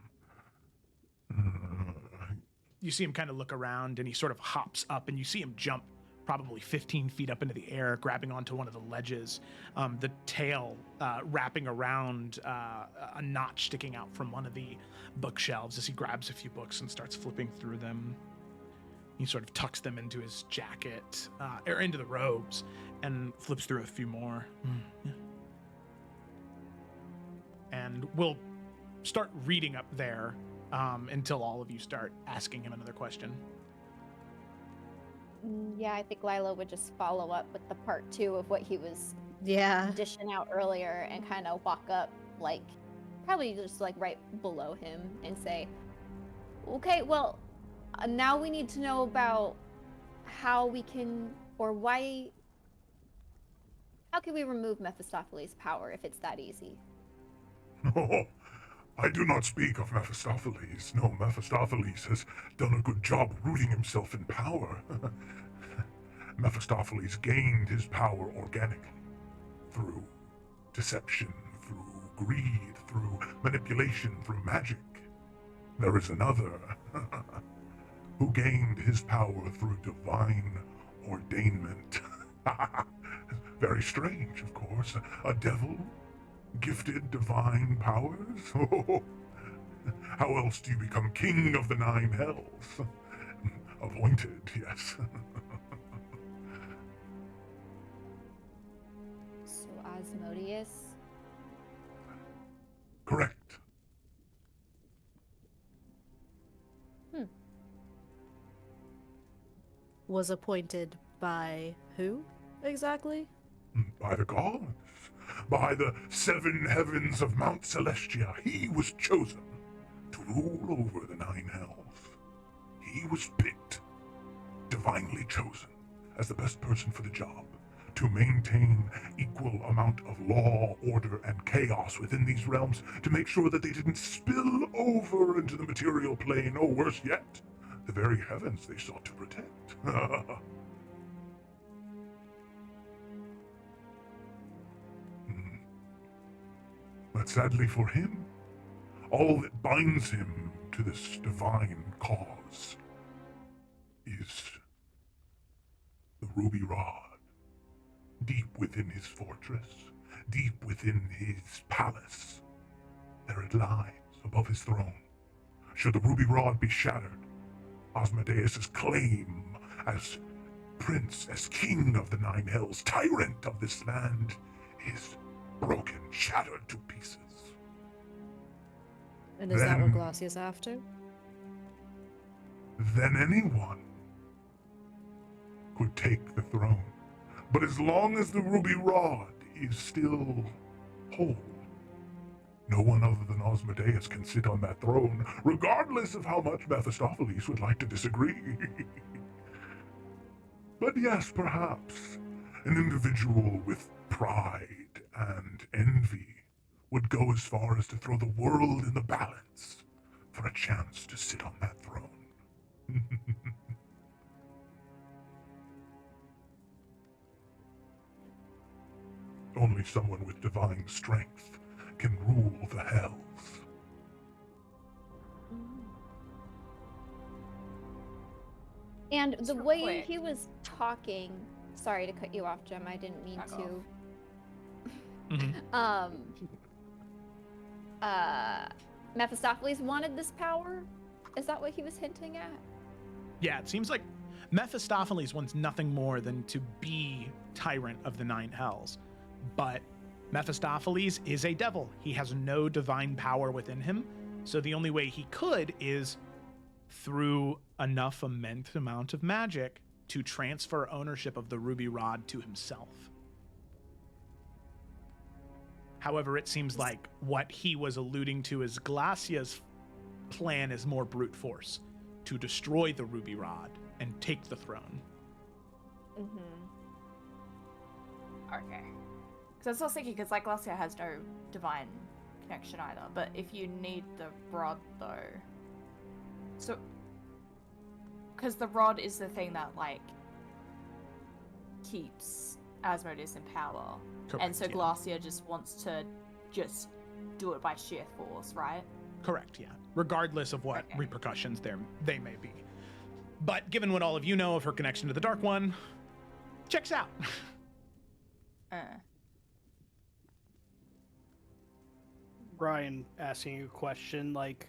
You see him kind of look around and he sort of hops up and you see him jump probably 15 feet up into the air, grabbing onto one of the ledges, the tail wrapping around a notch sticking out from one of the bookshelves as he grabs a few books and starts flipping through them. He sort of tucks them into his jacket, or into the robes, and flips through a few more. Yeah. And we'll start reading up there until all of you start asking him another question. Yeah, I think Lila would just follow up with the part 2 of what he was Yeah. dishing out earlier and kind of walk up, like, probably just like right below him and say, okay, well, now we need to know about how we can, or why, how can we remove Mephistopheles' power if it's that easy? Oh, I do not speak of Mephistopheles. No, Mephistopheles has done a good job rooting himself in power. Mephistopheles gained his power organically, through deception, through greed, through manipulation, through magic. There is another who gained his power through divine ordainment. Very strange, of course. A devil? Gifted divine powers? How else do you become king of the 9 hells? Appointed, yes. So Asmodeus? Correct. Was appointed by who, exactly? By the gods. By the 7 heavens of Mount Celestia. He was chosen to rule over the 9 hells. He was picked, divinely chosen, as the best person for the job, to maintain equal amount of law, order, and chaos within these realms, to make sure that they didn't spill over into the material plane, or worse yet, the very heavens they sought to protect. But sadly for him, all that binds him to this divine cause is the ruby rod. Deep within his fortress, deep within his palace, there it lies above his throne. Should the ruby rod be shattered, Asmodeus' claim as prince, as king of the Nine Hells, tyrant of this land, is broken, shattered to pieces. And is that what Then- Glacia's after? Then anyone could take the throne. But as long as the ruby rod is still whole, no one other than Asmodeus can sit on that throne, regardless of how much Mephistopheles would like to disagree. But yes, perhaps an individual with pride and envy would go as far as to throw the world in the balance for a chance to sit on that throne. Only someone with divine strength can rule the hells. And the real way quick. he was talking, sorry to cut you off, Jem, I didn't mean Back to. Mhm. Mephistopheles wanted this power? Is that what he was hinting at? Yeah, it seems like Mephistopheles wants nothing more than to be tyrant of the Nine Hells. But Mephistopheles is a devil. He has no divine power within him. So the only way he could is through enough immense amount of magic to transfer ownership of the ruby rod to himself. However, it seems like what he was alluding to is Glacia's plan is more brute force, to destroy the ruby rod and take the throne. Mm-hmm. Okay. Because I was thinking, because like Glacia has no divine connection either, but if you need the rod though, so because the rod is the thing that like keeps Asmodeus in power, and so yeah. Glacia just wants to just do it by sheer force, right? Correct, yeah. Regardless of what Okay. repercussions they may be. But given what all of you know of her connection to the Dark One, checks out. Brian asking a question like,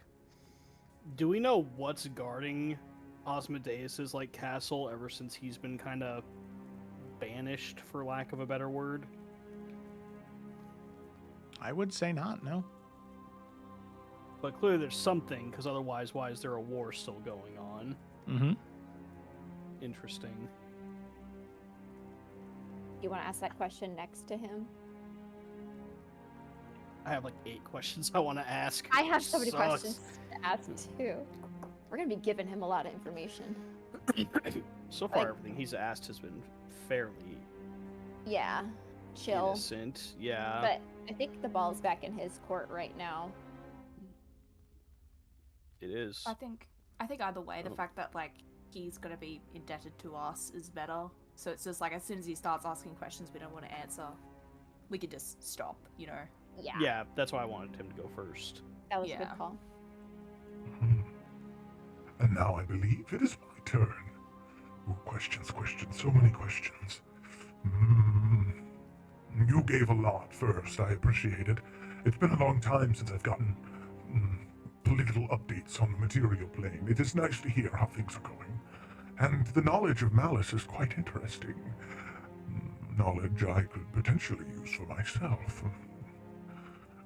do we know what's guarding Asmodeus's like castle ever since he's been kind of banished, for lack of a better word? I would say not, no. But clearly there's something, because otherwise, why is there a war still going on? Mm-hmm. Interesting. You want to ask that question next to him? I have like 8 questions I want to ask. I have so many Sucks. questions to ask too. We're gonna be giving him a lot of information. So far, Like- everything he's asked has been fairly Yeah, chill. innocent. Yeah. But I think the ball's back in his court right now. It is. I think either way, the Oh. fact that like he's gonna be indebted to us is better. So it's just like as soon as he starts asking questions we don't want to answer, we could just stop, you know. Yeah, Yeah, that's why I wanted him to go first. that was a Yeah. good call. And now I believe it is my turn. Ooh, questions, so many questions. You gave a lot first, I appreciate it. It's been a long time since I've gotten political updates on the material plane. It is nice to hear how things are going. And the knowledge of Malice is quite interesting. Knowledge I could potentially use for myself.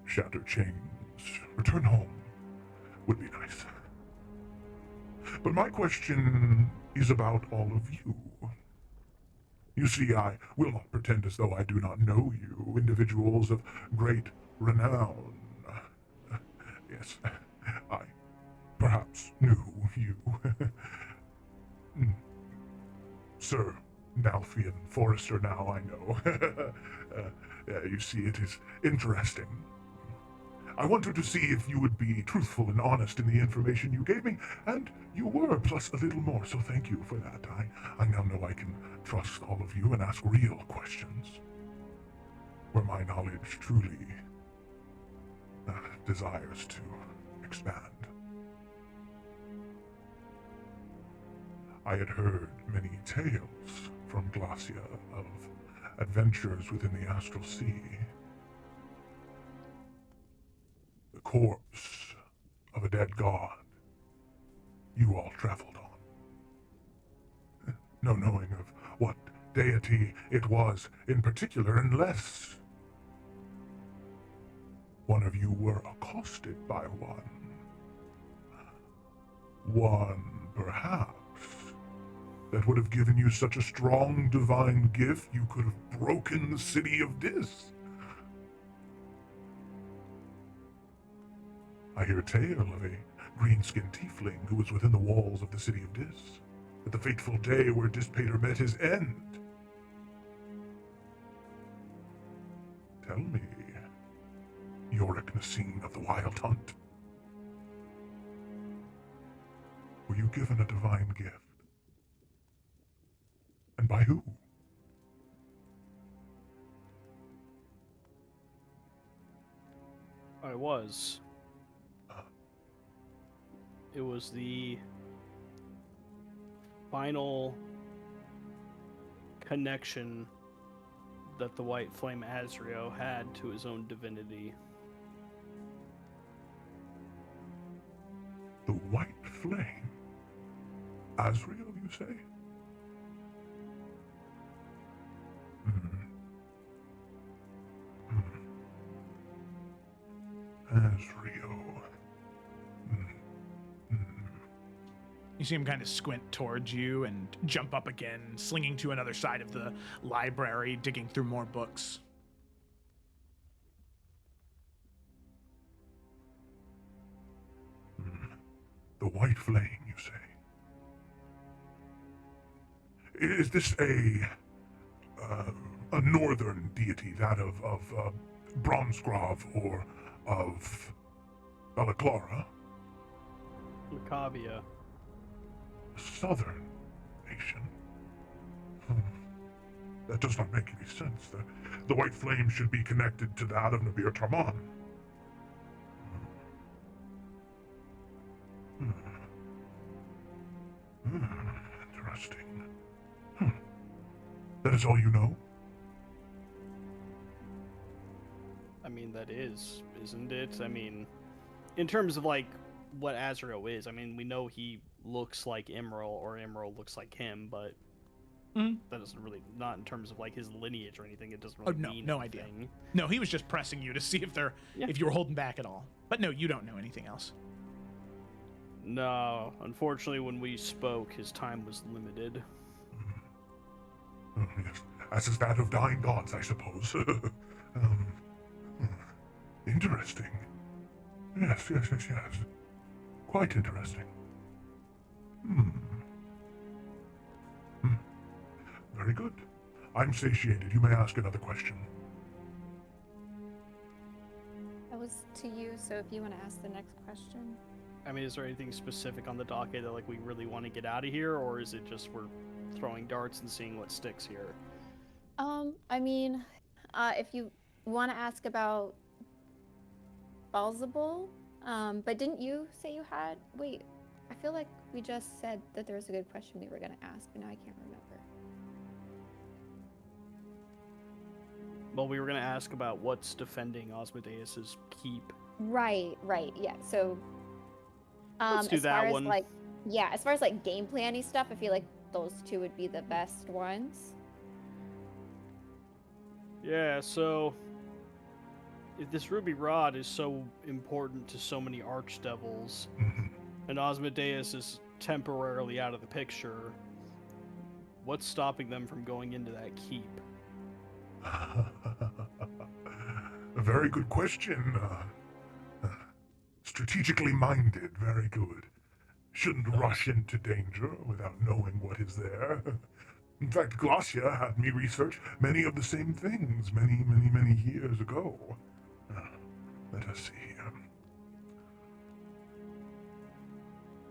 Shatter chains, return home would be nice. But my question is about all of you. You see, I will not pretend as though I do not know you, individuals of great renown. Yes, I perhaps knew you. Sir Nalfian Forrester, now I know. You see, it is interesting. I wanted to see if you would be truthful and honest in the information you gave me, and you were, plus a little more, so thank you for that. I now know I can trust all of you and ask real questions, where my knowledge truly desires to expand. I had heard many tales from Glacia of adventures within the Astral Sea. The corpse of a dead god you all traveled on. No knowing of what deity it was in particular, unless one of you were accosted by one. One, perhaps, that would have given you such a strong divine gift you could have broken the city of Dis. I hear a tale of a green-skinned tiefling who was within the walls of the city of Dis, at the fateful day where Dispater met his end. Tell me, Yorick Nassim of the Wild Hunt, were you given a divine gift? And by who? I was. It was the final connection that the White Flame Azrio had to his own divinity. The White Flame? Azrael, you say? Azrael. You see him kind of squint towards you and jump up again, slinging to another side of the library, digging through more books. The White Flame, you say? Is this a northern deity, that of Bromsgrove or of Balaclara? Macavia. Southern nation? That does not make any sense. The White Flame should be connected to that of Nabir Tarman. Interesting. That is all you know? I mean, that is, isn't it? I mean, in terms of, like, what Azrael is, I mean, we know he looks like Emerald, or Emerald looks like him, but that doesn't really, not in terms of, like, his lineage or anything, it doesn't really mean no anything. idea. No, he was just pressing you to see if you were holding back at all. But no, you don't know anything else. No, unfortunately, when we spoke, his time was limited. Yes, as is that of dying gods, I suppose. Interesting. Yes. Quite interesting. Very good. I'm satiated. You may ask another question. That was to you, so if you want to ask the next question. I mean, is there anything specific on the docket that, like, we really want to get out of here, or is it just we're throwing darts and seeing what sticks here? I mean, if you want to ask about Balzabul, but didn't you say you had? Wait, I feel like we just said that there was a good question we were going to ask, but now I can't remember. Well, we were going to ask about what's defending Osmodeus's keep. Right, yeah. So, Let's do as that far one. as like, yeah, as far as like game planning stuff, I feel like those two would be the best ones. Yeah, so if this ruby rod is so important to so many archdevils, and Osmodeus is temporarily out of the picture, what's stopping them from going into that keep? A very good question. Strategically minded, very good. Shouldn't rush into danger without knowing what is there. In fact, Glacia had me research many of the same things many years ago. Let us see.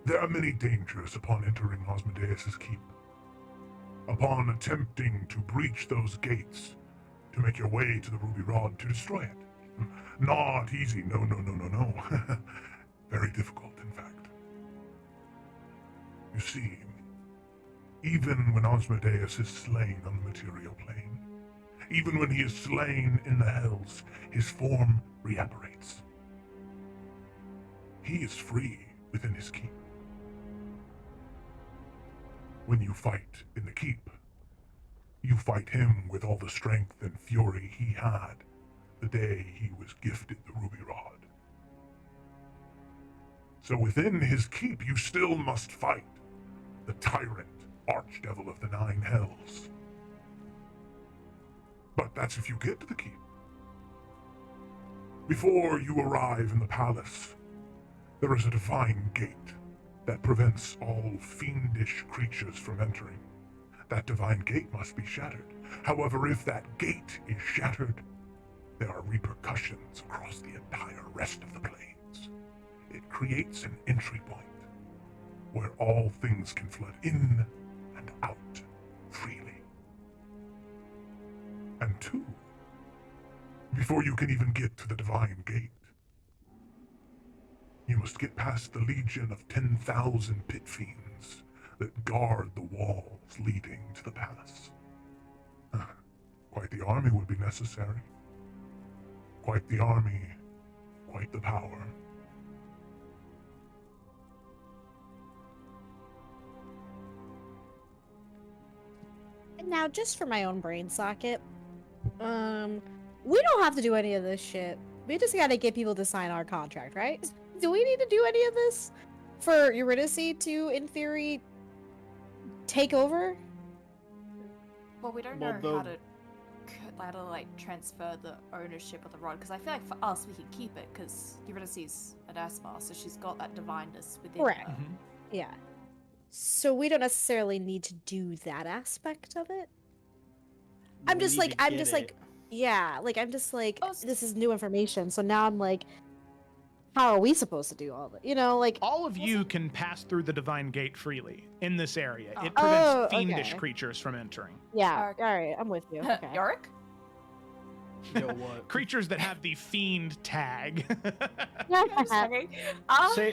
There are many dangers upon entering Osmodeus's keep. Upon attempting to breach those gates, to make your way to the ruby rod to destroy it. Not easy, no. Very difficult, in fact. You see, even when Osmodeus is slain on the material plane, even when he is slain in the hells, his form reapparates. He is free within his keep. When you fight in the keep, you fight him with all the strength and fury he had the day he was gifted the ruby rod. So within his keep, you still must fight the tyrant archdevil of the nine hells. But that's if you get to the keep. Before you arrive in the palace, there is a divine gate that prevents all fiendish creatures from entering. That divine gate must be shattered. However, if that gate is shattered, there are repercussions across the entire rest of the plains. It creates an entry point where all things can flood in and out freely. And two, before you can even get to the divine gate, you must get past the legion of 10,000 pit fiends that guard the walls leading to the palace. Quite the army would be necessary. Quite the army, quite the power. And now, just for my own brain socket, we don't have to do any of this shit. We just gotta get people to sign our contract, right? Do we need to do any of this for Eurydice to, in theory, take over? Well, we don't Well, know how to like transfer the ownership of the rod, because I feel like for us we can keep it because Eurydice is an Asmar, so she's got that divineness within Correct. her. Mhm. Yeah. So we don't necessarily need to do that aspect of it. I'm We just need like, to I'm get just it. like, yeah, like I'm just like, Oh, this is new information. So now I'm like, how are we supposed to do all that? You know, like, All of you can pass through the divine gate freely in this area. Oh. It prevents Oh, fiendish okay. creatures from entering. yeah, Okay. all right, I'm with you. Okay. Yorick? Yo, what? Creatures that have the fiend tag. Just checking.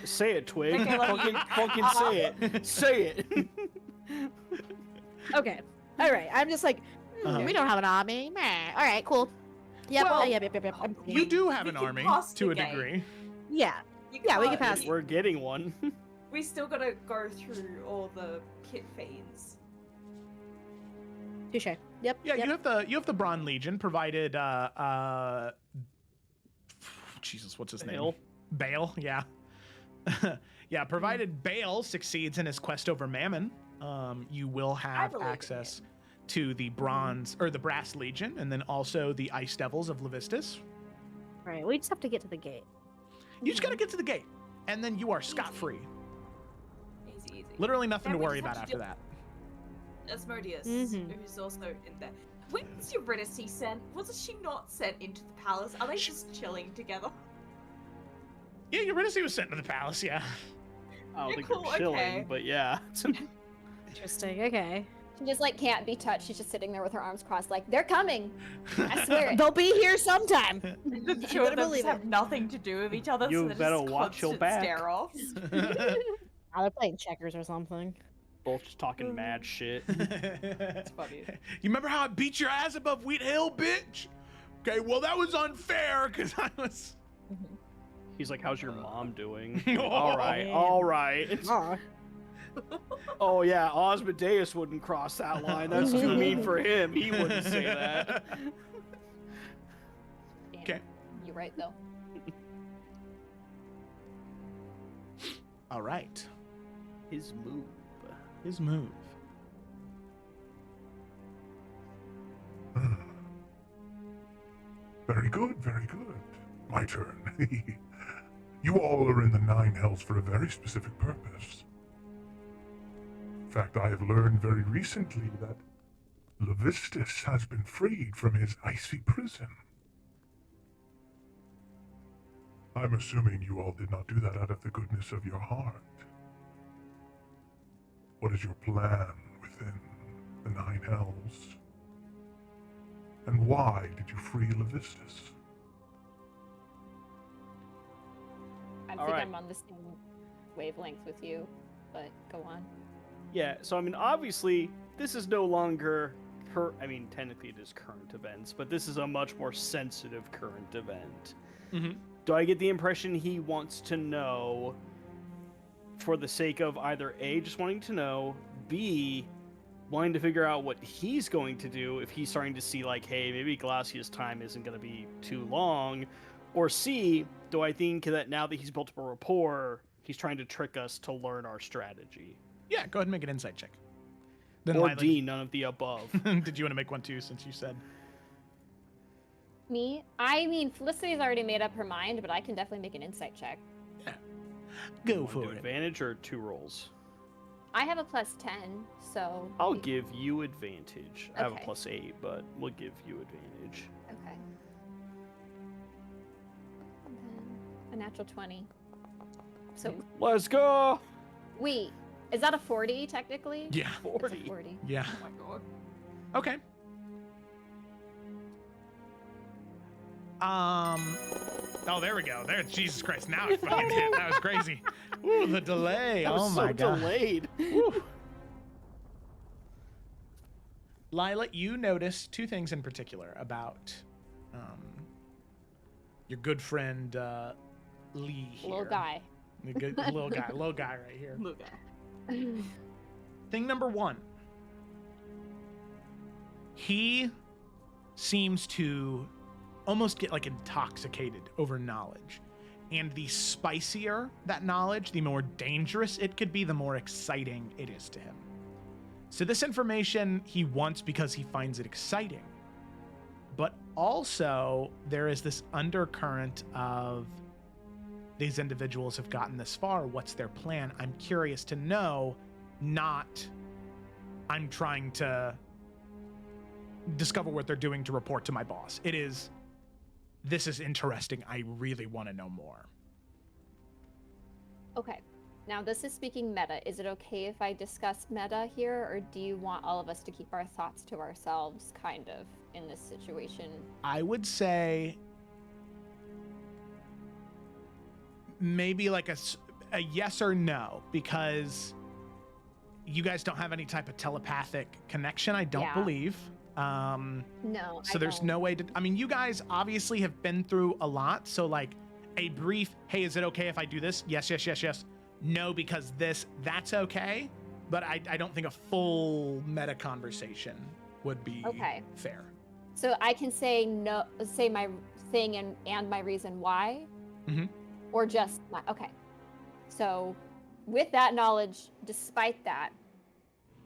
Say it, Twig. Okay, let me- fucking say it. Say it. Okay. All right. I'm just like, Uh-huh. we don't have an army. Meh. All right, cool. Yep. Well, yep. I'm You do have We an can army pass the to a gate. degree. yeah. You Yeah, we can can't- pass. We're getting one. We still gotta go through all the pit fiends. Touche. Yep. Yeah, yep. you have the Braun Legion provided Jesus, what's his Bale? name? Bale, yeah. Yeah, provided Bale succeeds in his quest over Mammon, you will have believe in access to the bronze or the Brass Legion, and then also the Ice Devils of Levistus. Right. We just have to get to the gate. You just gotta get to the gate, and then you are scot-free. Easy. Literally nothing Then to we worry just have about to after that. Asmodeus, Mhm. who's also in there. When's Eurydice sent? Wasn't she not sent into the palace? Are they just chilling together? Yeah, Eurydice was sent to the palace, yeah. I don't Yeah, think cool, they're chilling, okay. but yeah. Interesting. Okay. She just like can't be touched. She's just sitting there with her arms crossed, like they're coming. I swear it. They'll be here sometime. The You two better of them believe just have it. nothing to do with each other. You so they're better just watch your constant back. Stare-offs. Now they're playing checkers or something. Both just talking mad shit. It's funny. You remember how I beat your ass above Wheat Hill, bitch? Okay, well that was unfair because I was. He's like, "How's your mom doing?" Oh, all right, man. all right. Aw. Oh yeah, Osmodeus wouldn't cross that line. That's too mean for him. He wouldn't say that. Damn, Okay. You're right though. All right. His move. His move. Very good, very good. My turn. You all are in the Nine Hells for a very specific purpose. In fact, I have learned very recently that Levistus has been freed from his icy prison. I'm assuming you all did not do that out of the goodness of your heart. What is your plan within the Nine Hells? And why did you free Levistus? I All think right. I'm on the same wavelength with you, but go on. Yeah, so I mean, obviously, this is no longer. I mean, technically it is current events, but this is a much more sensitive current event. Mm-hmm. Do I get the impression he wants to know for the sake of either A, just wanting to know, B, wanting to figure out what he's going to do if he's starting to see, like, hey, maybe Glacia's time isn't going to be too long, or C, do I think that now that he's built up a rapport, he's trying to trick us to learn our strategy? Yeah, go ahead and make an insight check. Then Or Lila, D, none of the above. did you want to make one too, since you said? Me? I mean, Felicity's already made up her mind, but I can definitely make an insight check. Yeah. You Go wanna do for it. advantage or 2 rolls? I have a +10, so. I'll give you advantage. I have a Okay. +8, but we'll give you advantage. Okay. And then a natural 20. So, Let's go! wait, is that a 40 technically? Yeah. It's a 40. 40. Yeah. Oh my god. Okay. Oh, there we go. There, Jesus Christ! Now I fucking hit. That was crazy. Ooh, the delay. That was Oh so my god. delayed. Woo. Lila, you notice two things in particular about your good friend Lee here. Little guy. The good little guy right here. Look at. Thing number one. He seems to almost get like intoxicated over knowledge. And the spicier that knowledge, the more dangerous it could be, the more exciting it is to him. So this information he wants because he finds it exciting. But also there is this undercurrent of these individuals have gotten this far. What's their plan? I'm curious to know, not I'm trying to discover what they're doing to report to my boss. It is, this is interesting. I really want to know more. Okay. Now, this is speaking meta. Is it okay if I discuss meta here, or do you want all of us to keep our thoughts to ourselves, kind of, in this situation? I would say maybe like a yes or no, because you guys don't have any type of telepathic connection, I don't Yeah. believe. No. So I there's don't. no way to, I mean, you guys obviously have been through a lot. So like a brief, hey, is it okay if I do this? Yes, yes, yes, yes. No, because that's okay. But I don't think a full meta conversation would be Okay. fair. So I can say no, say my thing and my reason why, Mhm. or just my, okay. So with that knowledge, despite that,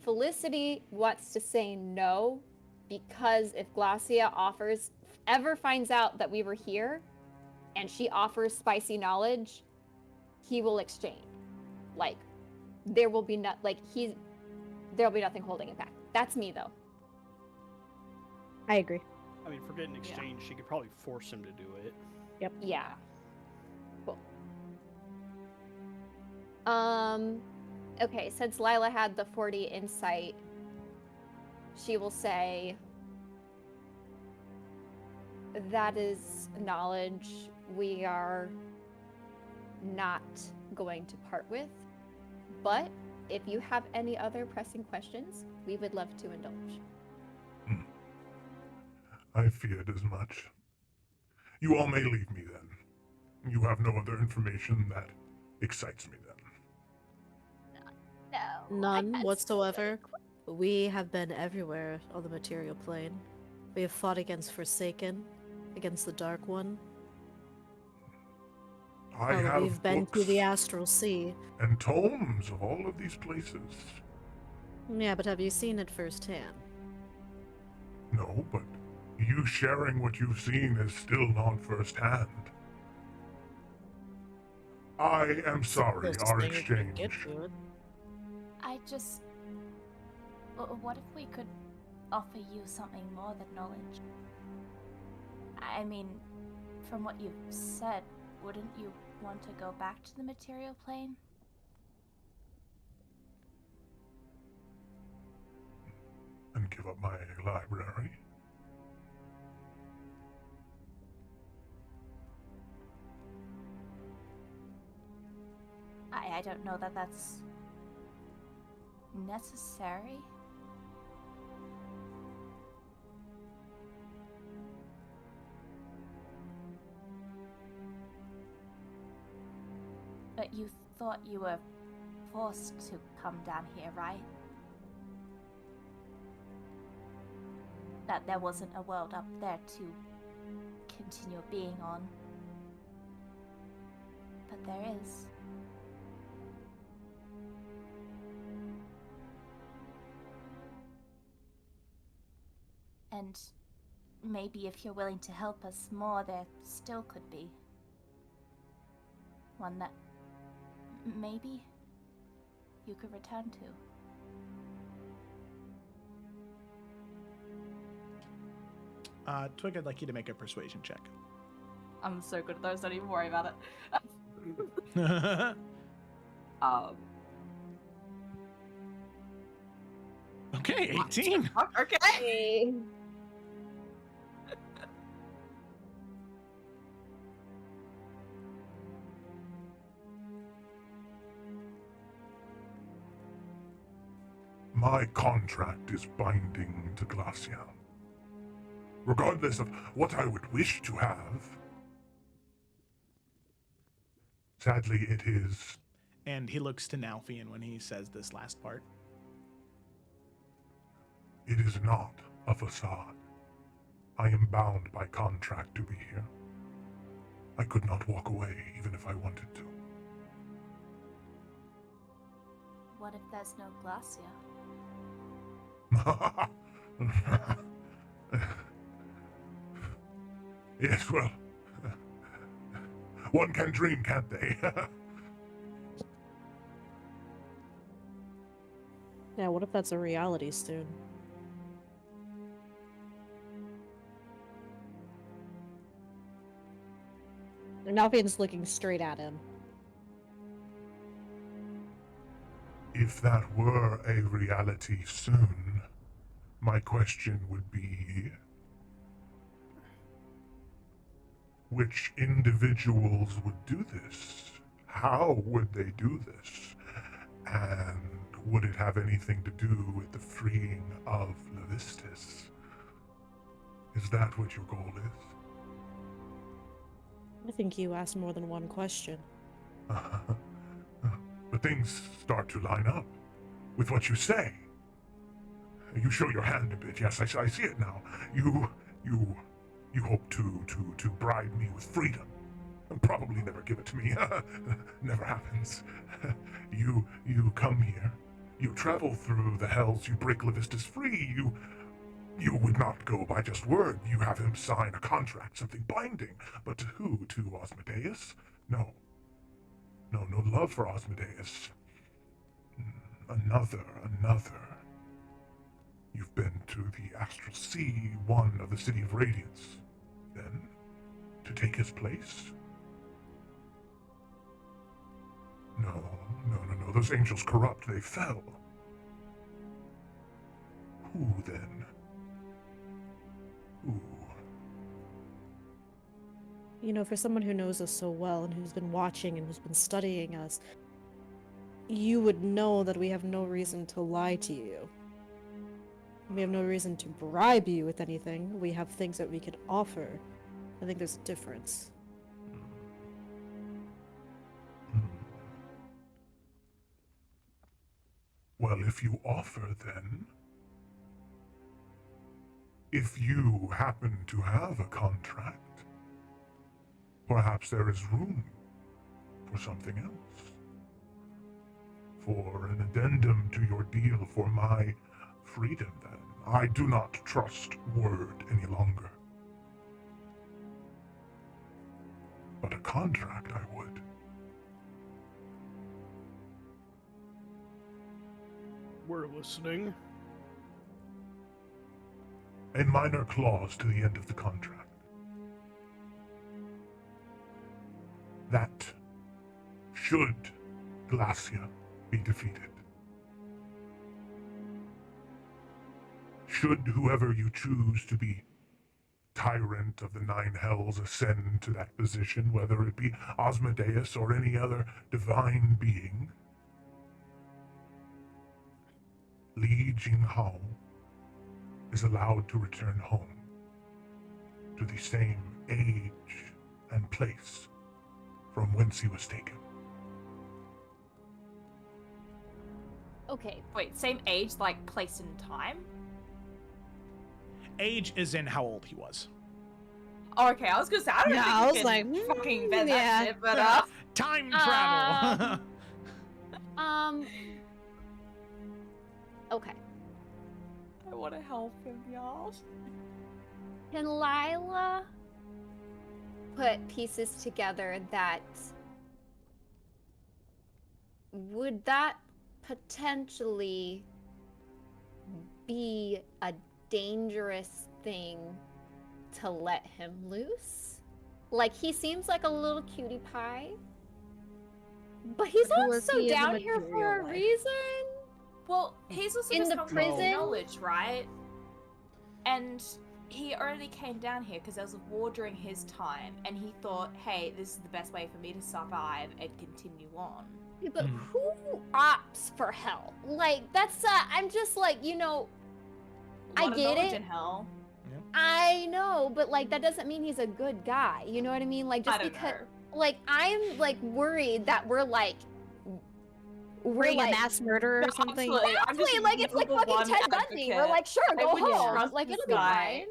Felicity wants to say no, because if Glacia ever finds out that we were here and she offers spicy knowledge, he will exchange. Like, there'll be nothing holding it back. That's me though. I agree. I mean, forget an exchange. She could probably force him to do it. Yeah. Cool. Okay, since Lila had the 40 insight, she will say, that is knowledge we are not going to part with. But if you have any other pressing questions, we would love to indulge. I feared as much. You all may leave me then. You have no other information that excites me then. No. None I've had whatsoever. We have been everywhere on the material plane. We have fought against Forsaken, against the Dark One. I have We've been books to the Astral Sea. and tomes of all of these places. Yeah, but have you seen it firsthand? No, but you sharing what you've seen is still not firsthand. I am sorry, Closest our thing you can get exchange. to it. I just. What if we could offer you something more than knowledge? I mean, from what you've said, wouldn't you want to go back to the material plane? And give up my library. I don't know that that's necessary. But you thought you were forced to come down here, right? That there wasn't a world up there to continue being on. But there is. And maybe if you're willing to help us more, there still could be. One that maybe you could return to. Twig, I'd like you to make a persuasion check. I'm so good at those, don't even worry about it. Okay, 18. Okay. My contract is binding to Glacia. Regardless of what I would wish to have. Sadly, it is. And he looks to Nalfian when he says this last part. It is not a facade. I am bound by contract to be here. I could not walk away even if I wanted to. What if there's no Glacia? Yes, well, one can dream, can't they? Yeah, what if that's a reality soon? And Nalfian's looking straight at him. If that were a reality soon, my question would be, which individuals would do this? How would they do this? And would it have anything to do with the freeing of Levistus? Is that what your goal is? I think you asked more than one question. But things start to line up with what you say. You show your hand a bit. Yes, I see it now. You hope to bribe me with freedom. Probably never give it to me. Never happens. You come here. You travel through the hells. You break Levistus free. You would not go by just word. You have him sign a contract, something binding. But to who? To Osmodeus? No. No love for Osmodeus. Another. You've been to the Astral Sea, one of the City of Radiance. Then, to take his place? No. Those angels corrupt. They fell. Who then? Who? You know, for someone who knows us so well and who's been watching and who's been studying us, you would know that we have no reason to lie to you. We have no reason to bribe you with anything. We have things that we could offer. I think there's a difference. Well, if you offer, then... If you happen to have a contract, perhaps there is room for something else. For an addendum to your deal for my freedom, then. I do not trust word any longer. But a contract I would. We're listening. A minor clause to the end of the contract. That should Glacia be defeated, should whoever you choose to be tyrant of the Nine Hells ascend to that position, whether it be Osmodeus or any other divine being, Li Jinghao is allowed to return home to the same age and place from whence he was taken. Okay. Wait, same age, like place and time? Age is in how old he was. Oh, okay, I was gonna say, I don't No, think I you was can like, fucking bet yeah. that shit, but Time travel. Okay. I want to help him, y'all. Can Lila put pieces together that would that potentially be a dangerous thing to let him loose? Like, he seems like a little cutie pie, but he's But who if also he is a down here for material a life? reason. Well, he's also In just the hungry prison? for knowledge, right? And he only came down here because there was a war during his time, and he thought, hey, this is the best way for me to survive and continue on. Yeah, but Mhm. who opts for hell? Like, that's I'm just like, A I lot of get knowledge it. in hell. I know, but like that doesn't mean he's a good guy. You know what I mean? Like, just I don't because know. like I'm like worried that we're Bring a like mass murder or No, something. absolutely. I'm just exactly, like it's like number fucking one Ted Bundy. We're advocate. like, sure, I go wouldn't home. trust Like this it'll be guy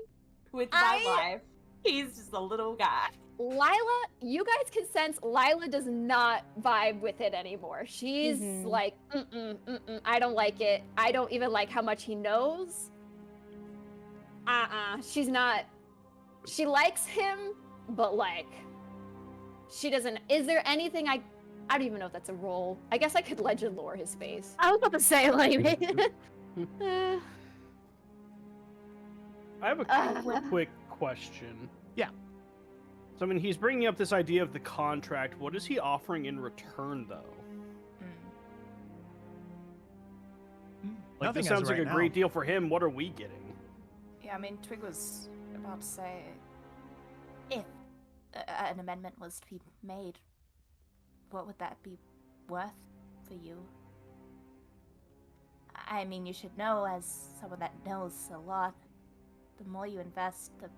fine. with my life. He's just a little guy. Lila, you guys can sense Lila does not vibe with it anymore. She's Mhm. like, I don't like it. I don't even like how much he knows. She's not. She likes him, but like, she doesn't. Is there anything I don't even know if that's a role. I guess I could legend lore his face. I was about to say, like, Uh, I have a Uh. quick question. Yeah. So, I mean, he's bringing up this idea of the contract. What is he offering in return, though? Like, Nothing this as sounds like right a now. great deal for him. What are we getting? Yeah, I mean, Twig was about to say, if an amendment was to be made, what would that be worth for you? I mean, you should know, as someone that knows a lot, the more you invest, the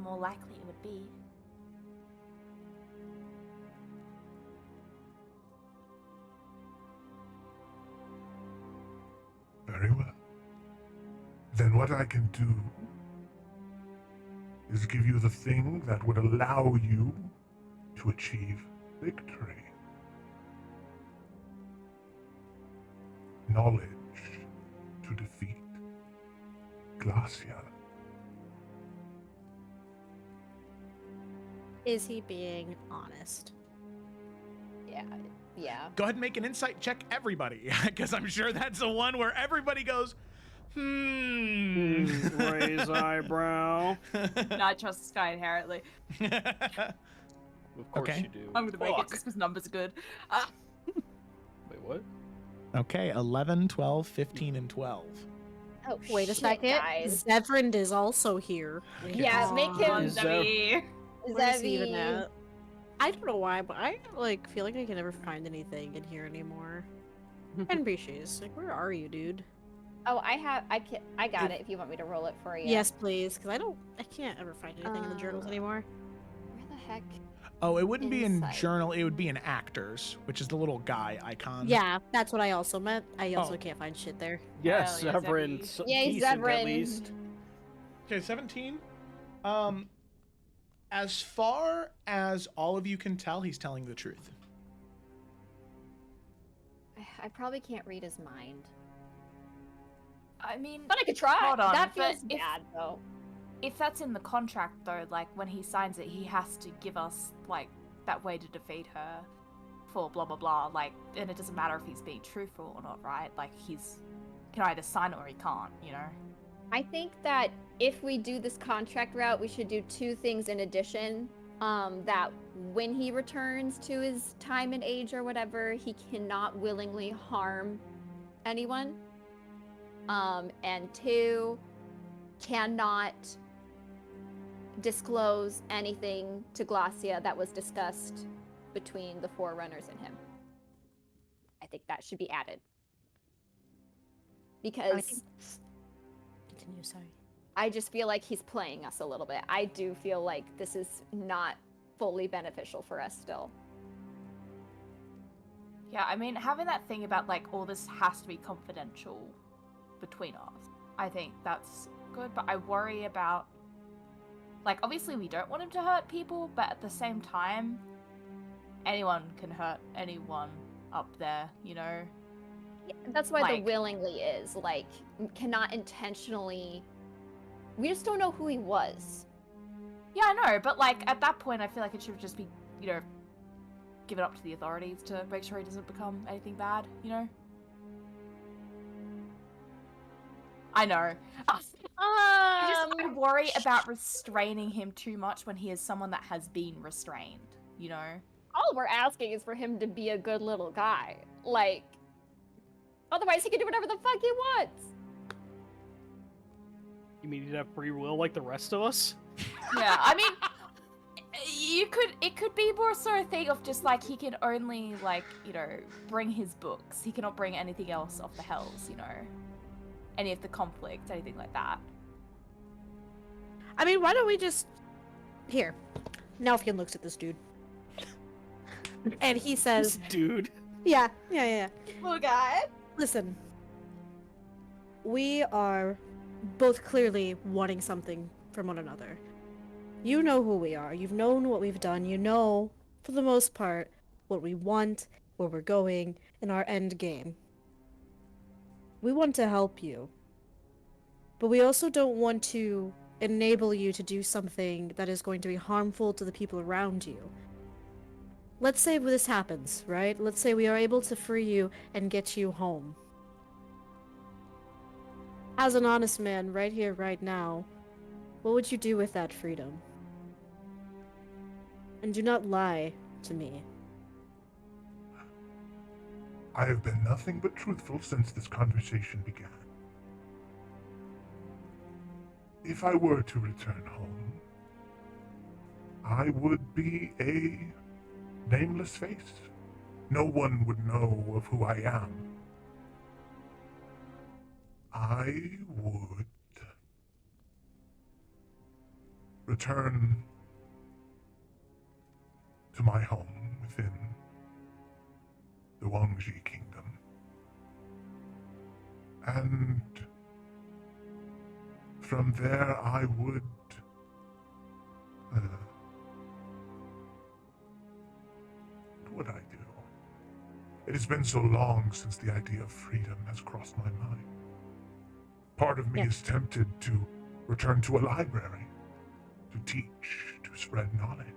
more likely it would be. Very well. Then what I can do is give you the thing that would allow you to achieve victory. Knowledge to defeat Glacia. is he being honest? yeah. Go ahead and make an insight check, everybody, because I'm sure that's the one where everybody goes, Raise eyebrow. I trust this guy inherently. Of course Okay. you do. I'm gonna make it Fuck. just because numbers are good. Wait, what? Okay, 11, 12, 15, and 12. Oh, Wait a shit, second. guys. Zevrind is also here. Yeah, make him Is Zevi. Where's he even Zevi. at? I don't know why, but I like feel like I can never find anything in here anymore. NPCs, like, where are you, dude? Oh, I got it if you want me to roll it for you. Yes, please, because I can't ever find anything in the journals anymore. Where the heck? Oh, it wouldn't be in Insight. journal, it would be in actors, which is the little guy icon. Yeah, that's what I also meant. I also Oh. can't find shit there. Yes, Hell yeah, Severin. Zevi. Yay, Decent, Zevrin. at least. Okay, 17. As far as all of you can tell, he's telling the truth. I probably can't read his mind, I mean, but I could try. Hold on, That but feels if- bad though. if that's in the contract, though, like, when he signs it, he has to give us, like, that way to defeat her for blah blah blah, like, and it doesn't matter if he's being truthful or not, right? Like, he's can either sign it or he can't, you know? I think that if we do this contract route, we should do two things in addition. That when he returns to his time and age or whatever, he cannot willingly harm anyone. And two, cannot disclose anything to Glacia that was discussed between the Forerunners and him. I think that should be added. because Continue, sorry. I just feel like he's playing us a little bit. I do feel like this is not fully beneficial for us still. Yeah, I mean, having that thing about, like, all this has to be confidential between us, I think that's good, but I worry about, like, obviously we don't want him to hurt people, but at the same time, anyone can hurt anyone up there, you know? Yeah, that's why the Like- willingly is, like, cannot intentionally... We just don't know who he was. Yeah, I know, but, like, at that point, I feel like it should just be, you know, give it up to the authorities to make sure he doesn't become anything bad, you know? I know. I worry about restraining him too much when he is someone that has been restrained, you know? All we're asking is for him to be a good little guy. Like, otherwise he can do whatever the fuck he wants. You mean he'd have free will like the rest of us? Yeah, I mean, it could be more so a thing of just, like, he can only, like, you know, bring his books. He cannot bring anything else off the hells, you know? Any of the conflict, anything like that. I mean, why don't we just... Here. Nalfian looks at this dude. And he says... This dude. Yeah. Little guy. Listen. We are both clearly wanting something from one another. You know who we are. You've known what we've done. You know, for the most part, what we want, where we're going, and our end game. We want to help you. But we also don't want to enable you to do something that is going to be harmful to the people around you. Let's say this happens, right? Let's say we are able to free you and get you home. As an honest man, right here, right now, what would you do with that freedom? And do not lie to me. I have been nothing but truthful since this conversation began. If I were to return home, I would be a nameless face. No one would know of who I am. I would return to my home within the Wangji Kingdom. And from there I would what would I do? It has been so long since the idea of freedom has crossed my mind. Part of me is tempted to return to a library, to teach, to spread knowledge.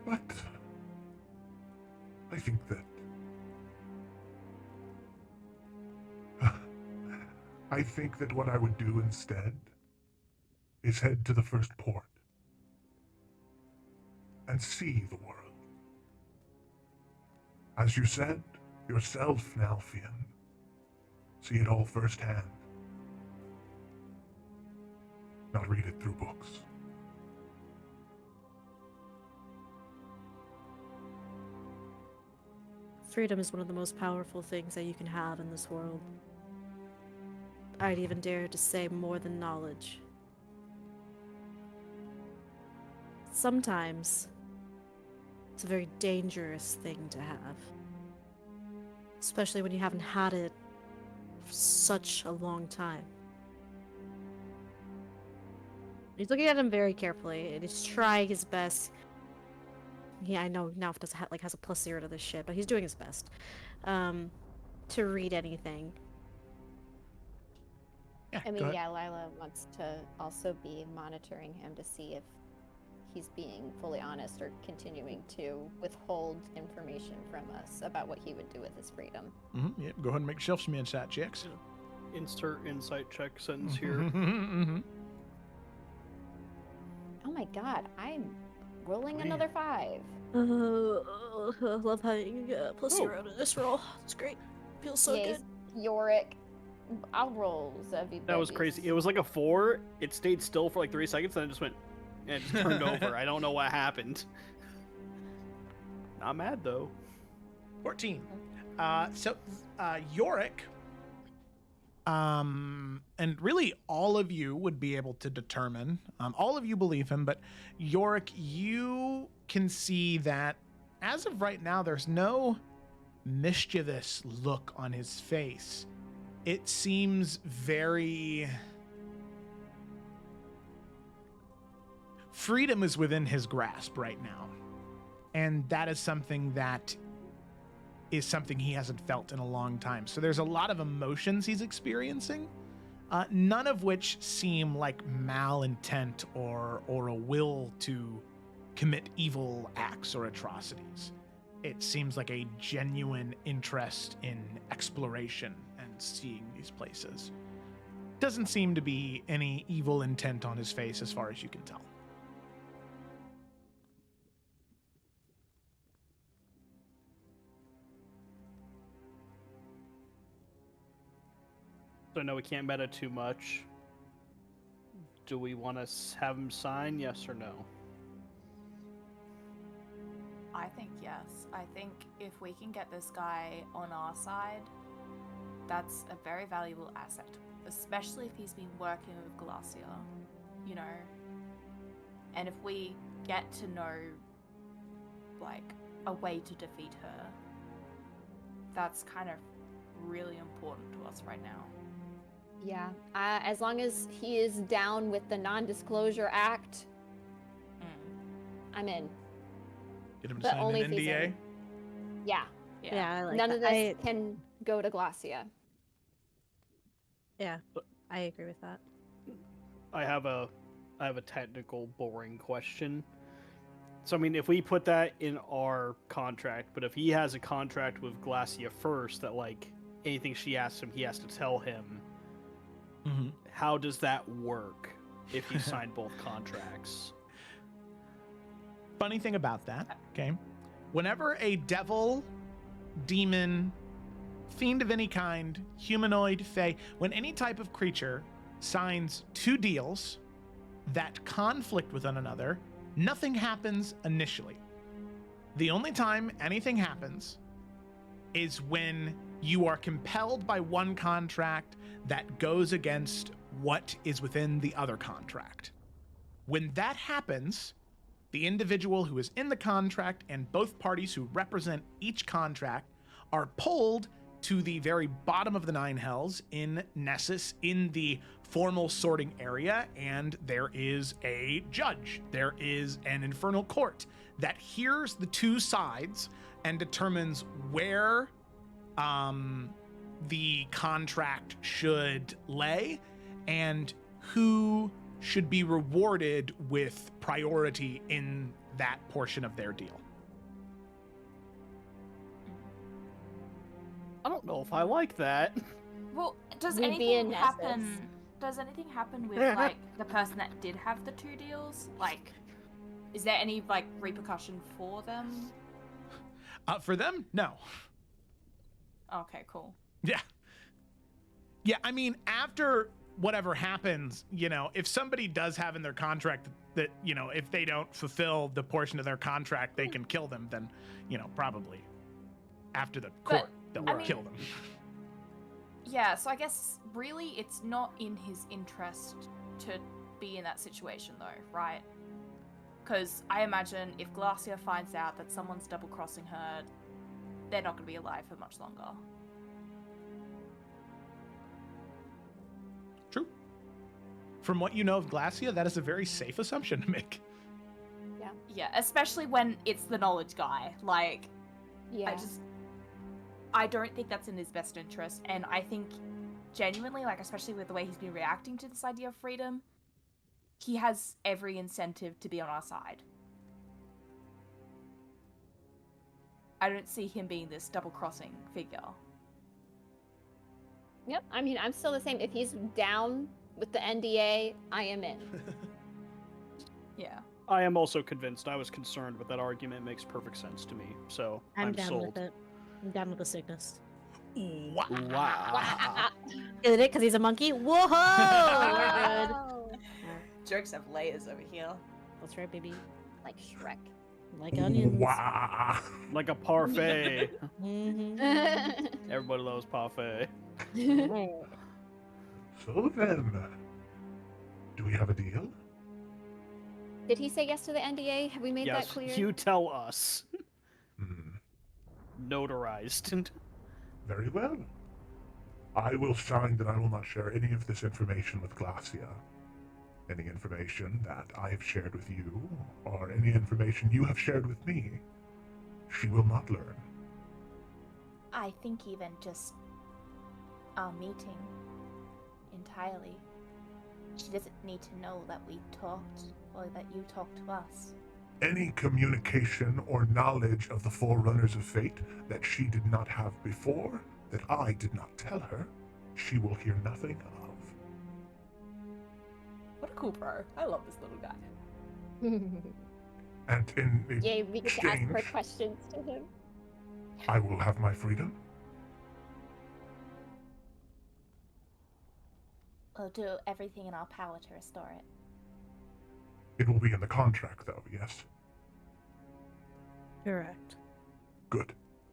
But I think that what I would do instead is head to the first port and see the world. As you said yourself, Nalfian, see it all firsthand. Not read it through books. Freedom is one of the most powerful things that you can have in this world. I'd even dare to say more than knowledge. Sometimes, it's a very dangerous thing to have. Especially when you haven't had it for such a long time. He's looking at him very carefully, and he's trying his best. Yeah, I know Nalf doesn't has a +0 to this shit, but he's doing his best to read anything. Yeah, I go mean, ahead. yeah, Lila wants to also be monitoring him to see if he's being fully honest or continuing to withhold information from us about what he would do with his freedom. Mm-hmm. Yeah, go ahead and make yourself some insight checks. Insert insight check sentence here. Mm-hmm. Oh my god, I'm rolling Man. another 5. I love having +0 to this roll. It's great. Feels so Yes, good. Yorick. I'll roll Zevi. That was crazy. It was like a 4. It stayed still for like 3 seconds, then it just went, and it just turned over. I don't know what happened. Not mad though. 14. Yorick, and really all of you would be able to determine, all of you believe him, but Yorick, you can see that as of right now, there's no mischievous look on his face. It seems very... Freedom is within his grasp right now. And that is something he hasn't felt in a long time. So there's a lot of emotions he's experiencing, none of which seem like malintent or a will to commit evil acts or atrocities. It seems like a genuine interest in exploration and seeing these places. Doesn't seem to be any evil intent on his face as far as you can tell. So no, we can't meta too much. Do we want to have him sign, yes or no? I think yes. I think if we can get this guy on our side, that's a very valuable asset, especially if he's been working with Glacia, you know. And if we get to know, like, a way to defeat her, that's kind of really important to us right now. Yeah, as long as he is down with the non-disclosure act, I'm in. Get him to But sign only an if he's NDA. in. Yeah. Yeah, I like None that. of this can go to Glacia. Yeah, I agree with that. I have a technical, boring question. So, I mean, if we put that in our contract, but if he has a contract with Glacia first, that, like, anything she asks him, he has to tell him, how does that work if he signed both contracts? Funny thing about that, okay? Whenever a devil, demon, fiend of any kind, humanoid, fae, when any type of creature signs two deals that conflict with one another, nothing happens initially. The only time anything happens is when you are compelled by one contract that goes against what is within the other contract. When that happens, the individual who is in the contract and both parties who represent each contract are pulled to the very bottom of the Nine Hells in Nessus in the formal sorting area, and there is a judge. There is an infernal court that hears the two sides and determines where the contract should lay and who should be rewarded with priority in that portion of their deal. I don't know if I like that. Well, does We'd be anything in happen? Nessus. Does anything happen with like the person that did have the two deals? Like, is there any like repercussion for them? For them, no. Okay, cool. Yeah, I mean, after whatever happens, you know, if somebody does have in their contract that, you know, if they don't fulfill the portion of their contract, they can kill them, then, you know, probably after the court, they'll kill them. Yeah, so I guess really it's not in his interest to be in that situation though, right? Because I imagine if Glacia finds out that someone's double-crossing her, they're not going to be alive for much longer. True. From what you know of Glacia, that is a very safe assumption to make. Yeah, especially when it's the knowledge guy. Like, Yeah. I don't think that's in his best interest, and I think genuinely, like, especially with the way he's been reacting to this idea of freedom, he has every incentive to be on our side. I don't see him being this double-crossing figure. Yep. I mean, I'm still the same. If he's down with the NDA, I am in. Yeah. I am also convinced. I was concerned, but that argument makes perfect sense to me. So I'm down sold. with it. I'm down with the sickness. Wow. Is it because he's a monkey? Whoa! We're good. Jokes have layers over here. That's right, baby. Like Shrek. Like onions. Wow. Like a parfait. Mm-hmm. Everybody loves parfait. So then, do we have a deal? Did he say yes to the NDA? Have we made that Yes, clear? you tell us. Hmm. Notarized. Very well. I will sign that I will not share any of this information with Glacia. Any information that I have shared with you, or any information you have shared with me, she will not learn. I think even just our meeting entirely. She doesn't need to know that we talked or that you talked to us. Any communication or knowledge of the Forerunners of Fate that she did not have before, that I did not tell her, she will hear nothing of. What a cool bro. I love this little guy. And in Yay, we get to ask her exchange, questions to him. I will have my freedom. We'll do everything in our power to restore it. It will be in the contract, though, yes? Correct. Good.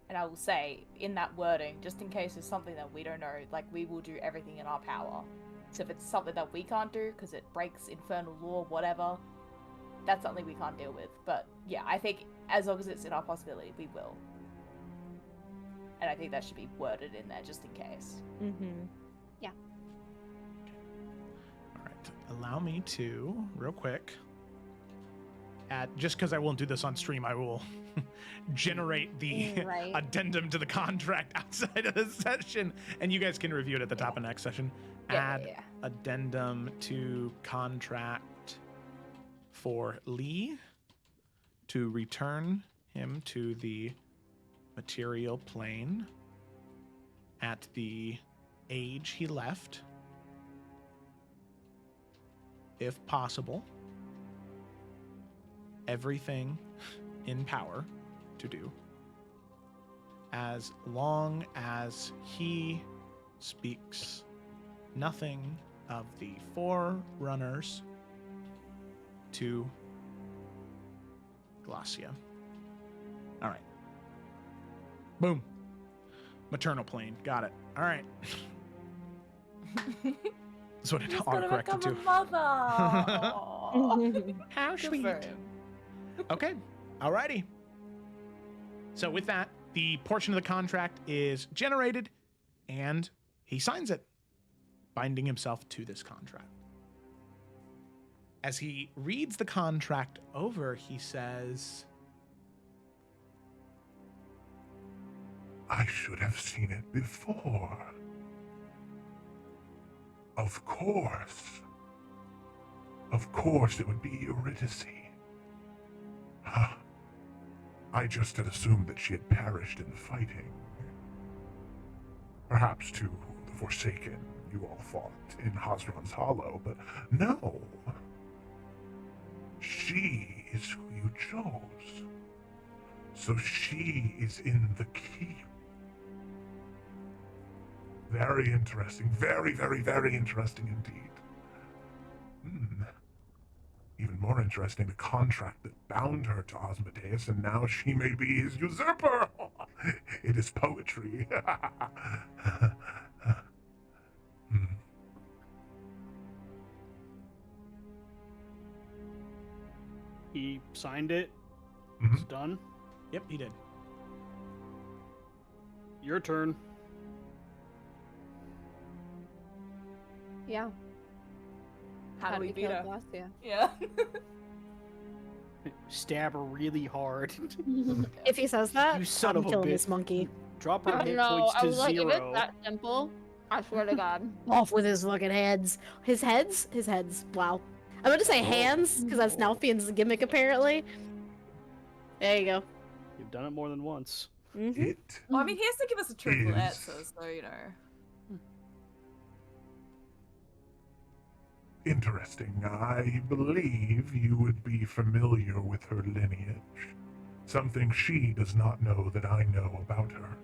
And I will say, in that wording, just in case it's something that we don't know, like, we will do everything in our power. So if it's something that we can't do, because it breaks infernal law, whatever, that's something we can't deal with. But, yeah, I think as long as it's in our possibility, we will. And I think that should be worded in there, just in case. Mm-hmm. All right. Allow me to, real quick, just because I won't do this on stream, I will generate the Right. addendum to the contract outside of the session, and you guys can review it at the top of next session. Add addendum to contract for Lee to return him to the material plane at the age he left, if possible. Everything in power to do, as long as he speaks nothing of the Forerunners to Glacia. All right. Boom. Maternal plane. Got it. All right. That's what it He's gonna autocorrected become to. a mother. Aw. How Good sweet. for him. Okay. Alrighty. So with that, the portion of the contract is generated, and he signs it, binding himself to this contract. As he reads the contract over, he says, I should have seen it before. Of course. Of course it would be Eurydice. Huh. I just had assumed that she had perished in the fighting. Perhaps to the Forsaken you all fought in Hazron's Hollow, but no. She is who you chose. So she is in the keep. Very interesting. Very, very, very interesting indeed. Even more interesting, the contract that bound her to Osmodeus, and now she may be his usurper. It is poetry. He signed it. Mhm. It's done. yep, he did. Your turn. Yeah. How do we beat kill her? Glacia? Yeah. Stab her really hard. If he says that, You son I'm of a killing bitch. this monkey. Drop her I hit know. points I to was like, if it's zero. that simple, I swear to God. Off with his fucking heads. His heads? His heads. Wow. I'm going to say hands, because that's Nalfian's gimmick, apparently. There you go. You've done it more than once. Mm-hmm. It Well, I mean, he has to give us a truthful Is- answer, so, you know. interesting. I believe you would be familiar with her lineage. Something she does not know that I know about her.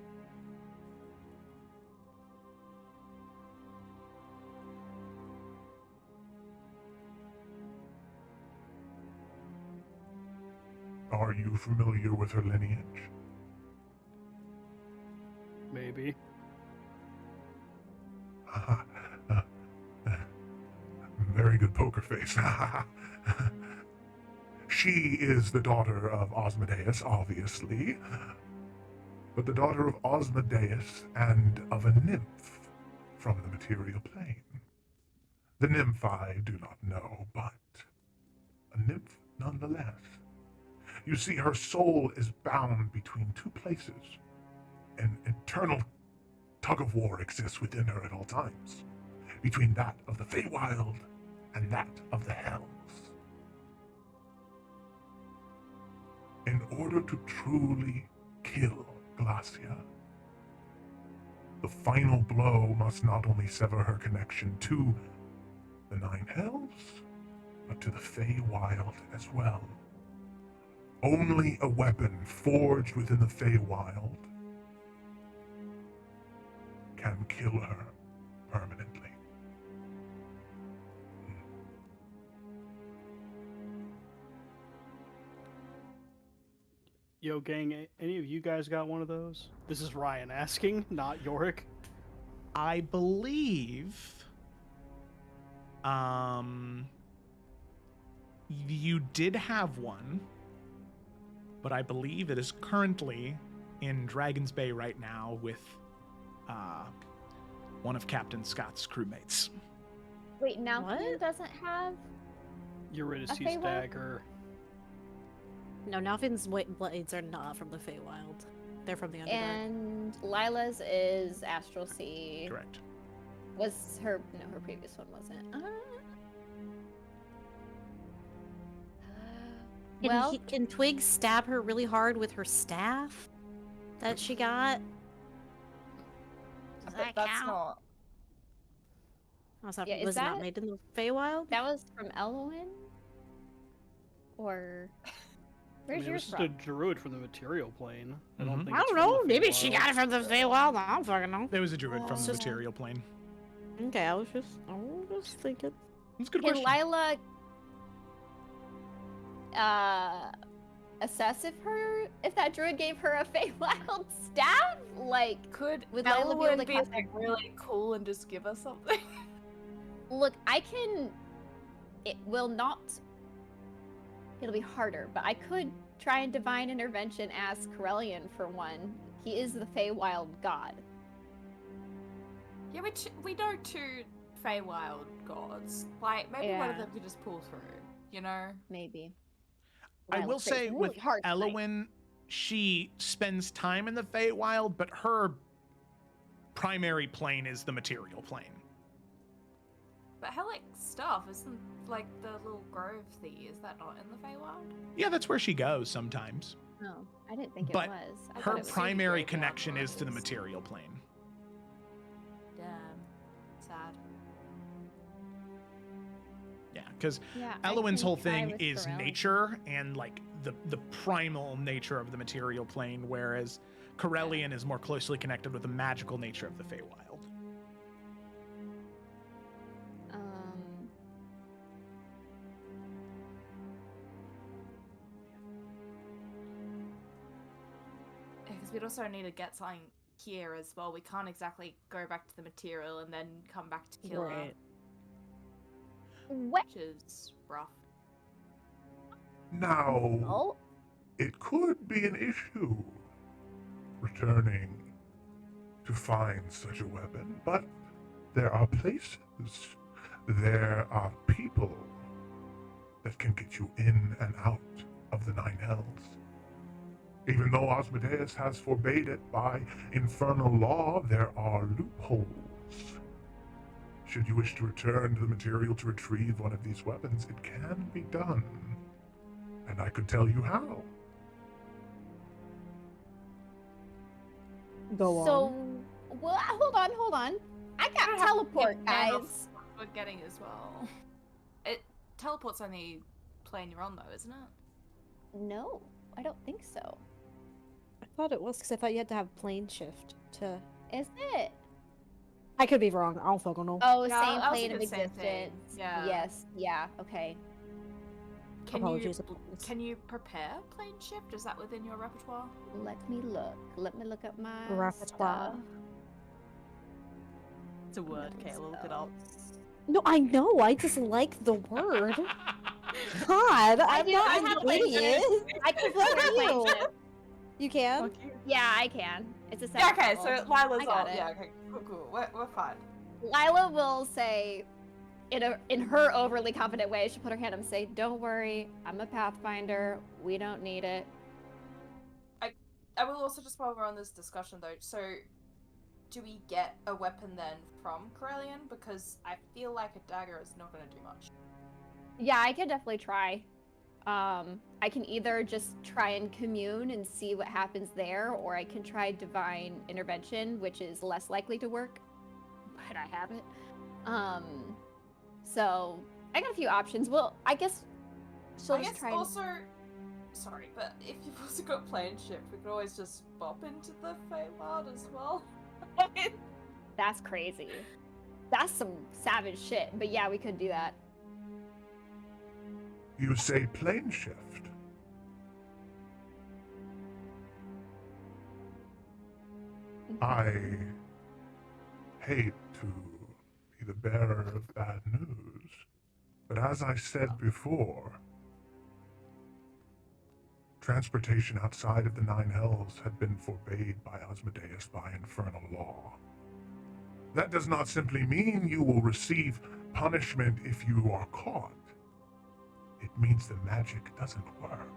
Are you familiar with her lineage? Maybe. Very good poker face. She is the daughter of Osmodeus, obviously, but the daughter of Osmodeus and of a nymph from the material plane. The nymph I do not know, but a nymph nonetheless. You see, her soul is bound between two places. An eternal tug-of-war exists within her at all times, between that of the Feywild and that of the Hells. In order to truly kill Glacia, the final blow must not only sever her connection to the Nine Hells, but to the Feywild as well. Only a weapon forged within the Feywild can kill her permanently. Yo, gang, any of you guys got one of those? This is Ryan asking, not Yorick. I believe you did have one, but I believe it is currently in Dragon's Bay right now with one of Captain Scott's crewmates. Wait, now What? he doesn't have. Eurydice's Feywild? dagger. No, Nalfin's blades are not from the Feywild. They're from the Underdark. And Lila's is Astral Sea. Correct. Was her her previous one wasn't. Well, Can Twig stab her really hard with her staff that she got? Does that That's count? not. Was that, Yeah, is was it not that- made in the Feywild? that was from Elwyn? Or where's I mean, it yours was just a from? druid from the material plane. I Mhm. don't think I it's don't from know. the Maybe she Feywild. got it from the Feywild. I don't fucking know. There was a druid from the Just- material plane. Okay, I was just thinking. That's a good Can question. Lila assess if that druid gave her a Feywild staff? Like, Could Would Lila be able Elwood to be cast like really cool and just give us something? look, I can. It will not. It'll be harder, but I could try and divine intervention ask Corellian for one. He is the Feywild god. Yeah, we know two Feywild gods. Like, maybe one of Yeah. them could just pull through, you know? Maybe. I Lila will plays say really with hard tonight. Elwyn, she spends time in the Feywild, but her primary plane is the material plane. But Helic stuff isn't like the little grove thingy. Is that not in the Feywild? Yeah, that's where she goes sometimes. No, I didn't think But it was. I Her thought it was primary graveyard connection is to the lines. material plane. Damn. Sad. Yeah, because Yeah, I Elwyn's can whole try thing with is Corellian. nature and like the primal nature of the material plane, whereas Corellian is more closely connected with the magical nature of the Feywild. Because we'd also need to get something here as well. We can't exactly go back to the material and then come back to kill her, Right. What? which is rough. Now, Oh, it could be an issue returning to find such a weapon, but there are places, there are people that can get you in and out of the Nine Hells. Even though Osmodeus has forbade it by infernal law, there are loopholes. Should you wish to return to the material to retrieve one of these weapons, it can be done. And I could tell you how. Go on. so well, hold on. I got don't have teleport, to get men off guys. We're getting as well. It teleport's only plane you're on though, isn't it? No, I don't think so. I thought it was because I thought you had to have plane shift to. Is it? I could be wrong. I don't fucking know. Oh, Yeah, same I was plane of thinking the same thing. existence. Yeah. Yes. Yeah. Okay. Apologies. Can you prepare plane shift? Is that within your repertoire? Let me look. Let me look up my Repertoire. stuff. It's a word. Okay, we'll look it up. No, I know. I just like the word. God, I'm not I an have plane idiot. shift. I can Fuck prepare plane you. shift. You can? Yeah, I can. It's a Yeah, second okay, level. so Lila's I got on. it. Yeah, okay, cool. We're fine. Lila will say, in her overly confident way, she'll put her hand up and say, "Don't worry, I'm a pathfinder. We don't need it." I will also, just while we're on this discussion though, so do we get a weapon then from Corellian? Because I feel like a dagger is not going to do much. Yeah, I can definitely try. I can either just try and commune and see what happens there, or I can try divine intervention, which is less likely to work, but I have it. So I got a few options. Well, I guess she'll just try. Sorry, but if you've also got plane shift, we could always just bop into the Feywild as well. That's crazy. That's some savage shit. But yeah, we could do that. You say plane shift? I hate to be the bearer of bad news, but as I said before, transportation outside of the Nine Hells had been forbade by Asmodeus by infernal law. That does not simply mean you will receive punishment if you are caught. It means the magic doesn't work.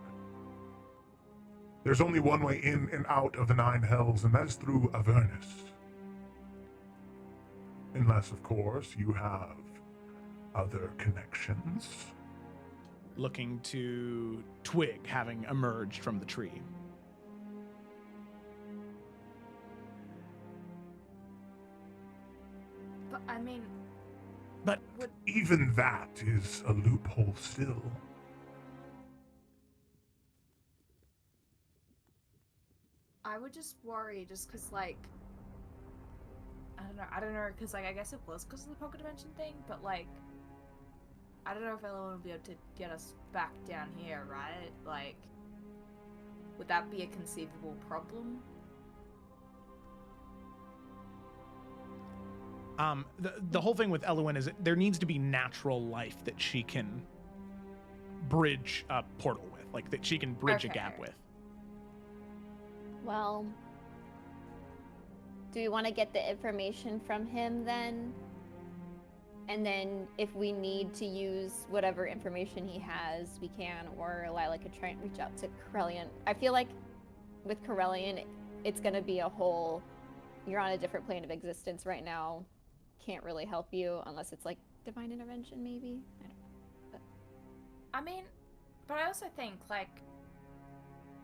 There's only one way in and out of the Nine Hells, and that is through Avernus. Unless, of course, you have other connections. Looking to Twig, having emerged from the tree. But I mean, But Even that is a loophole still. I would just worry just because, like, I don't know, because, like, I guess it was because of the pocket dimension thing, but, like, I don't know if anyone would be able to get us back down here, right? Like, would that be a conceivable problem? The whole thing with Eluin is there needs to be natural life that she can bridge a portal with, like that she can bridge a gap with. Well, do we want to get the information from him then? And then if we need to use whatever information he has, we can, or Lila could try and reach out to Corellian. I feel like with Corellian, it's going to be a whole, you're on a different plane of existence right now. Can't really help you unless it's like divine intervention, maybe. I don't know. But... I mean, but I also think, like,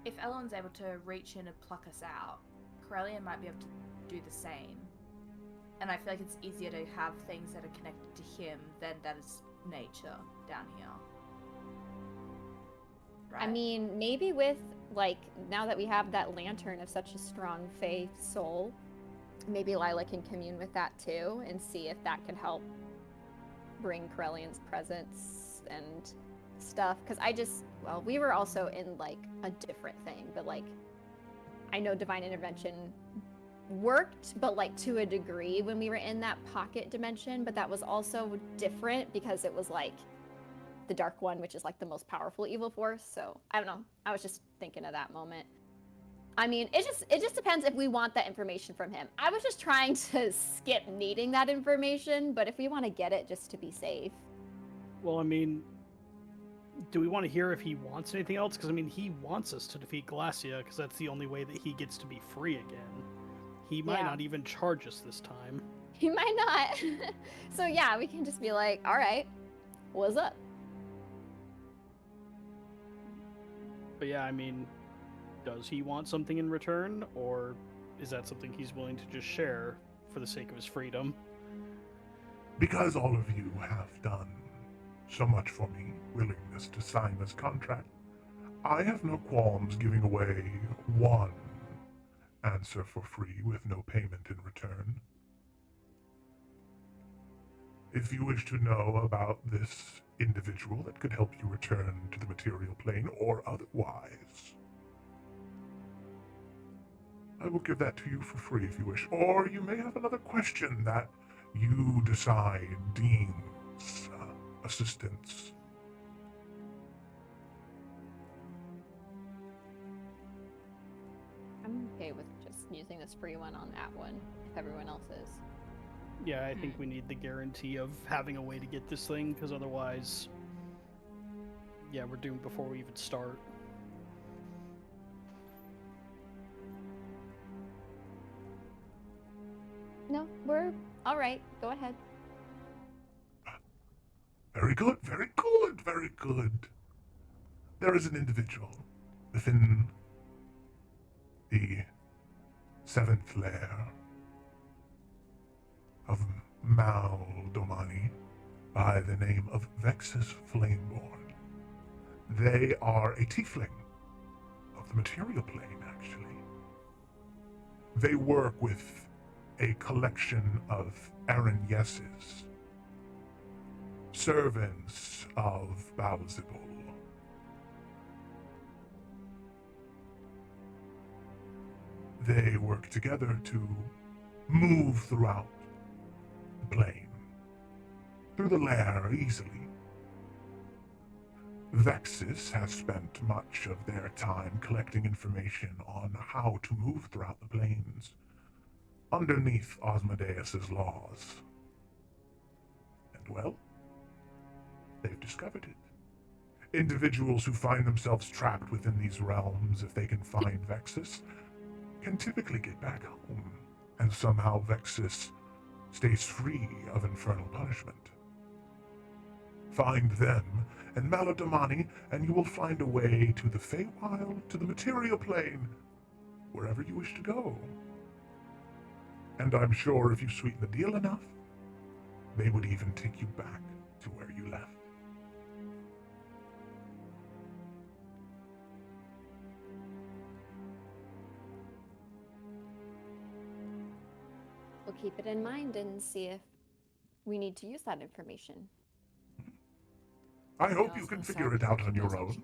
if Ellen's able to reach in and pluck us out, Corellian might be able to do the same. And I feel like it's easier to have things that are connected to him than that is nature down here. Right? I mean, maybe with, like, now that we have that lantern of such a strong faith soul, maybe Lila can commune with that too and see if that can help bring Corellian's presence and stuff. Because we were also in, like, a different thing, but, like, I know divine intervention worked, but, like, to a degree when we were in that pocket dimension, but that was also different because it was, like, the Dark One, which is, like, the most powerful evil force. So I don't know, I was just thinking of that moment. I mean, it just depends if we want that information from him. I was just trying to skip needing that information, but if we want to get it just to be safe. Well, I mean, do we want to hear if he wants anything else? Because, I mean, he wants us to defeat Glacia, because that's the only way that he gets to be free again. He might not even charge us this time. He might not. So yeah, we can just be like, all right, what's up? But yeah, I mean, does he want something in return, or is that something he's willing to just share for the sake of his freedom? Because all of you have done so much for me, willingness to sign this contract, I have no qualms giving away one answer for free with no payment in return. If you wish to know about this individual that could help you return to the material plane or otherwise. I will give that to you for free if you wish. Or you may have another question that you decide deems assistance. I'm okay with just using this free one on that one, if everyone else is. Yeah, I think we need the guarantee of having a way to get this thing, because otherwise, yeah, we're doomed before we even start. No, we're all right. Go ahead. Very good, very good, very good. There is an individual within the 7th layer of Maldomani by the name of Vexus Flameborn. They are a tiefling of the material plane, actually. They work with a collection of Aaron Yeses, servants of Balzibul. They work together to move throughout the plane, through the lair easily. Vexus has spent much of their time collecting information on how to move throughout the planes underneath Osmodeus's laws. And well, they've discovered it. Individuals who find themselves trapped within these realms, if they can find Vexus, can typically get back home, and somehow Vexus stays free of infernal punishment. Find them and Malodamani, and you will find a way to the Feywild, to the material plane, wherever you wish to go. And I'm sure if you sweeten the deal enough, they would even take you back to where you left. We'll keep it in mind and see if we need to use that information. I hope you can figure it out on your own.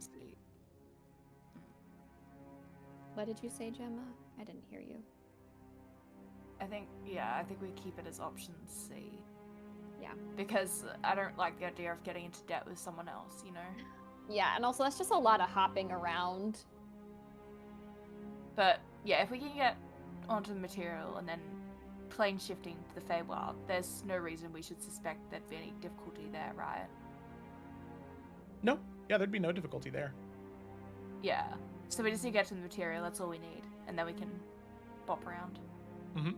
What did you say, Gemma? I didn't hear you. I think we keep it as option C. Yeah. Because I don't like the idea of getting into debt with someone else, you know? Yeah, and also that's just a lot of hopping around. But yeah, if we can get onto the material and then plane shifting to the Feywild, there's no reason we should suspect there'd be any difficulty there, right? No. Yeah, there'd be no difficulty there. Yeah. So we just need to get to the material, that's all we need. And then we can bop around. Mm-hmm.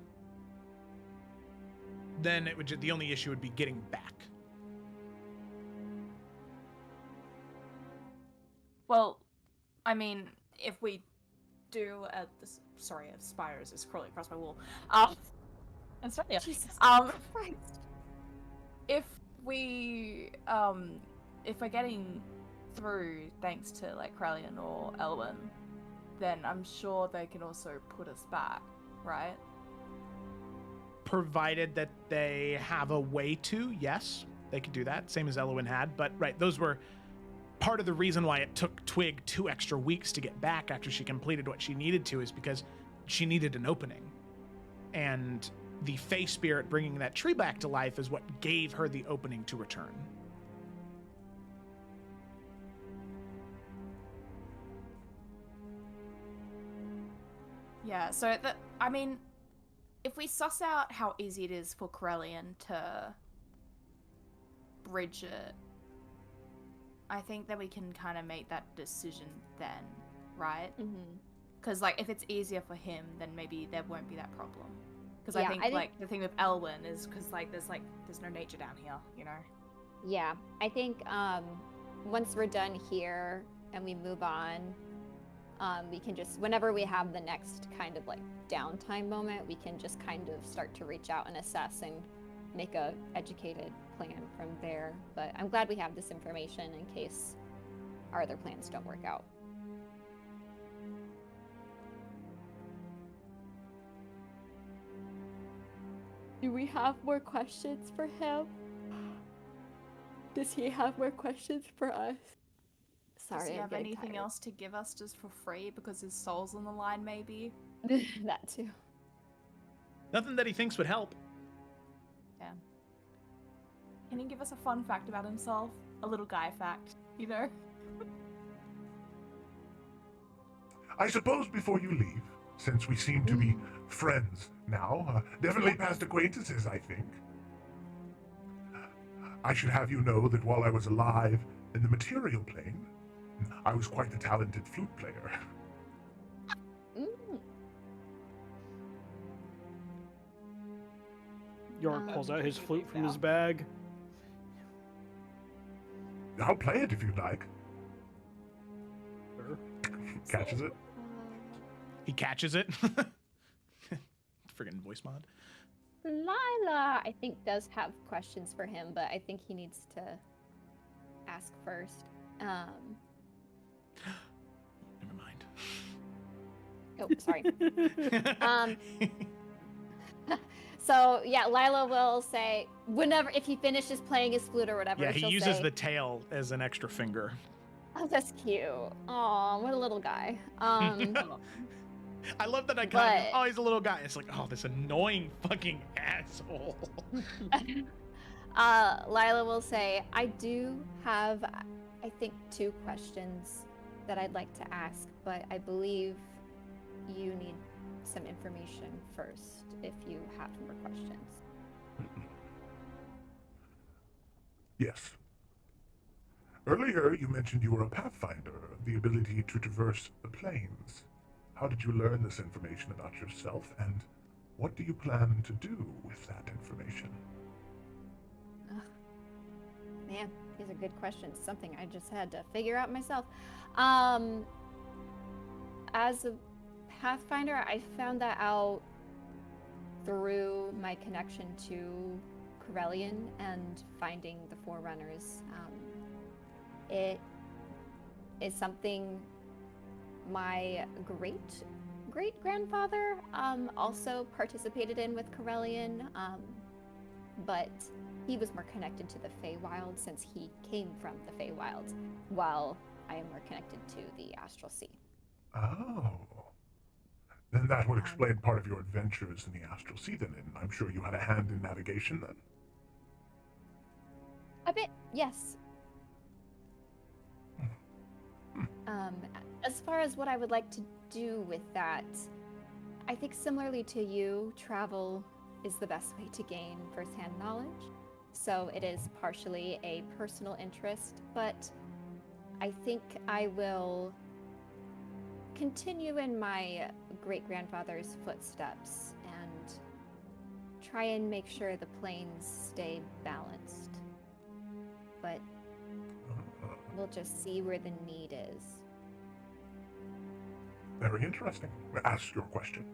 Then it would the only issue would be getting back. Well, I mean, if we do sorry, a spider is crawling across my wall. That's right. Yeah. Jesus Christ. If we're getting through thanks to like Krellian or Elwyn, then I'm sure they can also put us back, right? Provided that they have a way to, yes, they could do that, same as Elwyn had. But right, those were part of the reason why it took Twig 2 extra weeks to get back after she completed what she needed to, is because she needed an opening. And the Fey Spirit bringing that tree back to life is what gave her the opening to return. Yeah, so I mean, if we suss out how easy it is for Corellian to bridge it, I think that we can kind of make that decision then, right? Because like if it's easier for him, then maybe there won't be that problem. Because I think like the thing with Elwyn is because like there's no nature down here, you know? Yeah, I think once we're done here and we move on, we can just, whenever we have the next kind of like downtime moment, we can just kind of start to reach out and assess and make a educated plan from there. But I'm glad we have this information in case our other plans don't work out. Do we have more questions for him? Does he have more questions for us? Does Sorry, he I'm have getting anything tired. else to give us just for free because his soul's on the line, maybe? That too. Nothing that he thinks would help. Yeah. Can he give us a fun fact about himself? A little guy fact, you know? I suppose before you leave, since we seem to be friends now, definitely past acquaintances, I think, I should have you know that while I was alive in the material plane, I was quite a talented flute player. York pulls out his flute from his bag. I'll play it if you'd like. Sure. Catches it. He catches it. Friggin' voice mod. Lila, I think, does have questions for him, but I think he needs to ask first. Never mind. Oh, sorry. So yeah, Lila will say whenever if he finishes playing his flute or whatever. Yeah, he she'll uses say, the tail as an extra finger. "Oh, that's cute. Aw, what a little guy." I love that I kind of, But- oh, he's a little guy. It's like, oh, this annoying fucking asshole. Lila will say, "I do have, I think, 2 questions that I'd like to ask, but I believe you need some information first if you have more questions." Yes. Earlier, you mentioned you were a pathfinder, the ability to traverse the planes. How did you learn this information about yourself, and what do you plan to do with that information? Man, these are good questions. Something I just had to figure out myself. As a Pathfinder, I found that out through my connection to Corellian and finding the Forerunners. It is something my great-grandfather also participated in with Corellian, but he was more connected to the Feywild since he came from the Feywild, while I am more connected to the Astral Sea. Oh. Then that would explain part of your adventures in the Astral Sea, then, and I'm sure you had a hand in navigation, then. A bit, yes. As far as what I would like to do with that, I think similarly to you, travel is the best way to gain firsthand knowledge. So it is partially a personal interest, but I think I will continue in my great-grandfather's footsteps and try and make sure the planes stay balanced. But we'll just see where the need is. Very interesting. Ask your question.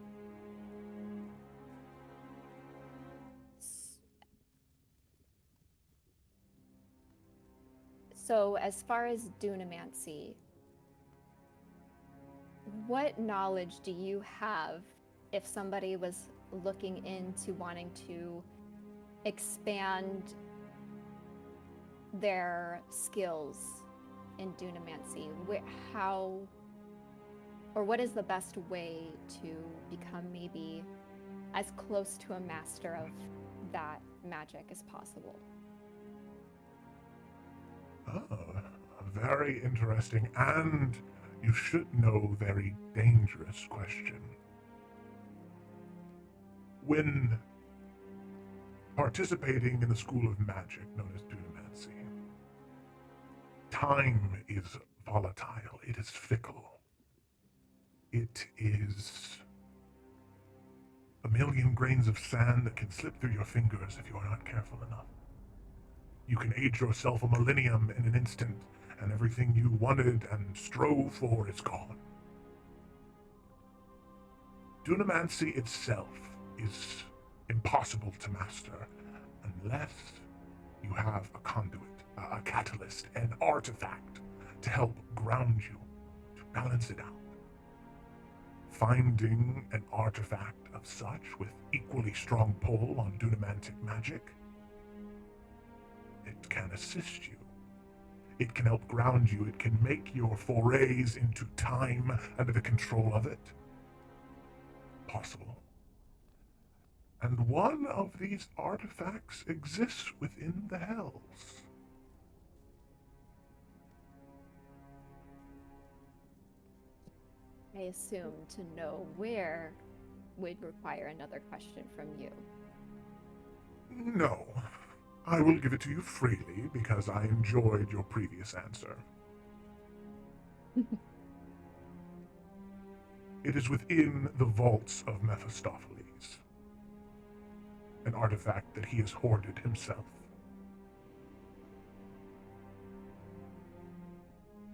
So, as far as Dunamancy, what knowledge do you have if somebody was looking into wanting to expand their skills in Dunamancy? How, or what is the best way to become maybe as close to a master of that magic as possible? Oh, very interesting, and you should know, very dangerous question. When participating in the school of magic known as Dunamancy, time is volatile, it is fickle. It is a million grains of sand that can slip through your fingers if you are not careful enough. You can age yourself a millennium in an instant, and everything you wanted and strove for is gone. Dunamancy itself is impossible to master unless you have a conduit, a catalyst, an artifact to help ground you, to balance it out. Finding an artifact of such with equally strong pull on Dunamantic magic It can assist you. It can help ground you. It can make your forays into time under the control of it possible. And one of these artifacts exists within the Hells. I assume to know where would require another question from you. No. I will give it to you freely because I enjoyed your previous answer. It is within the vaults of Mephistopheles, an artifact that he has hoarded himself.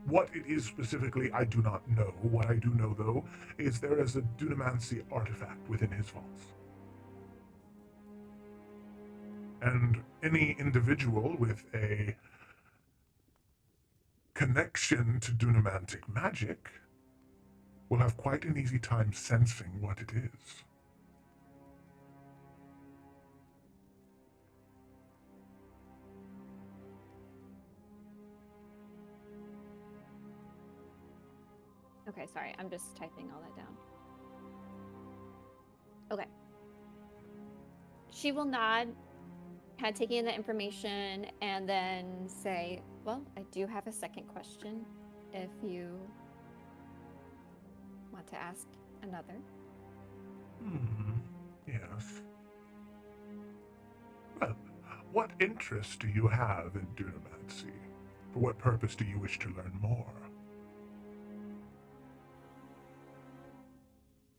What it is specifically, I do not know. What I do know, though, is there is a Dunamancy artifact within his vaults. And any individual with a connection to Dunamantic magic will have quite an easy time sensing what it is. Okay, sorry, I'm just typing all that down. Okay. She will nod, kind of taking in the information, and then say, well, I do have a second question if you want to ask another. Yes. Well, what interest do you have in Dunamancy? For what purpose do you wish to learn more?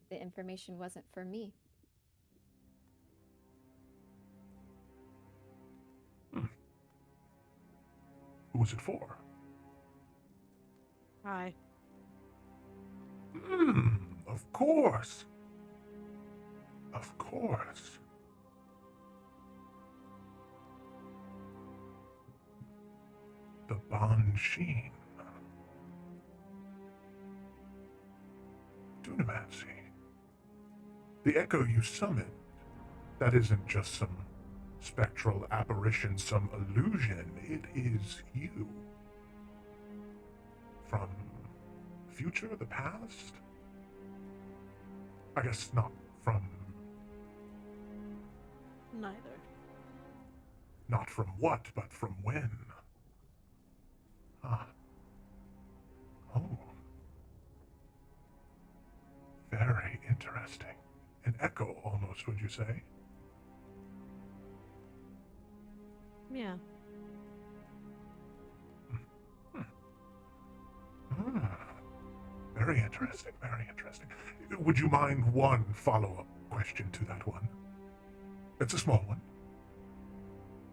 The information wasn't for me. Who was it for? Hi. Of course. Of course. The Banshee. Dunamancy. The echo you summoned. That isn't just some spectral apparition, some illusion. It is you. From future, the past? I guess not from... Neither. Not from what, but from when? Ah. Oh. Very interesting. An echo, almost, would you say? Yeah. Very interesting, very interesting. Would you mind one follow-up question to that one? It's a small one.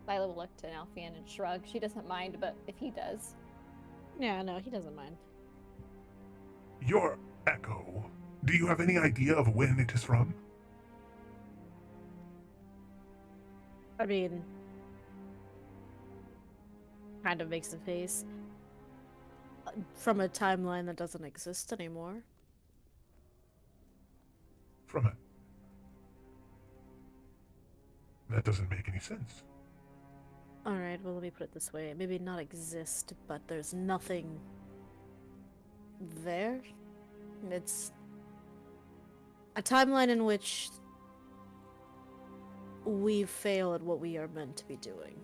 Lila will look to Alfian and shrug. She doesn't mind, but if he does. Yeah, no, he doesn't mind. Your echo, do you have any idea of when it is from? I mean, kind of makes a face. From a timeline that doesn't exist anymore. From it. That doesn't make any sense. Alright, well, let me put it this way. Maybe not exist, but there's nothing there. It's a timeline in which we fail at what we are meant to be doing.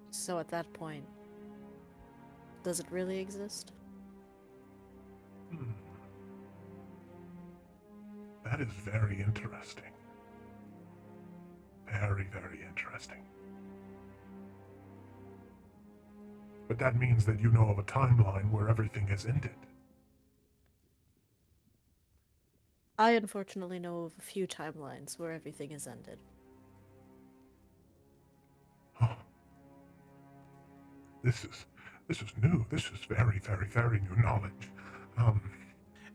So at that point, does it really exist? That is very interesting. Very, very interesting. But that means that you know of a timeline where everything has ended. I unfortunately know of a few timelines where everything has ended. Huh. This is new. This is very, very, very new knowledge.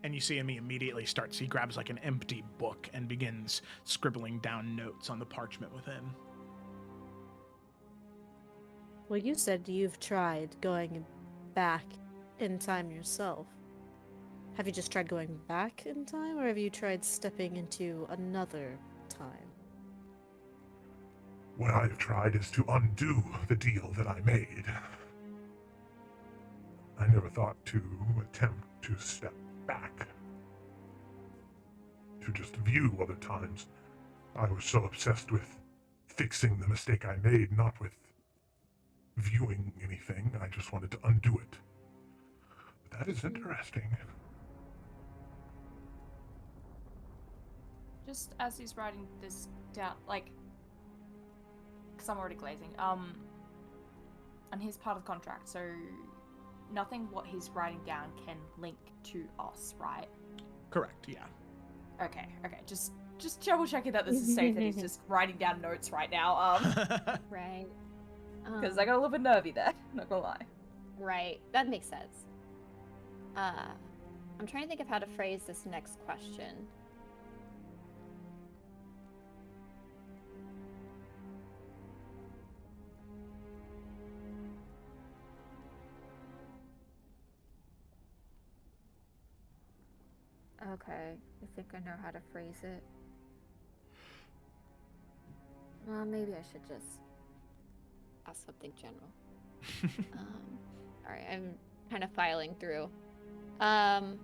And you see him, he immediately starts, he grabs like an empty book and begins scribbling down notes on the parchment within. Well, you said you've tried going back in time yourself. Have you just tried going back in time, or have you tried stepping into another time? What I have tried is to undo the deal that I made. I never thought to attempt to step back. To just view other times. I was so obsessed with fixing the mistake I made, not with viewing anything. I just wanted to undo it. But that is interesting. Just as he's writing this down, like, because I'm already glazing, on his part of the contract, so nothing what he's writing down can link to us, right? Correct, yeah. Okay, just double checking that this is safe, that he's just writing down notes right now, Right. because I got a little bit nervy there, not gonna lie. Right. That makes sense. I'm trying to think of how to phrase this next question. Okay, I think I know how to phrase it. Well, maybe I should just ask something general. Alright, I'm kind of filing through. Lila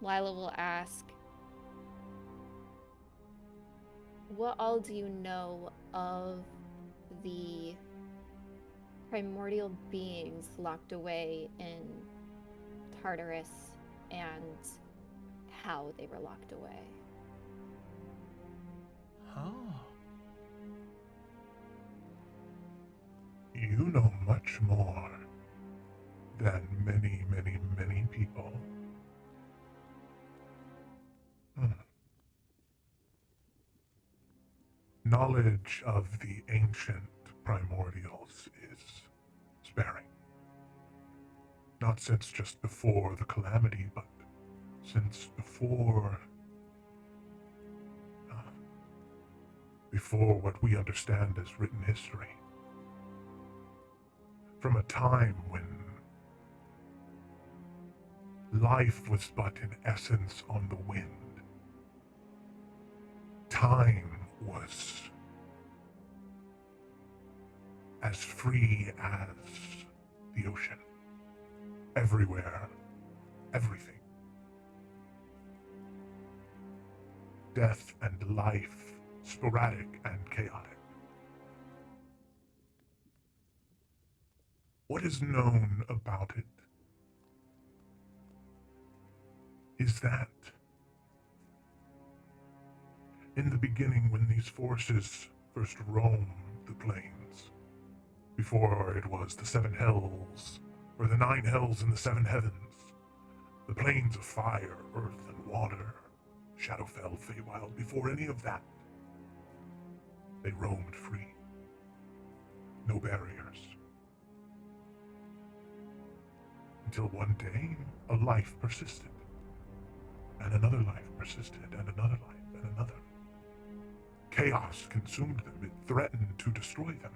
will ask, what all do you know of the primordial beings locked away in Tartarus and how they were locked away? Oh. You know much more than many, many, many people. Knowledge of the ancient primordials is sparing. Not since just before the calamity, but since before what we understand as written history. From a time when life was but in essence on the wind. Time was as free as the ocean. Everywhere, everything. Death and life, sporadic and chaotic. What is known about it is that in the beginning, when these forces first roamed the plains, before it was the seven hells, or the nine hells and the seven heavens, the plains of fire, earth, and water, Shadowfell, Feywild, before any of that, they roamed free. No barriers. Until one day, a life persisted. And another life persisted, and another life, and another. Chaos consumed them. It threatened to destroy them.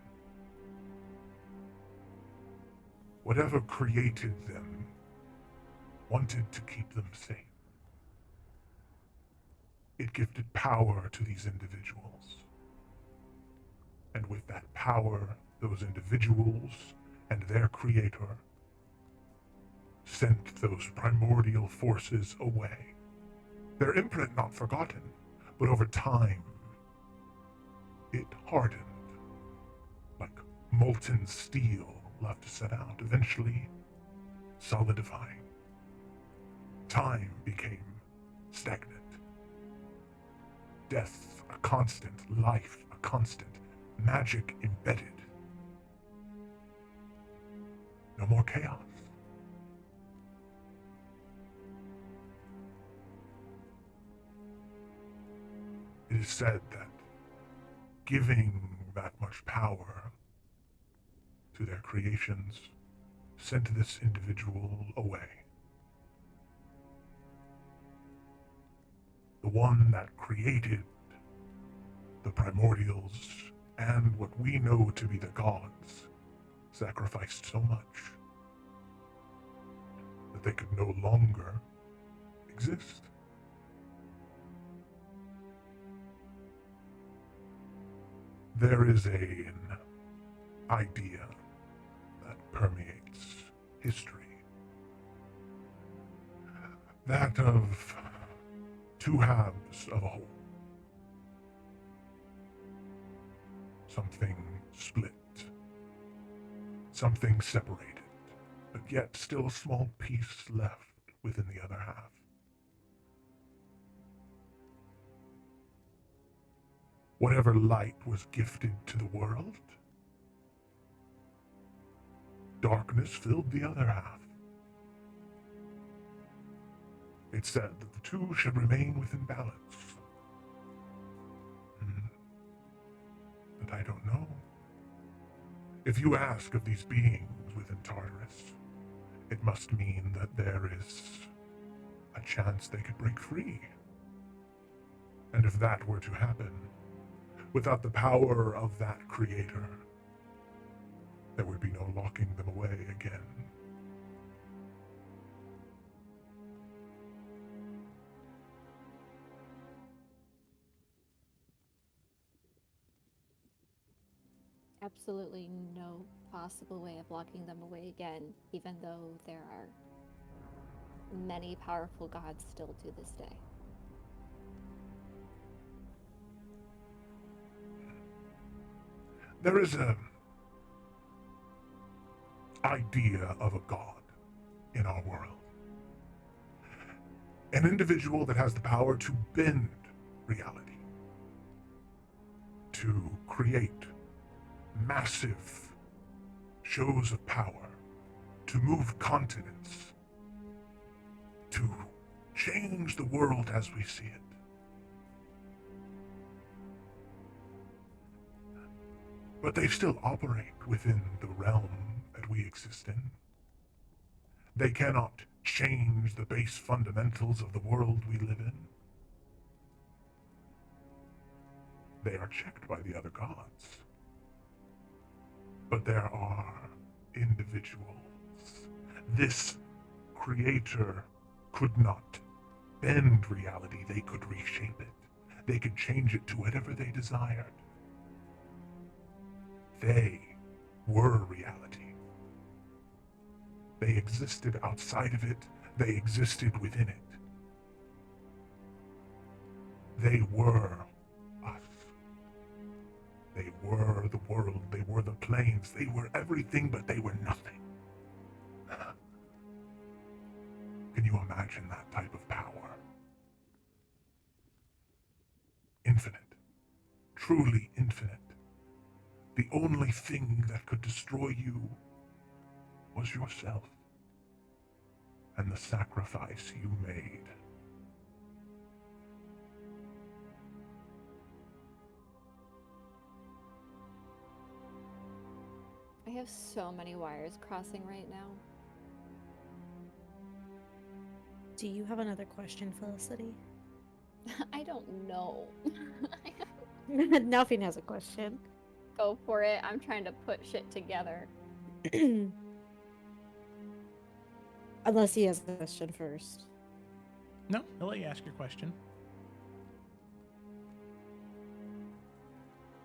Whatever created them wanted to keep them safe. It gifted power to these individuals. And with that power, those individuals and their creator sent those primordial forces away. Their imprint not forgotten, but over time, it hardened, like molten steel left to set out, eventually solidifying. Time became stagnant. Death a constant, life a constant, magic embedded. No more chaos. It is said that giving that much power to their creations sent this individual away. The one that created the primordials and what we know to be the gods sacrificed so much that they could no longer exist. There is an idea that permeates history. That of two halves of a whole. Something split. Something separated, but yet still a small piece left within the other half. Whatever light was gifted to the world, darkness filled the other half. It said that the two should remain within balance. But I don't know. If you ask of these beings within Tartarus, it must mean that there is a chance they could break free. And if that were to happen, without the power of that creator, there would be no locking them away again. Absolutely no possible way of locking them away again, even though there are many powerful gods still to this day. There is a idea of a god in our world. An individual that has the power to bend reality, to create massive shows of power, to move continents, to change the world as we see it. But they still operate within the realm that we exist in. They cannot change the base fundamentals of the world we live in. They are checked by the other gods. But there are individuals. This creator could not bend reality. They could reshape it. They could change it to whatever they desired. They were reality. They existed outside of it. They existed within it. They were us. They were the world. They were the planes. They were everything, but they were nothing. Can you imagine that type of power? Infinite. Truly infinite. The only thing that could destroy you was yourself and the sacrifice you made. I have so many wires crossing right now. Do you have another question, Felicity? I don't know. Nelphine has a question. Go for it. I'm trying to put shit together. Unless he has a question first. No, I'll let you ask your question.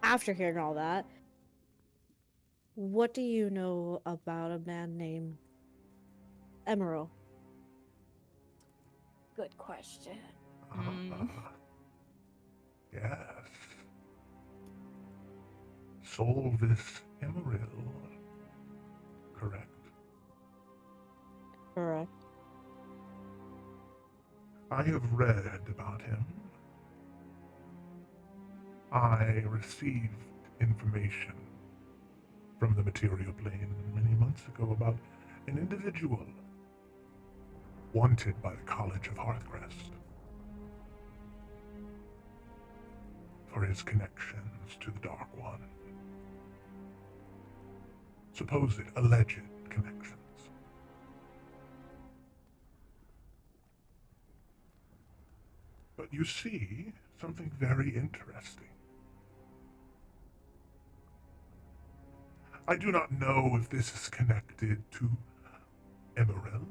After hearing all that, what do you know about a man named Emerald? Good question. Yes. Solvis Emeril. Correct. Correct. I have read about him. I received information from the material plane many months ago about an individual wanted by the College of Hearthcrest for his connections to the Dark One. Supposed alleged connections. But you see something very interesting. I do not know if this is connected to Emeril,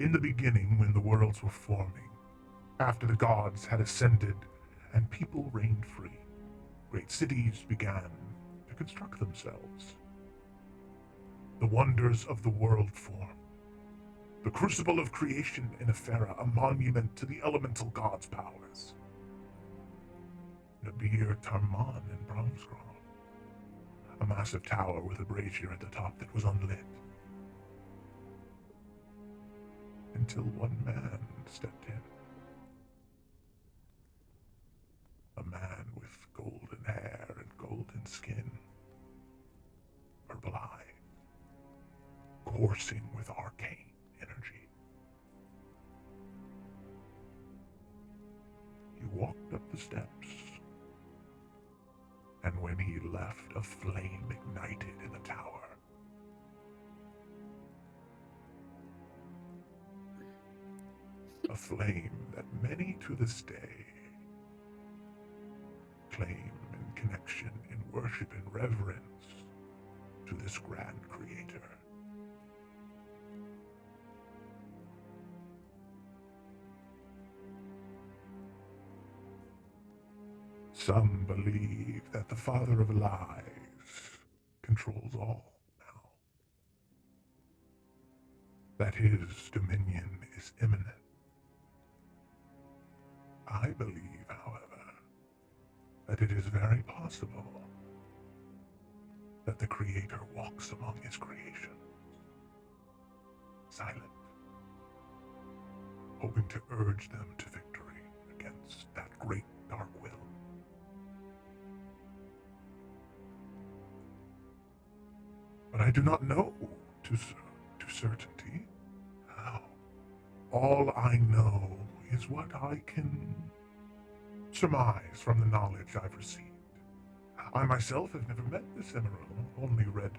In the beginning, when the worlds were forming, after the gods had ascended and people reigned free, great cities began to construct themselves. The wonders of the world formed. The crucible of creation in Ephera, a monument to the elemental gods' powers. Nabir Tarman in Bromsgrove, a massive tower with a brazier at the top that was unlit. Until one man stepped in. A man with golden hair and golden skin, purple eyes, coursing with arcane energy. He walked up the steps, and when he left, a flame ignited in the tower. A flame that many to this day claim in connection, in worship and reverence to this grand creator. Some believe that the Father of Lies controls all now. That his dominion is imminent. I believe, however, that it is very possible that the Creator walks among his creations, silent, hoping to urge them to victory against that great dark will. But I do not know to certainty. All I know is what I can surmise from the knowledge I've received. I myself have never met this Emerald, only read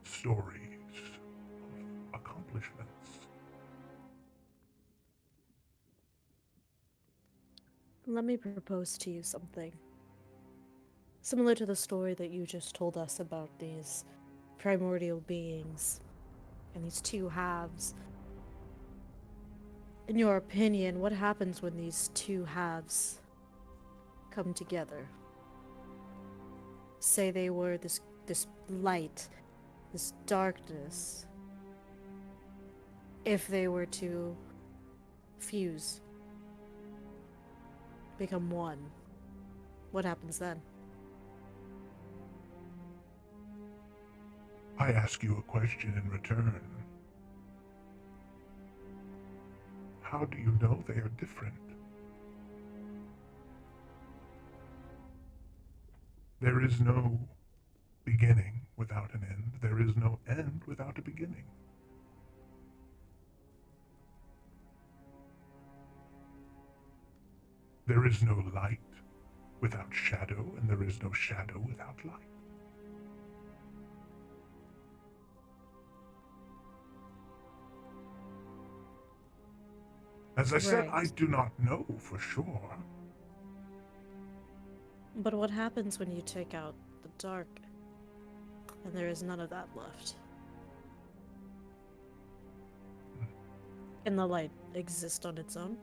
stories of accomplishments. Let me propose to you something. Similar to the story that you just told us about these primordial beings and these two halves. In your opinion, what happens when these two halves come together? Say they were this light, this darkness. If they were to fuse, become one, what happens then? I ask you a question in return. How do you know they are different? There is no beginning without an end. There is no end without a beginning. There is no light without shadow, and there is no shadow without light. As I said, I do not know for sure. But what happens when you take out the dark and there is none of that left? Can the light exist on its own?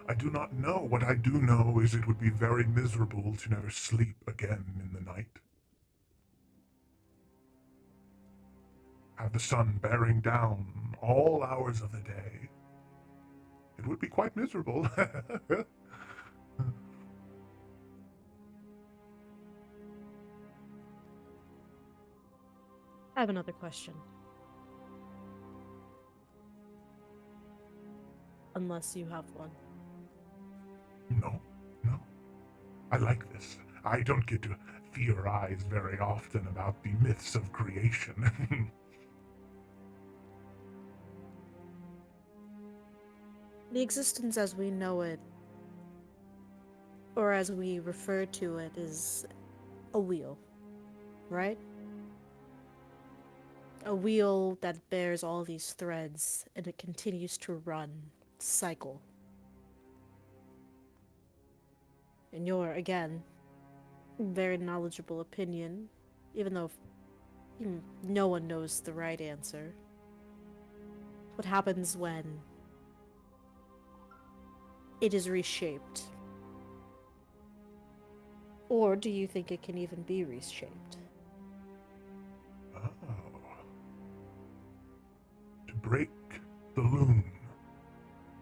I do not know. What I do know is it would be very miserable to never sleep again in the night. Have the sun bearing down all hours of the day. It would be quite miserable. I have another question. Unless you have one. No. I like this. I don't get to theorize very often about the myths of creation. The existence as we know it, or as we refer to it, is a wheel, right? A wheel that bears all these threads, and it continues to run, cycle. And you're, again, very knowledgeable opinion, even though no one knows the right answer. What happens when it is reshaped? Or do you think it can even be reshaped? Oh. To break the loom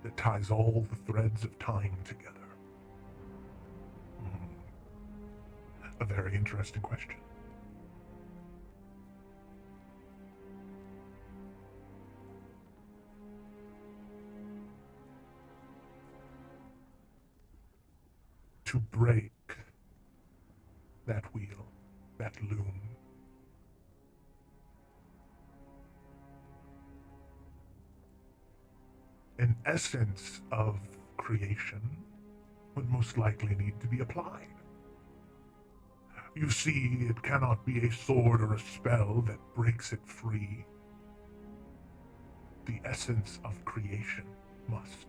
that ties all the threads of time together. A very interesting question. To break that wheel, that loom, an essence of creation would most likely need to be applied. You see, it cannot be a sword or a spell that breaks it free. The essence of creation must.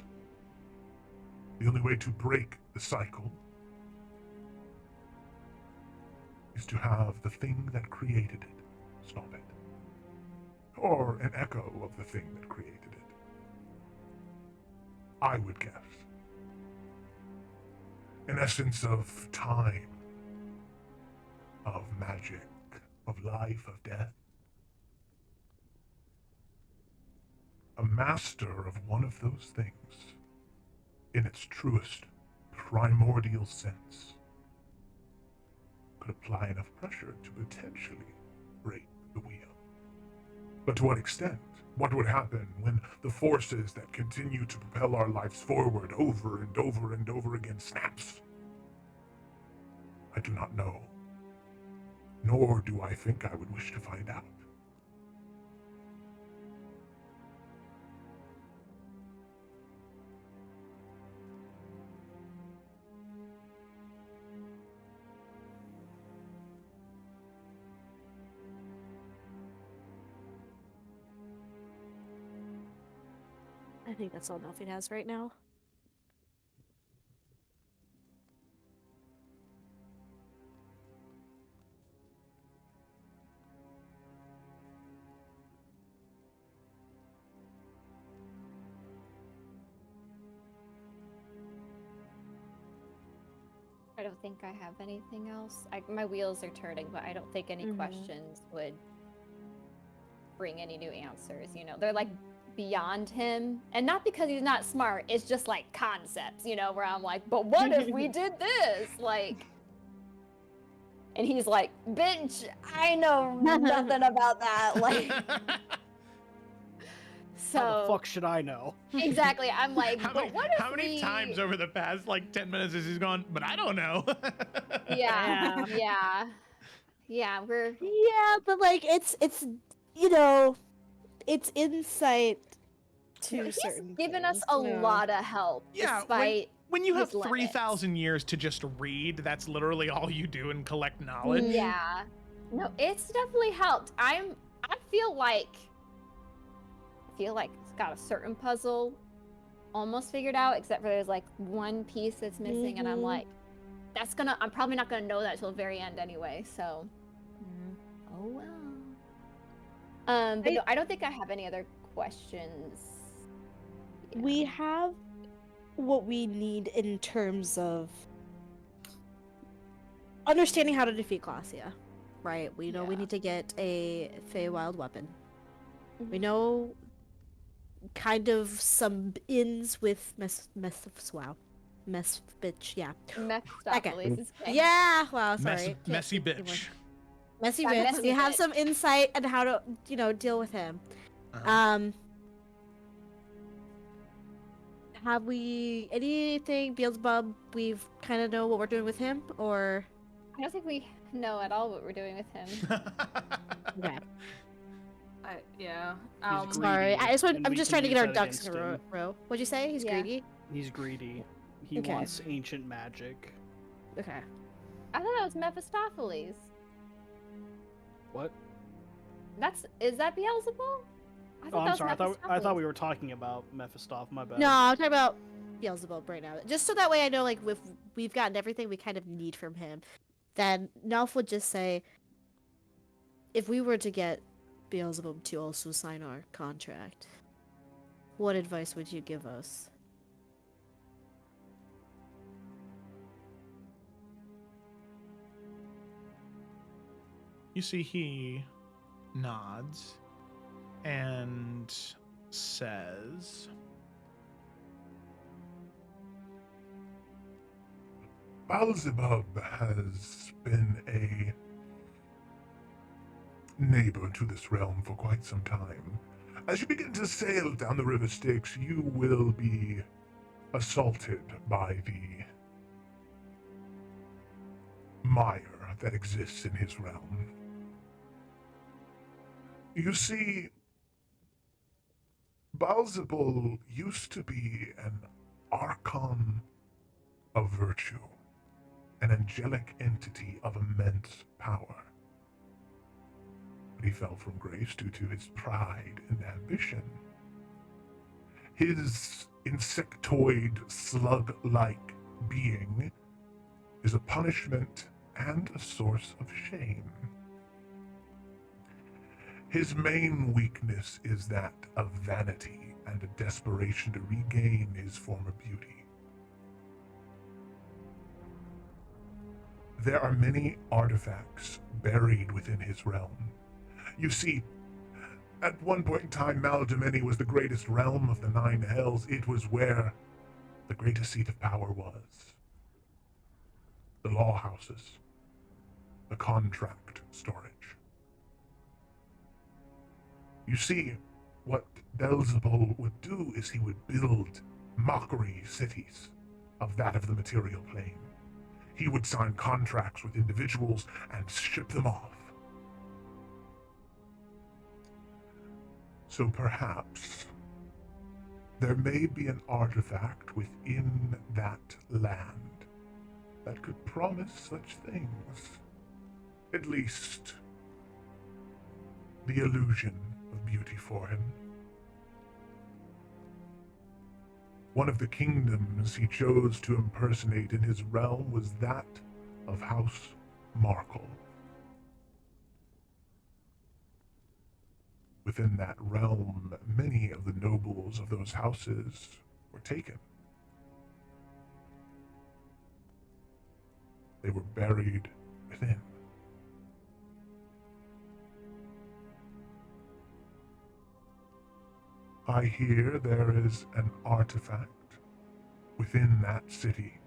The only way to break the cycle is to have the thing that created it stop it. Or an echo of the thing that created it. I would guess. An essence of time, of magic, of life, of death. A master of one of those things, in its truest, primordial sense, could apply enough pressure to potentially break the wheel. But to what extent? What would happen when the forces that continue to propel our lives forward over and over and over again snaps? I do not know. Nor do I think I would wish to find out. I think that's all Nothing has right now. I don't think I have anything else. My wheels are turning, but I don't think any questions would bring any new answers. You know, they're like beyond him, and not because he's not smart. It's just like concepts, you know, where I'm like, but what if we did this? Like, and he's like, bitch, I know nothing about that. Like, so How the fuck should I know? exactly. I'm like, How but many, what if how many we... times over the past like 10 minutes has he gone, but I don't know? Yeah, yeah. We're Yeah, but like it's you know, it's insight to he's certain given us things, a you know. lot of help, Yeah, despite when you have his limits. 3,000 years to just read, that's literally all you do and collect knowledge. Yeah, no, it's definitely helped. I feel like it's got a certain puzzle almost figured out, except for there's like one piece that's missing, and I'm like, I'm probably not gonna know that till the very end anyway. So, oh well. But no, I don't think I have any other questions. Yeah. We have what we need in terms of understanding how to defeat Glacia, right? We know we need to get a Feywild weapon. We know kind of some ins with Mephistophelies, yeah. Mephistopheles is king. Yeah, wow, sorry. Messy bitch. Messy Yeah, bitch. messy We have bitch. some insight on how to, you know, deal with him. Have we anything Beelzebub? We've kind of know what we're doing with him, or I don't think we know at all what we're doing with him. okay. Yeah. He's Sorry, greedy, and I'm we just can trying to use get our that ducks in against a him. row. What'd you say? He's Yeah. greedy. He's greedy. He Okay. wants ancient magic. Okay. I thought that was Mephistopheles. What? Is that Beelzebul? Oh, I'm sorry. I thought we were talking about Mephistopheles. My bad. No, I'm talking about Beelzebub right now. Just so that way I know, like, if we've gotten everything we kind of need from him. then Nelf would just say, if we were to get Beelzebub to also sign our contract, what advice would you give us? You see, he nods and says, Beelzebub has been a neighbor to this realm for quite some time. As you begin to sail down the river Styx, you will be assaulted by the mire that exists in his realm. You see, Beelzebub used to be an archon of virtue, an angelic entity of immense power. But he fell from grace due to his pride and ambition. His insectoid, slug-like being is a punishment and a source of shame. His main weakness is that of vanity and a desperation to regain his former beauty. There are many artifacts buried within his realm. You see, at one point in time, Maldemini was the greatest realm of the Nine Hells. It was where the greatest seat of power was. The law houses, the contract storage. You see, what Beelzebub would do is he would build mockery cities of that of the material plane. He would sign contracts with individuals and ship them off. So perhaps there may be an artifact within that land that could promise such things. At least the illusion of beauty for him. One of the kingdoms he chose to impersonate in his realm was that of House Markle. Within that realm, many of the nobles of those houses were taken. They were buried within. I hear there is an artifact within that city,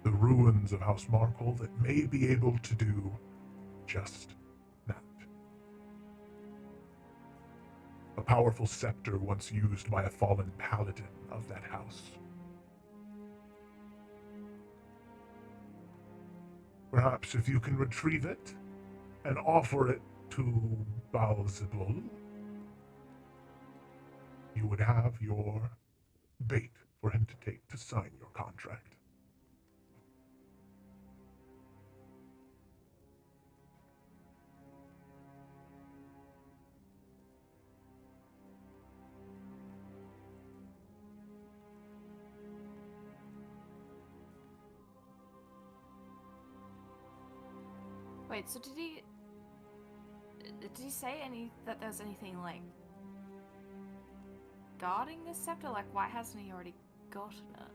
the ruins of House Markle, that may be able to do just that. A powerful scepter once used by a fallen paladin of that house. Perhaps if you can retrieve it and offer it to Beelzebub, you would have your bait for him to take to sign your contract. Wait, so did he say that there's anything like guarding this scepter? Like, why hasn't he already gotten it?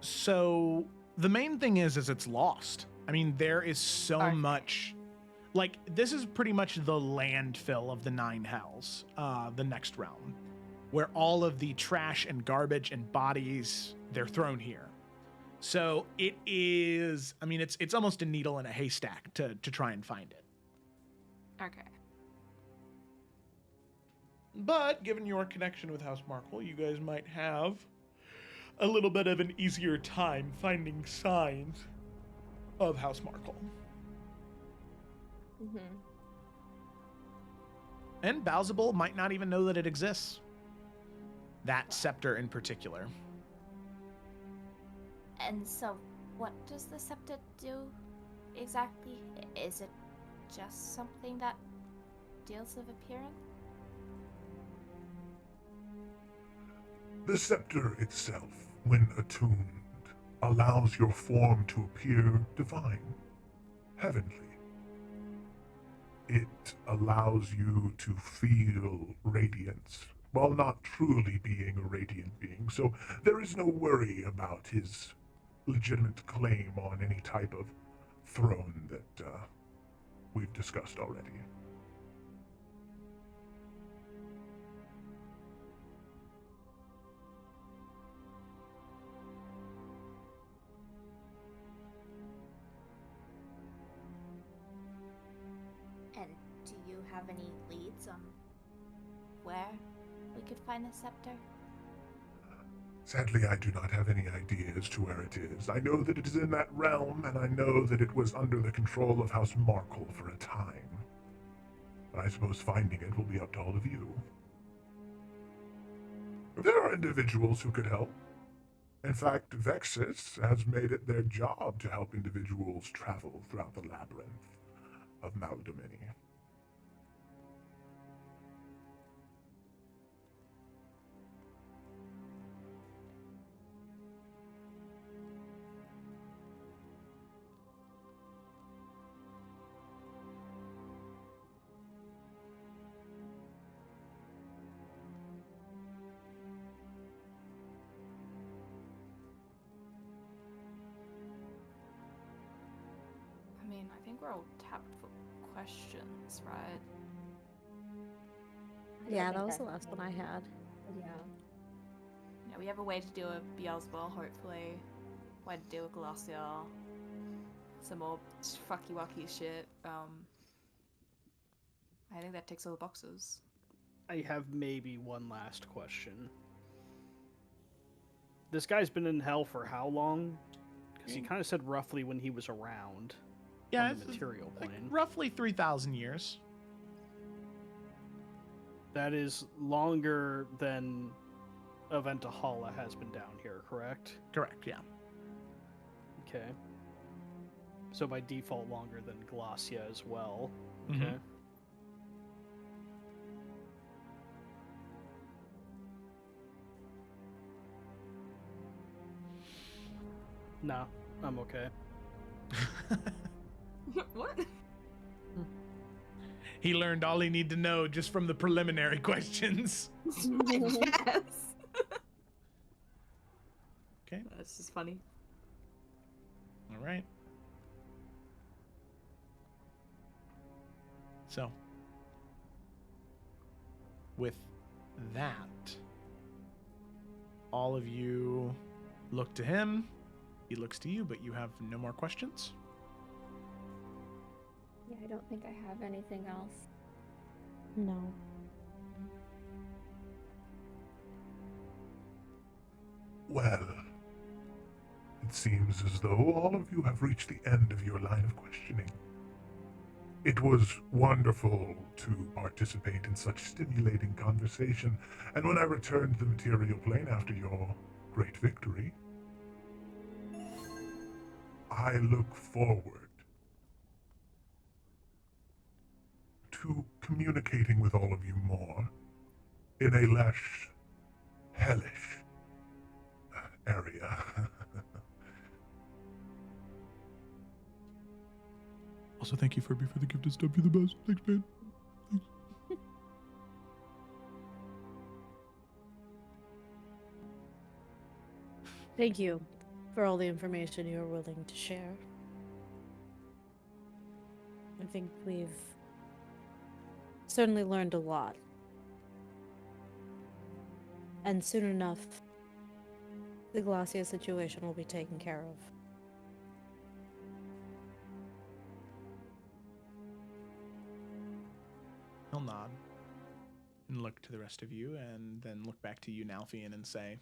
So the main thing is it's lost. I mean, there is so much. Like, this is pretty much the landfill of the Nine Hells, the next realm, where all of the trash and garbage and bodies, they're thrown here. So it is, I mean, it's almost a needle in a haystack to try and find it. Okay. But given your connection with House Markle, you guys might have a little bit of an easier time finding signs of House Markle. Mm-hmm. And Beelzebub might not even know that it exists. That scepter in particular. And so, what does the scepter do exactly? Is it just something that deals with appearance? The scepter itself, when attuned, allows your form to appear divine, heavenly. It allows you to feel radiance while not truly being a radiant being, so there is no worry about his legitimate claim on any type of throne that we've discussed already. And do you have any leads on where we could find the scepter? Sadly, I do not have any idea as to where it is. I know that it is in that realm, and I know that it was under the control of House Markle for a time. But I suppose finding it will be up to all of you. There are individuals who could help. In fact, Vexus has made it their job to help individuals travel throughout the labyrinth of Maldomini. I mean, I think we're all tapped for questions, right? Yeah, that was the last one I had. Yeah. Yeah, we have a way to do a Beelzebub, hopefully. Way to deal with Glacier. Some more fucky wucky shit. I think that ticks all the boxes. I have maybe one last question. This guy's been in hell for how long? Because he kind of said roughly when he was around. Yeah, on it's the material like plane. roughly 3,000 years. That is longer than Aventahala has been down here, correct? Correct, yeah. Okay. So by default, longer than Glacia as well. Mhm. Okay. Nah, I'm okay. What? He learned all he needed to know just from the preliminary questions. Yes. Okay, That's just funny. all right. So, with that, all of you look to him. He looks to you, but you have no more questions. Yeah, I don't think I have anything else. No. Well, it seems as though all of you have reached the end of your line of questioning. It was wonderful to participate in such stimulating conversation, and when I returned to the material plane after your great victory, I look forward to communicating with all of you more in a less hellish area. Also, thank you, Furby, for the gift of stuff. You're the best. Thanks, man. Thanks. Thank you for all the information you are willing to share. I think we've certainly learned a lot. And soon enough, the Glacia situation will be taken care of. He'll nod and look to the rest of you, and then look back to you, Nalfian, and say,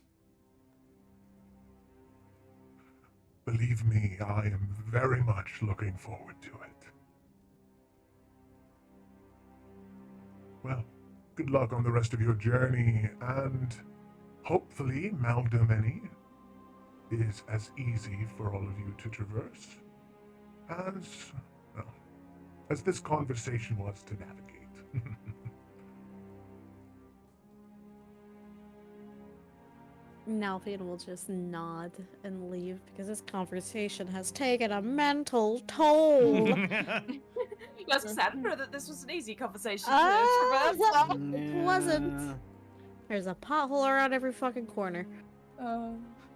Believe me, I am very much looking forward to it. Well, good luck on the rest of your journey, and hopefully Maldomini is as easy for all of you to traverse as, well, as this conversation was to navigate. Nalfian will just nod and leave because this conversation has taken a mental toll. Yes, because I didn't know that this was an easy conversation to Ah, traverse. It wasn't. There's a pothole around every fucking corner.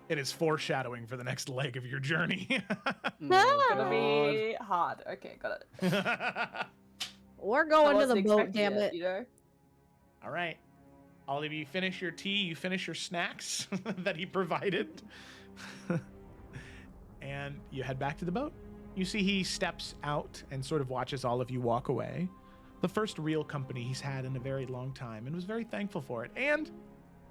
It is foreshadowing for the next leg of your journey. Gonna be hard. Okay, got it. We're going to the wasn't boat, expecting damn it. You know? All right. All of you finish your tea, you finish your snacks that he provided. And you head back to the boat. You see he steps out and sort of watches all of you walk away. The first real company he's had in a very long time, and was very thankful for it. And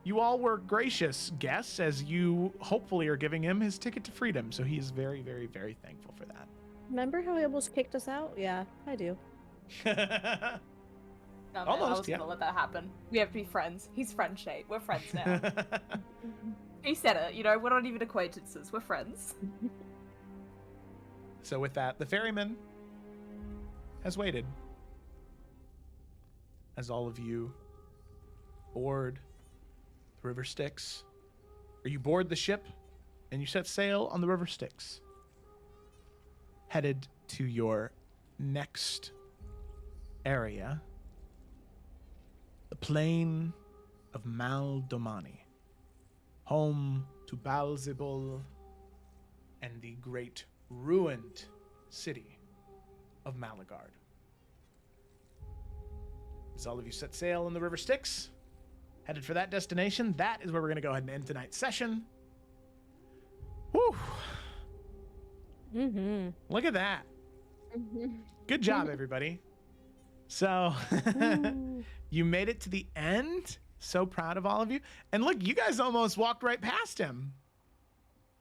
you all were gracious guests, as you hopefully are giving him his ticket to freedom. So he is very, very, very thankful for that. Remember how he almost kicked us out? Yeah, I do. No, man, I Almost, was yeah. gonna let that happen. We have to be friends. He's friend shade. We're friends now. He said it, you know, we're not even acquaintances, we're friends. So with that, the ferryman has waited as all of you board the River Styx, or you board the ship and you set sail on the River Styx, headed to your next area, the plain of Maldomani, home to Balzibul and the great ruined city of Malagard. As all of you set sail on the River Styx, headed for that destination, that is where we're going to go ahead and end tonight's session. Whew. Mm-hmm. Look at that. Good job, everybody. So, you made it to the end. So proud of all of you. And look, you guys almost walked right past him.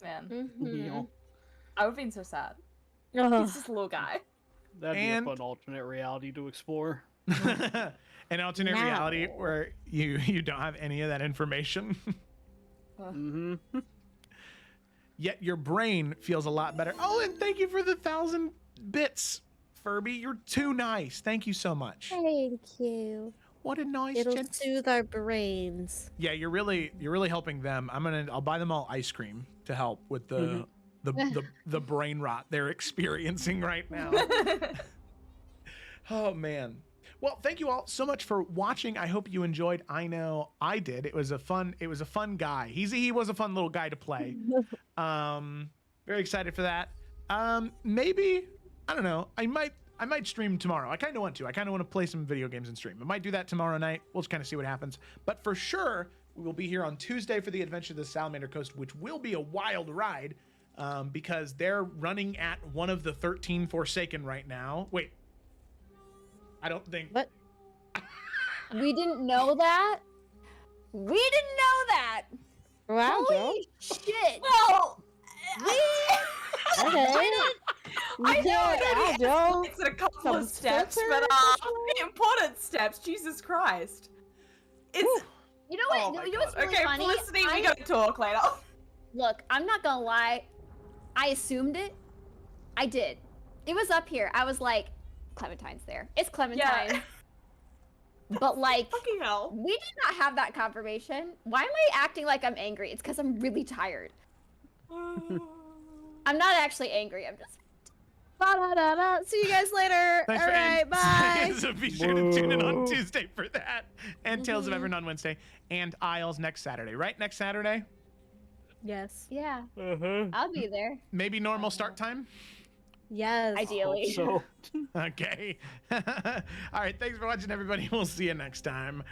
Man, Mm-hmm. I would have been so sad. Oh. He's just a little guy. That'd And- be a fun alternate reality to explore. An alternate Now. reality where you don't have any of that information. Mm-hmm. Yet your brain feels a lot better. Oh, and thank you for the 1,000 bits, Furby. You're too nice. Thank you so much. Thank you. What a nice It'll gent- soothe our brains. Yeah, you're really helping them. I'll buy them all ice cream to help with the the brain rot they're experiencing right now. Oh man. Well, thank you all so much for watching. I hope you enjoyed. I know I did. It was a fun guy. He was a fun little guy to play. Very excited for that. Maybe, I don't know. I might stream tomorrow. I kind of want to. I kind of want to play some video games and stream. I might do that tomorrow night. We'll just kind of see what happens. But for sure, we will be here on Tuesday for the Adventure of the Salamander Coast, which will be a wild ride because they're running at one of the 13 Forsaken right now. Wait. I don't think. What? We didn't know that. We didn't know that. Wow, Joe. Holy shit. Well, Okay. I know Wow, Joe. it's a couple Some of steps, filter? but important steps. Jesus Christ! It's You know what? oh my you know what's God. really Okay, funny? Felicity, we gotta talk later. Look, I'm not gonna lie. I assumed it. I did. It was up here. I was like, Clementine's there. It's Clementine. Yeah. But like, Fucking hell. we did not have that confirmation. Why am I acting like I'm angry? It's because I'm really tired. I'm not actually angry. I'm just. Ba-da-da-da. See you guys later. Thanks All for right, bye. So be sure to tune in on Whoa. Tuesday for that. And Tales of Everin on Wednesday. And Isles next Saturday. Right? Next Saturday? Yes. Yeah, Uh-huh. I'll be there. Maybe normal start time? Yes. Ideally. So. Okay. All right. Thanks for watching, everybody. We'll see you next time.